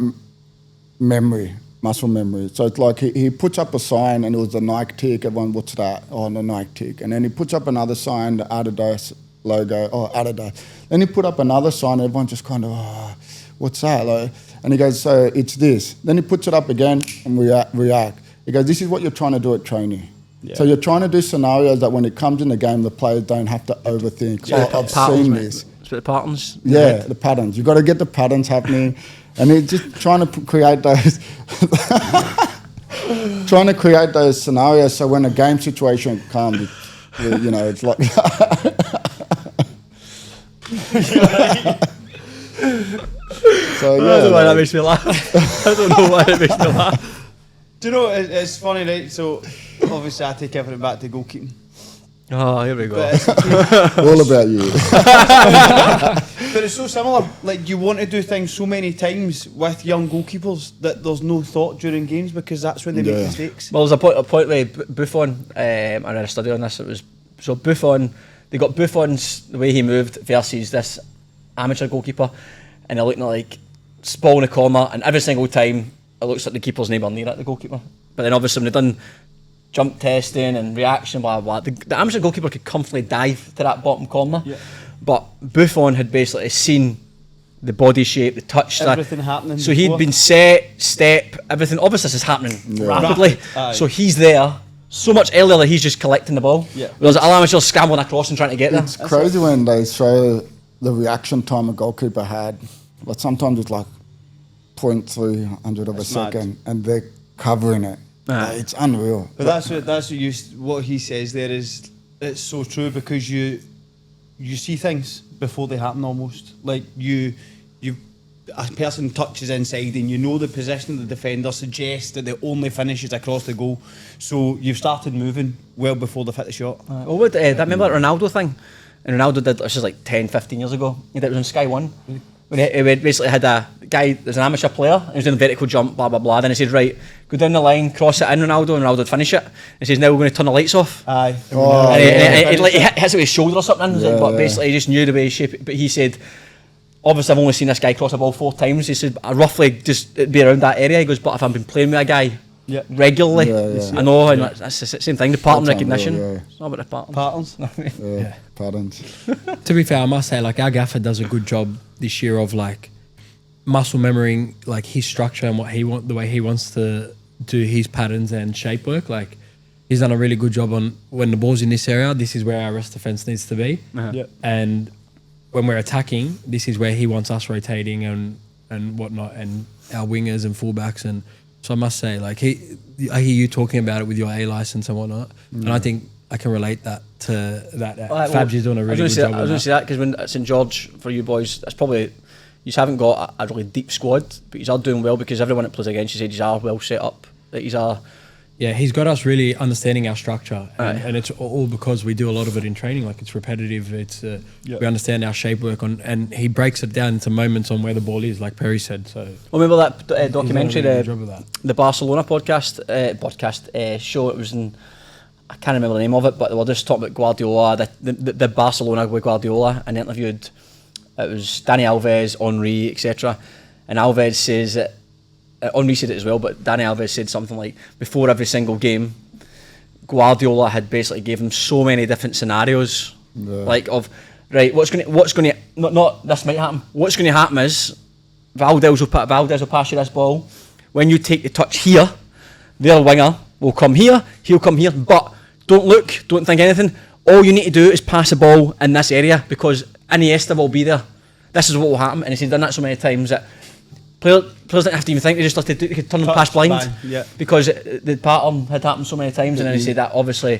memory, muscle memory. So it's like he puts up a sign and it was the Nike tick. Everyone, what's that? Oh, the Nike tick. And then he puts up another sign, the Adidas logo. Oh, Adidas. Then he put up another sign. Everyone just kind of, oh, what's that? Like, and he goes, so it's this. Then he puts it up again and react. He goes, this is what you're trying to do at training. Yeah. So you're trying to do scenarios that when it comes in the game, the players don't have to overthink. Yeah, I've seen this. It's the patterns. Yeah, the patterns. You've got to get the patterns happening. And it's just trying to create those scenarios so when a game situation comes, it's like So, yeah, I don't know why that makes me laugh. I don't know why it makes me laugh. Do you know, it's funny, right? So, obviously I take everything back to goalkeeping. Oh, here we go. All about you. But it's so similar. Like, you want to do things so many times with young goalkeepers that there's no thought during games because that's when they make mistakes. Well, there's a point with Buffon, I read a study on this. It was so Buffon. They got Buffon's the way he moved versus this amateur goalkeeper, and they're looking at like ball in the corner, and every single time it looks like the keeper's neighbour near at the goalkeeper. But then obviously when they've done jump testing and reaction, blah blah blah, the amateur goalkeeper could comfortably dive to that bottom corner. Yeah. But Buffon had basically seen the body shape, the touch, everything happening. So he'd been set, step, everything. Obviously, this is happening rapidly. So he's there so much earlier that he's just collecting the ball. Yeah. Whereas all amateurs scrambling across and trying to get there. It's crazy when they show the reaction time a goalkeeper had. But sometimes it's like 0.300 of a second, and they're covering it. It's unreal. But that's what he says there is, it's so true because you see things before they happen almost. Like a person touches inside and you know the position of the defender suggests that the only finish is across the goal. So you've started moving well before they've hit the shot. Well, remember that Ronaldo thing? And Ronaldo did, this was like 10, 15 years ago. He did it was on Sky One. When he basically had a guy, there's an amateur player, and he was doing a vertical jump, blah, blah, blah. Then he said, right, go down the line, cross it in Ronaldo, and Ronaldo would finish it. He says, now we're going to turn the lights off. Aye. And he hits it with his shoulder or something, but basically he just knew the way he shaped it. But he said, obviously I've only seen this guy cross a ball 4 times. He said, I roughly just it'd be around that area. He goes, but if I've been playing with a guy regularly, I know, and that's the same thing, the pattern recognition. It's not about the patterns. Patterns. To be fair, I must say, like, our gaffer does a good job this year of like muscle memorying like his structure and the way he wants to do his patterns and shape work. Like, he's done a really good job on when the ball's in this area, this is where our rest defense needs to be. And when we're attacking, this is where he wants us rotating and whatnot, and our wingers and fullbacks. And so I must say, like, I hear you talking about it with your A license and whatnot, and I think I can relate that to that. Fabs is doing a really good job. I was going to say that because when at St George, for you boys, that's probably, you haven't got a really deep squad, but you are doing well because everyone that plays against you said you are well set up. That you are. Yeah, he's got us really understanding our structure, and it's all because we do a lot of it in training. Like, it's repetitive. It's we understand our shape work and he breaks it down into moments on where the ball is, like Perry said. So, remember that documentary, the Barcelona podcast show. It was in, I can't remember the name of it, but they were just talking about Guardiola, the Barcelona with Guardiola, and interviewed. It was Dani Alves, Henry, etc. And Alves says that. Henry said it as well, but Dani Alves said something like, before every single game, Guardiola had basically gave him so many different scenarios, like of, right, what's going to not this might happen. What's going to happen is Valdez will pass you this ball. When you take the touch here, their winger will come here, he'll come here, but don't look, don't think anything. All you need to do is pass the ball in this area because Iniesta will be there. This is what will happen, and he's done that so many times that players didn't have to even think, they just they could turn them past blind because the pattern had happened so many times. And then he said that obviously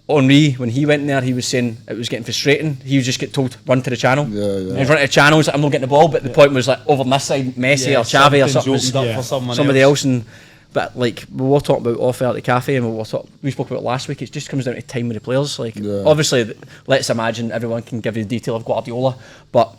Henry, when he went in there, he was saying it was getting frustrating. He would just get told run to the channel. And he'd run to the channel, he's like, I'm not getting the ball, but the point was like over on this side, Messi or Xavi or something, for somebody else. And but like we were talking about off air at the cafe, and we spoke about it last week. It just comes down to time with the players. Like obviously, let's imagine everyone can give you the detail of Guardiola, but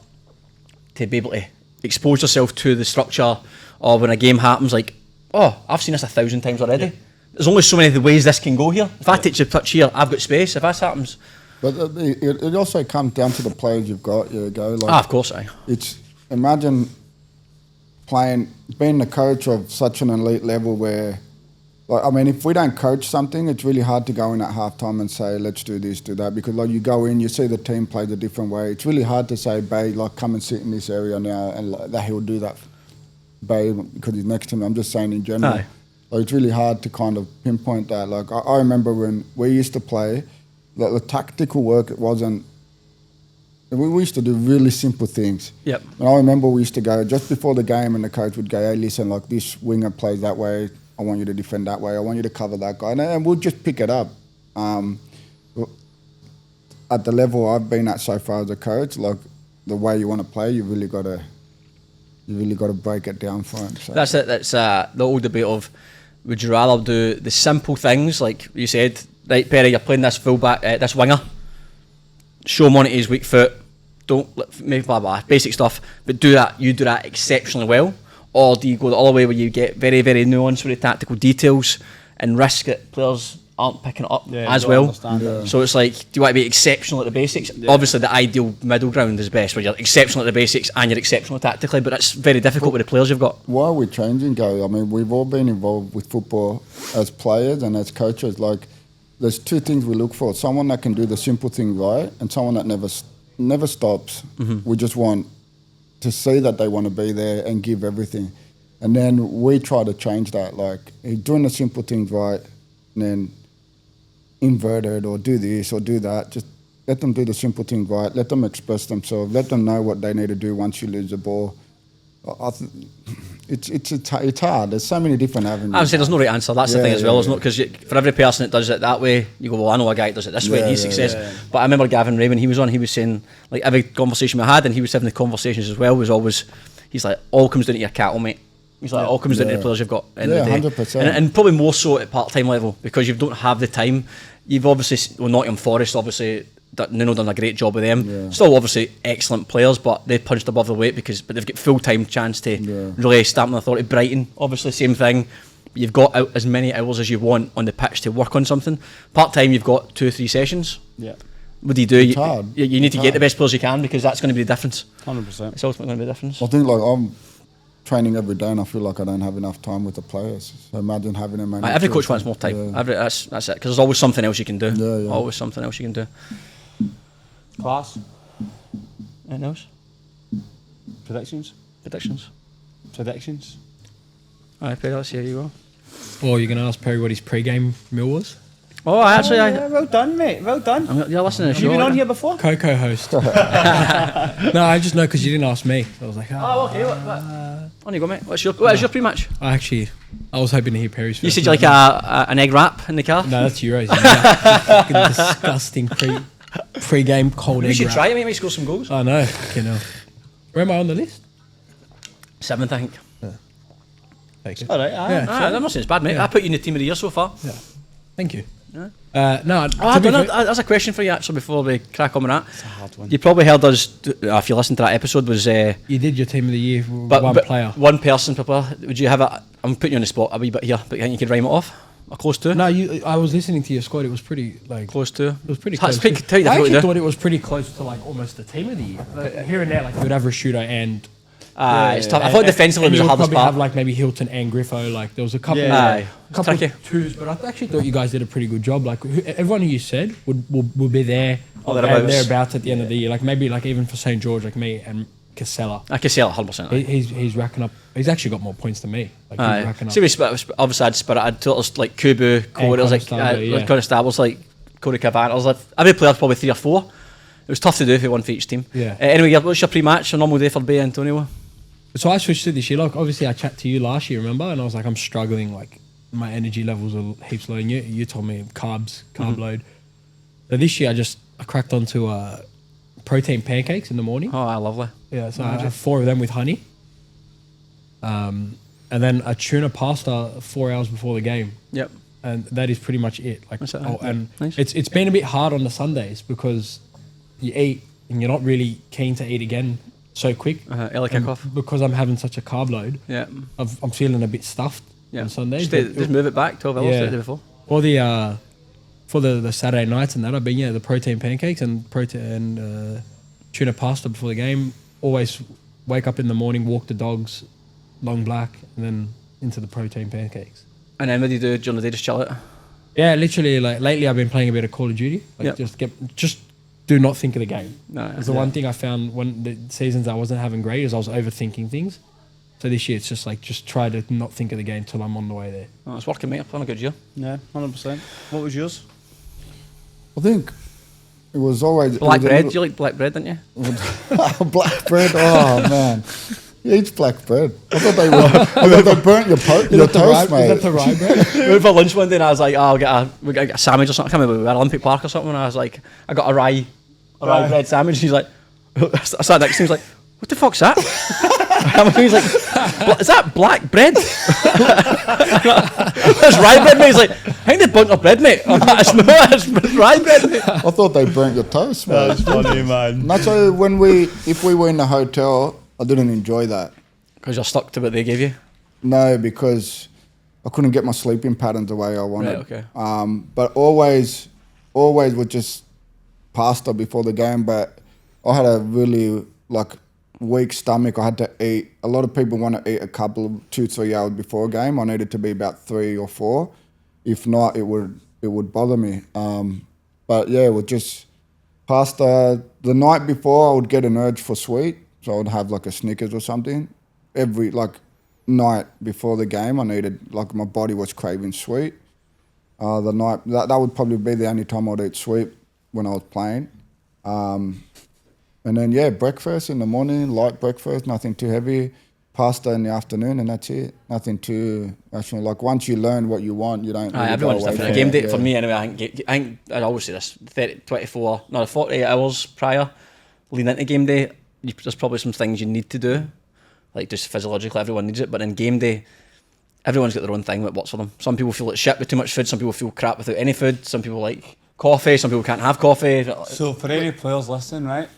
to be able to expose yourself to the structure of when a game happens, like oh, I've seen this 1,000 times already. Yeah. There's only so many ways this can go here. If I take a touch here, I've got space. If this happens... But it also comes down to the players you've got. Like, of course, imagine being the coach of such an elite level where, like, I mean, if we don't coach something, it's really hard to go in at halftime and say, let's do this, do that, because like you go in, you see the team play a different way. It's really hard to say, Bay, like, come and sit in this area now, and like, that he'll do that, Bay, because he's next to me. I'm just saying in general. Like, it's really hard to kind of pinpoint that. Like, I remember when we used to play. The tactical work, it wasn't... We used to do really simple things. Yep. And I remember we used to go, just before the game, and the coach would go, hey, listen, like, this winger plays that way. I want you to defend that way. I want you to cover that guy. And we'll just pick it up. At the level I've been at so far as a coach, like, the way you want to play, you really got to break it down for him. So. That's it. That's the old debate of, would you rather do the simple things, like you said, right, Perry, you're playing this fullback, this winger. Show him on his weak foot. Don't maybe blah blah basic stuff, but you do that exceptionally well. Or do you go the other way where you get very, very nuanced with the tactical details and risk that players aren't picking it up as well? Yeah. So it's like, do you want to be exceptional at the basics? Yeah. Obviously, the ideal middle ground is best, where you're exceptional at the basics and you're exceptional tactically, but it's very difficult with the players you've got. Why are we changing, Gary? I mean, we've all been involved with football as players and as coaches. Like, there's two things we look for: someone that can do the simple thing right, and someone that never stops. Mm-hmm. We just want to see that they want to be there and give everything, and then we try to change that. Like, doing the simple things right, and then invert it or do this or do that. Just let them do the simple things right. Let them express themselves. Let them know what they need to do once you lose the ball. It's hard. There's so many different avenues. I would say there's no right answer. That's the thing as well. There's not, because for every person that does it that way, you go, well, I know a guy that does it this way. He's success. Yeah. But I remember Gavin Ray, when he was on, he was saying, like, every conversation we had, and he was having the conversations as well, was always, he's like, all comes down to your cattle, mate. He's like, all comes down to the players you've got in the day. 100%. And probably more so at part-time level, because you don't have the time. You've obviously, well, Nottingham Forest, obviously, Nuno done a great job with them. Yeah. Still, obviously, excellent players, but they punched above their weight but they've got full-time chance to really stamp on authority. Brighton, obviously, same thing. You've got as many hours as you want on the pitch to work on something. Part-time, you've got 2 or 3 sessions. Yeah. What do you do? It's hard. You need to get the best players you can, because that's going to be the difference. 100%. It's ultimately going to be the difference. I think, like, I'm training every day and I feel like I don't have enough time with the players. So imagine having them. Every coach wants more time. Yeah. That's it, because there's always something else you can do. Yeah. Always something else you can do. Class. Anything else? Predictions. Alright, Perry, let's see how you go. Oh, you're going to ask Perry what his pre-game meal was? Oh, actually, well done, mate. Well done. You're listening to the show. Have you been on here before? Co-host. No, I just know because you didn't ask me. So I was like, okay. On you go, mate. What is your pre-match? I was hoping to hear Perry's first. You said you like an egg wrap in the car? No, that's Euros. Fucking disgusting pre-game cold egg wrap. You should try it, mate. You might score some goals. I know. Where am I on the list? 7th, I think. Thank you. All right. I'm not saying it's bad, mate. I put you in the team of the year so far. Yeah. Thank you. Yeah. That's a question for you, actually, before we crack on with that. It's a hard one. You probably heard us, if you listened to that episode, was... you did your team of the year with one player. One person per player. Would you have I'm putting you on the spot a wee bit here, but you think you could rhyme it off? Or close to? No, I was listening to your squad. It was pretty, like... Close to? It was pretty close. I actually thought it was pretty close to, like, almost the team of the year. Here and there, like, you would have a shooter and... it's tough. I thought defensively was the hardest part. Have like maybe Hilton and Griffo. Like there was a couple, couple of twos, but I actually thought you guys did a pretty good job. Like everyone who you said would be there or thereabouts at the end of the year. Like maybe like even for St George, like me and Casella. Casella, 100%. He's racking up. He's actually got more points than me. Like he's racking up. See, obviously I'd Spirit. I'd told like Kubu, Corey, like Conor Stables, like Corey Cavan. I was like every player's probably 3 or 4. It was tough to do if you one for each team. Yeah. Anyway, what's your pre-match? A normal day for Bay Antonio? So I switched to this year. Like obviously, I chatted to you last year, remember? And I was like, I'm struggling. Like my energy levels are heaps low. And you told me carb load. So this year, I cracked onto protein pancakes in the morning. Oh, lovely. Yeah, so I have 4 of them with honey. And then a tuna pasta 4 hours before the game. Yep. And that is pretty much it. Like, and nice. It's been a bit hard on the Sundays because you eat and you're not really keen to eat again so quick. Early kickoff. Because I'm having such a carb load. Yeah. I'm feeling a bit stuffed. on Sundays. Just move it back 12 hours the day before. Or for the Saturday nights and that, I've been the protein pancakes and tuna pasta before the game. Always wake up in the morning, walk the dogs, long black, and then into the protein pancakes. And then what do you do during the day? Just chill out? Yeah, literally. Like lately, I've been playing a bit of Call of Duty. Just do not think of the game. It's the one thing I found when the seasons I wasn't having great is I was overthinking things. So this year it's just like just try to not think of the game till I'm on the way there. Oh, it's working, mate. I've done a good year. Yeah, 100%. What was yours? I think it was always black bread. You like black bread, didn't you? Black bread. Oh man, he eats black bread. I thought they burnt your toast, mate. Is that the rye bread? We went for lunch one day and I was like, we gotta get a sandwich or something. I can't remember, we were at Olympic Park or something. And I was like, I got a rye bread sandwich. He's like, I sat next to him. He's like, what the fuck's that? He's like, is that black bread? It's rye bread, mate. He's like, I think they burnt our bread, mate. It's rye bread, mate. I thought they burnt your toast, mate. That's funny, man. Not so if we were in the hotel, I didn't enjoy that. Because you're stuck to what they gave you? No, because I couldn't get my sleeping patterns the way I wanted. Right, okay. But always was just pasta before the game. But I had a really weak stomach. I had to eat. A lot of people want to eat a couple of 2-3 hours before a game. I needed to be about 3 or 4. If not, it would bother me. But yeah, it was just pasta. The night before, I would get an urge for sweet, so I would have a Snickers or something. Every night before the game, I needed my body was craving sweet. The night that would probably be the only time I'd eat sweet when I was playing. And then breakfast in the morning, light breakfast, nothing too heavy. Pasta in the afternoon, and that's it. Nothing too rational. Once you learn what you want, you don't. Really everyone's different. A game day for me anyway. I think I always say this: 48 hours prior, lean into game day. There's probably some things you need to do, just physiologically, everyone needs it. But in game day, everyone's got their own thing that works for them. Some people feel like shit with too much food. Some people feel crap without any food. Some people like coffee. Some people can't have coffee. So for any players listening, right?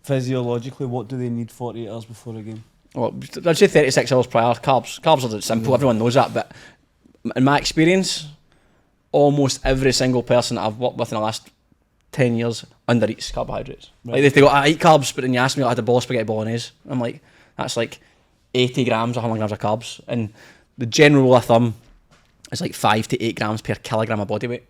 Physiologically, what do they need 48 hours before a game? Well, I'd say 36 hours prior. Carbs are simple. Everyone knows that. But in my experience, almost every single person that I've worked with in the last 10 years undereats carbohydrates. Right. They go, I eat carbs, but then you ask me, I had a bowl of spaghetti bolognese. I'm like, that's 80 grams or 100 grams of carbs. And the general rule of thumb is 5 to 8 grams per kilogram of body weight,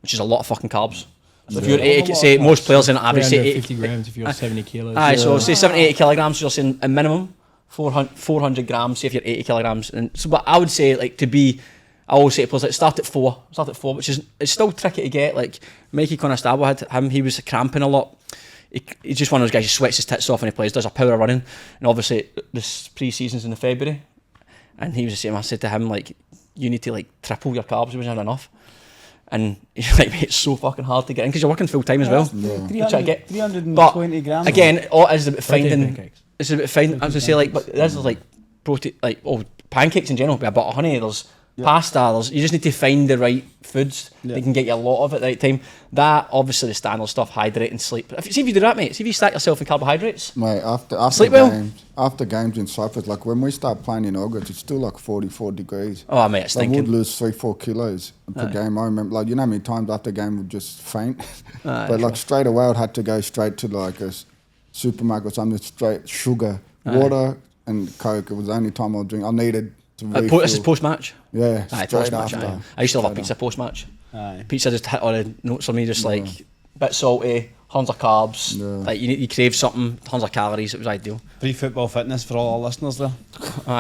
which is a lot of fucking carbs. So if you're 80, say most players in average say 50 grams if you're 70 kilos. So say 70, 80 kilograms, you're saying a minimum 400 grams, say if you're 80 kilograms. And so, but I would say I always say to players start at 4, which is it's still tricky to get. Mikey Conestable had him, he was cramping a lot. He's just one of those guys who sweats his tits off when he plays, does a power running, and obviously this pre-season's in the February, and he was the same. I said to him you need to triple your carbs. He wasn't having enough. And he's like, mate, it's so fucking hard to get in because you're working full time as well. Yeah. 320 grams. Again, all it is about finding. It's about finding. As I say, but there's protein, pancakes in general, a bit of honey. There's pasta. You just need to find the right foods that can get you a lot of at the right time. That obviously the standard stuff, hydrate and sleep. See if you do that, mate. See if you stack yourself in carbohydrates. Mate, after games in Cyprus, when we start playing in August, it's still 44 degrees. Oh mate, it's stinking. I would lose 3-4 kilos per game. I remember, how many times after game would just faint. But straight away, I'd had to go straight to a supermarket or something, straight sugar, water and Coke. It was the only time I would drink. I needed to refill. This is post-match? Yeah, straight after. I used to love a pizza post-match. Pizza just hit all the notes for me, bit salty, tons of carbs. Yeah. You crave something, tons of calories. It was ideal. Pre-football fitness for all our listeners there.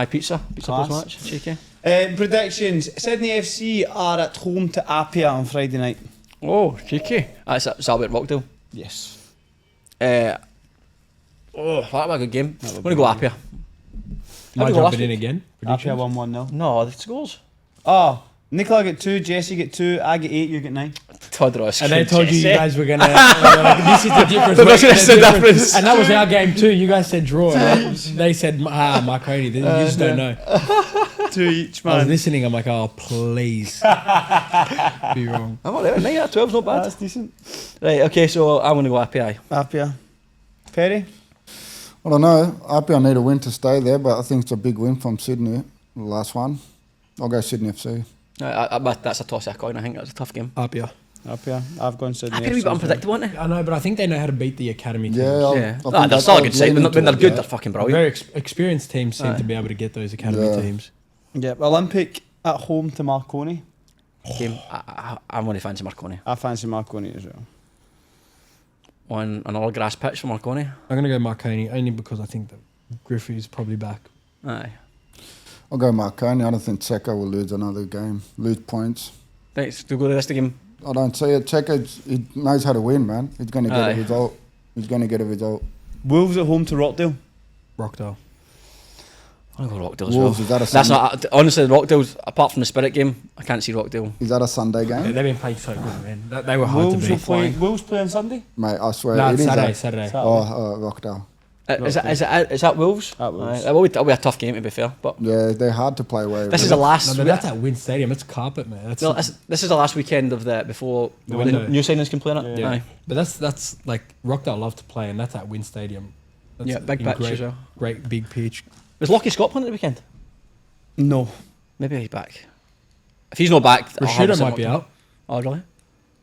Pizza post-match, cheeky. Predictions. Sydney FC are at home to Apia on Friday night. Oh, cheeky. Is that about Rockdale? Yes. That'll be a good game. I'm going to go Apia. Am I jumping in again? Apia 1-1-0. No, the scores. Oh, Nicola get 2, Jesse get 2, I get 8, you get 9. And I told you guys were gonna. This is the difference. That's the difference. And that was our game too. You guys said draw. They said Mark Cody. You just don't know. 2 each, man. I was listening. I'm like, oh please, be wrong. I'm not there. 9 out of 12's not bad. That's decent. Right. Okay. So I'm gonna go Apia. Apia. Perry. I don't know. Apia need a win to stay there, but I think it's a big win from Sydney. The last one. I'll go Sydney FC. That's a toss of a coin. I think that's a tough game. Up, yeah. Up here. I've gone Sydney. I've been a wee bit unpredictable, aren't they? I know, but I think they know how to beat the academy teams. They're still a good side. When they're good, they're fucking brilliant. Very experienced teams seem to be able to get those academy teams. Yeah, Olympic at home to Marconi. Game. I'm going to fancy Marconi. I fancy Marconi as well. On another grass pitch for Marconi. I'm going to go Marconi only because I think that Griffey's probably back. Aye. I'll go Marconi. I don't think Checo will lose another game, lose points. Thanks. To go the rest of the game. I don't see it. Checo, he knows how to win, man. He's going to get a result. He's going to get a result. Wolves at home to Rockdale. Rockdale. I'll go Rockdale as Wolves, well. is that a That's Sunday? not honestly Rockdale's. Apart from the Spirit game, I can't see Rockdale. Is that a Sunday Yeah, game? they've been playing so good, man. They were hard Wolves to will beat. play. Wolves play on Sunday. Mate, I swear No, it it's is. Saturday. Rockdale. Is that Wolves? At Wolves. That'll be a tough game to be fair. But Yeah, they're hard to play away. this with. is the last. No, but that's at Wynn Stadium. It's carpet, man. That's, No, this is the last weekend of the before The the window. new signings can play in it. yeah. Aye. But that's like Rockdale love to play, and that's at Wynn Stadium. That's Yeah, big in pitch great, as well. Great big pitch. Was Lockie Scott playing at the weekend? No. Maybe he's back. If he's not back, Rashida might be out. Oh really?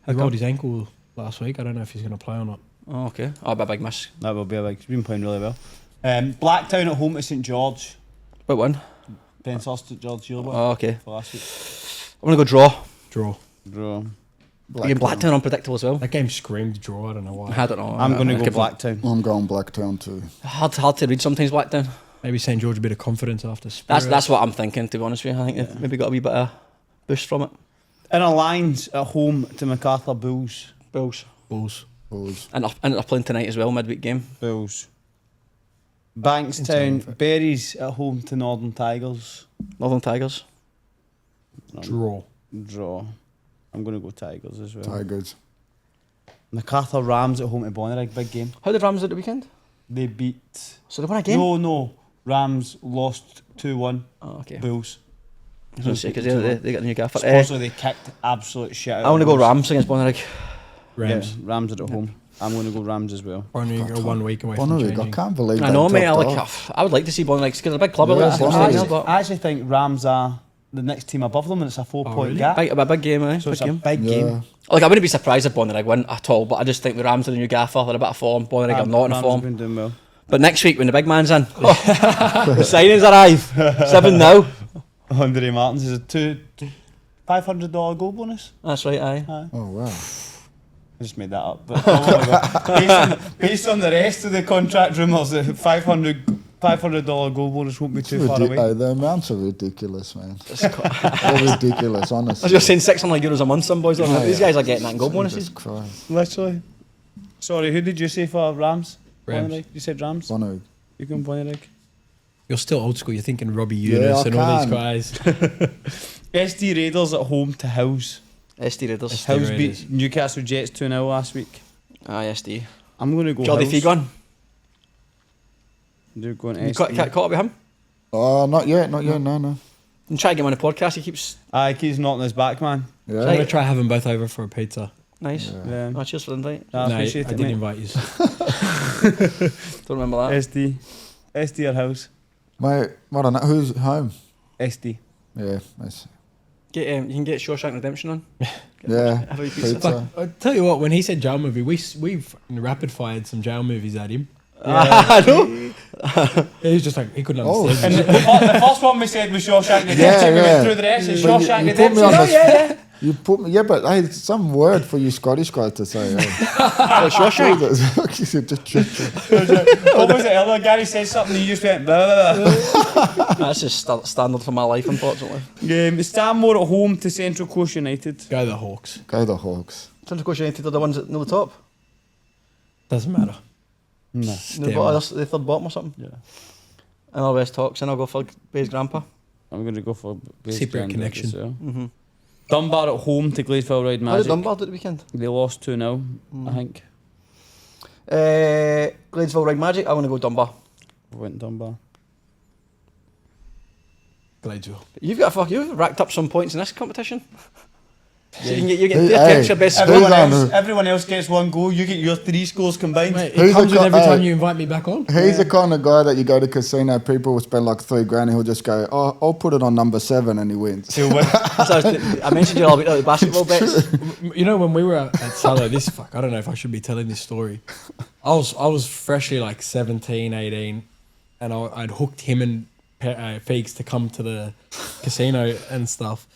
He rolled his ankle last week. I don't know if he's going to play or not. Oh okay. Oh, a big miss. That will be a big. He's been playing really well. Blacktown at home to St George. What one? Penshurst at George Gilbert Oh okay. for last week. I'm gonna go draw. Draw. Draw. Again, Blacktown unpredictable as well. That game screamed draw. I don't know why. I don't know. I'm going to I go could- Blacktown. I'm going Blacktown too. Hard to read sometimes. Blacktown. Maybe St George a bit of confidence after Spirit. That's what I'm thinking. To be honest with you, I think they've maybe got a wee bit of boost from it. In a Lions at home to MacArthur Bulls. Bulls. Bulls. Bulls. And they're playing tonight as well, midweek game. Bulls. Bankstown Berries at home to Northern Tigers. Northern Tigers. Draw. Draw. I'm going to go Tigers as well. Tigers. MacArthur Rams at home to Bonnyrigg. Big game. How did Rams at the weekend? They beat... So they won a game? No. Rams lost 2-1. Oh, okay. Bulls. I was going to say, because they got the new gaffer. Supposedly they kicked absolute shit out I want to of go Bulls. Rams against Bonnyrigg. Rams. Yeah, Rams are at home. I'm going to go Rams as well. Only go 1 week away from Bonnyrigg, I changing. can't believe I know, they mate. dropped off. I would like to see Bonnyrigg because they're a big club. Yeah, I actually think Rams are the next team above them and it's a 4-point really? gap. A big game, eh? So Big it's a game. big Yeah. game. Like, I wouldn't be surprised if Bonnyrigg win at all, but I just think the Rams are the new gaffer. They're a bit of form. Bonnyrigg are not in Rams form. have been doing well. But next week when the big man's in, the signings arrive. 7 now. Andre Martins is a $500 goal bonus. That's right, aye. Oh, wow. I just made that up. But based on the rest of the contract rumours, the $500 goal bonus won't be too far away. The amounts are ridiculous, man. They're ridiculous, honestly. As you're saying, €600 a month, some boys are. These guys are getting that in goal bonuses. Jesus Christ. Literally. Sorry, who did you say for Rams? Rams. Bonnyrigg? You said Rams? Bonnyrigg. You can Bonnyrigg. You're still old school. You're thinking Robbie Yeah, Eunice I and all these can. guys. SD Raiders at home to Hills. SD Raiders. SD Hills Raiders. beat Newcastle Jets 2-0 last week. Aye, SD. I'm going to go Jordy Hills. Fee gone. You're going You caught SD. up with him? Not yet, no. And try to get him on the podcast. He keeps Aye, he's knocking us back, man. I'm Yeah. going to try having both over for a pizza. nice. Yeah. Oh, cheers for the invite. I no, I appreciate it, didn't mate. invite you. Don't remember that. SD or House? Mate, I don't know. Who's home? SD. Yeah, nice. You can get Shawshank Redemption on. Yeah, Have a wee pizza. pizza. I tell you what, when he said jail movie, we've rapid fired some jail movies at him. I know. He was just like, he couldn't Oh. understand. And the first one we said was Shawshank Redemption. Yeah, We yeah. went through the rest. It's But Shawshank you put me Redemption. on Oh, the yeah. You put me, yeah, but hey, some word for you Scottish guys to say. Hey. Shawshank. What was it earlier? Gary said something and you just went blah, blah, blah. That's just standard for my life, unfortunately. Stanmore at home to Central Coast United. Go the Hawks. Go the Hawks. Central Coast United are the ones that know the top. Doesn't matter. No. The third bottom or something. Yeah. And all West talks, and I'll go for Bayes Grandpa. I'm going to go for base Cypriot Grand connection. as well. Mm-hmm. Dunbar at home to Gladesville Ride How did Magic. Dunbar do at the weekend? They lost 2-0, I think. Gladesville Ride Magic, I want to go Dunbar. Went Dunbar. Gladesville. You've racked up some points in this competition. So you get Hey, their hey. picture best Everyone score. Everyone else gets 1 goal. You get your 3 scores combined. Mate, Who's it comes the with every co- time hey. you invite me back on. He's the kind of guy that you go to casino, people will spend like $3,000 and he'll just go, oh, I'll put it on number 7 and he wins. He'll win. I mentioned you all about the basketball bets. You know, when we were at Sutherland, I don't know if I should be telling this story. I was freshly like 17, 18, and I'd hooked him and Feeks to come to the casino and stuff.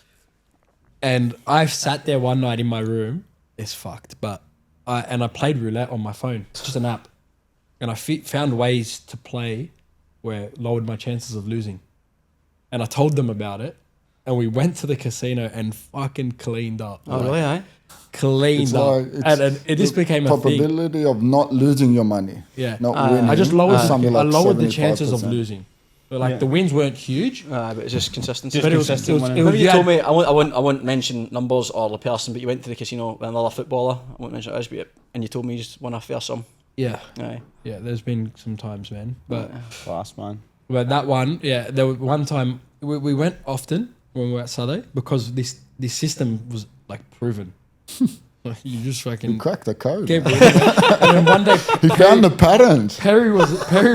And I sat there one night in my room. It's fucked, but I played roulette on my phone. It's just an app, and I found ways to play where lowered my chances of losing. And I told them about it, and we went to the casino and fucking cleaned up. Oh, really, eh? Cleaned It's up, like, it's and it just the became a thing. probability of not losing your money. Yeah, Not winning. I just lowered. something I like lowered the chances of 75%. losing. But like Yeah. the wins weren't huge. But it's just consistency. Just But it was consistent winning. Remember you you told had- me, I won't mention numbers or the person, but you went to the casino with another footballer. I won't mention it, but and you told me you just won a fair sum. Yeah, Aye. yeah. There's been some times, man. But Class, man. that one, yeah. There was one time we went often when we were at Southern because this system was like proven. Like, you just He fucking cracked the code. kept winning. And then one day He found the patterns. Perry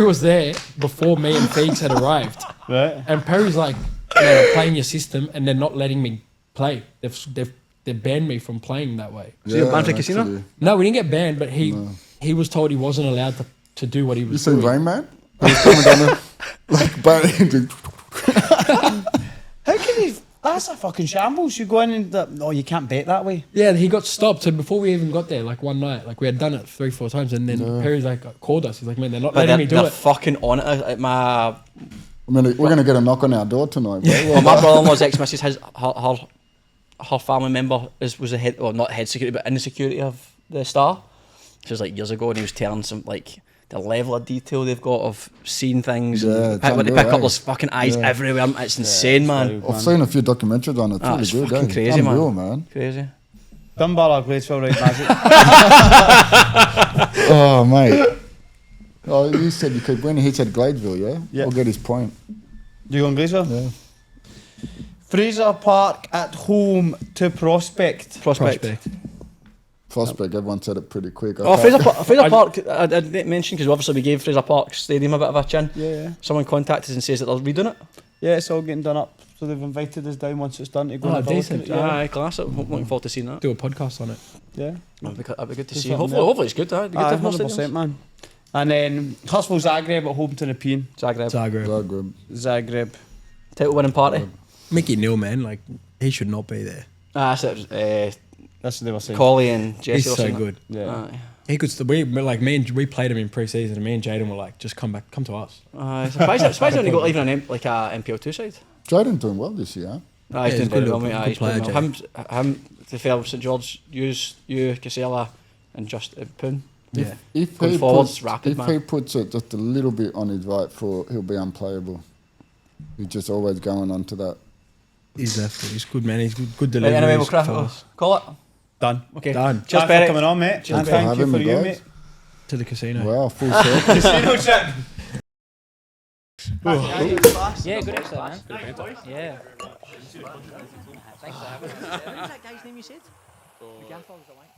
was there before me and Feeks had arrived. Right. And Perry's like, they're playing your system and they're not letting me play. They've banned me from playing that way. So you're banned from casino? actually. No, we didn't get banned, but he was told he wasn't allowed to do what he You was seen doing. Rain Man? He was coming down there, like, batting. How can you? That's a fucking shambles. You go in and you can't bet that way. Yeah, he got stopped. So before we even got there, like one night, like we had done it 3-4 times, and then Perry's like called us. He's like, man, they're not But letting me do they're it. fucking on it. Like my We're gonna get a knock on our door tonight, bro. well, my brother-in-law's ex-missus, her family member was a head, well, not head security, but in the security of the Star. This was like years ago, and he was telling some like the level of detail they've got of seeing things. Yeah, and it's when they unreal, pick up eh? those fucking eyes Yeah. everywhere. It's insane, man. I've seen a few documentaries on it. Ah, It's it's really good, fucking eh? crazy, man. Unreal, man. Crazy. Dunbar or Gladesville, right, Magic? Oh, mate. Oh, you said you could win. He said Gladesville, yeah? Yeah. We'll get his point. Do you go on Gladesville? Yeah. Fraser Park at home to Prospect. Prospect. Prospect, everyone said it pretty quick. Oh, Fraser Park, I didn't mention because obviously we gave Fraser Park Stadium a bit of a chin. Yeah. Someone contacted us and says that they're redoing it. Yeah, it's all getting done up. So they've invited us down once it's done to go Oh, and have a look decent. at it, yeah. Aye, class. I'm looking forward to seeing that. Do a podcast on it. Yeah. That'd be good to Do see. something Hopefully it's good. It'd be good to have more 100%, stadiums. man. And then Hurstville Zagreb at home to Nepean. Zagreb. Zagreb. Zagreb. Title winning party. Mickey Neal, man, like he should not be there. That's it. That's what they were saying. Collie and Jesse. He's or so something. good. Yeah. Aye. He could. We played him in pre-season, and me and Jaden were like, just come to us. Surprised when he got even an MPL 2 side. Jaden doing well this year. He's Yeah, doing he's very good well, little- mate. good He's playing player, well. Him, to fair St George, you, Casella, and just Poon. Yeah. If Going he forwards, puts, rapid, if man. he puts it just a little bit on his right foot, he'll be unplayable. He's just always going on to that. He's good, man. He's good Right, delivery. anyway, call it. Done. Okay. Done. Cheers, Thanks for Perry. coming on, mate. Cheers, And Perry. thank you Having for me, you, guys. mate. To the casino. Wow, full circle. Casino trip. Yeah, good exercise, man. Yeah. Thanks for having us. Who's that guy's name you said? The gaffer was the white.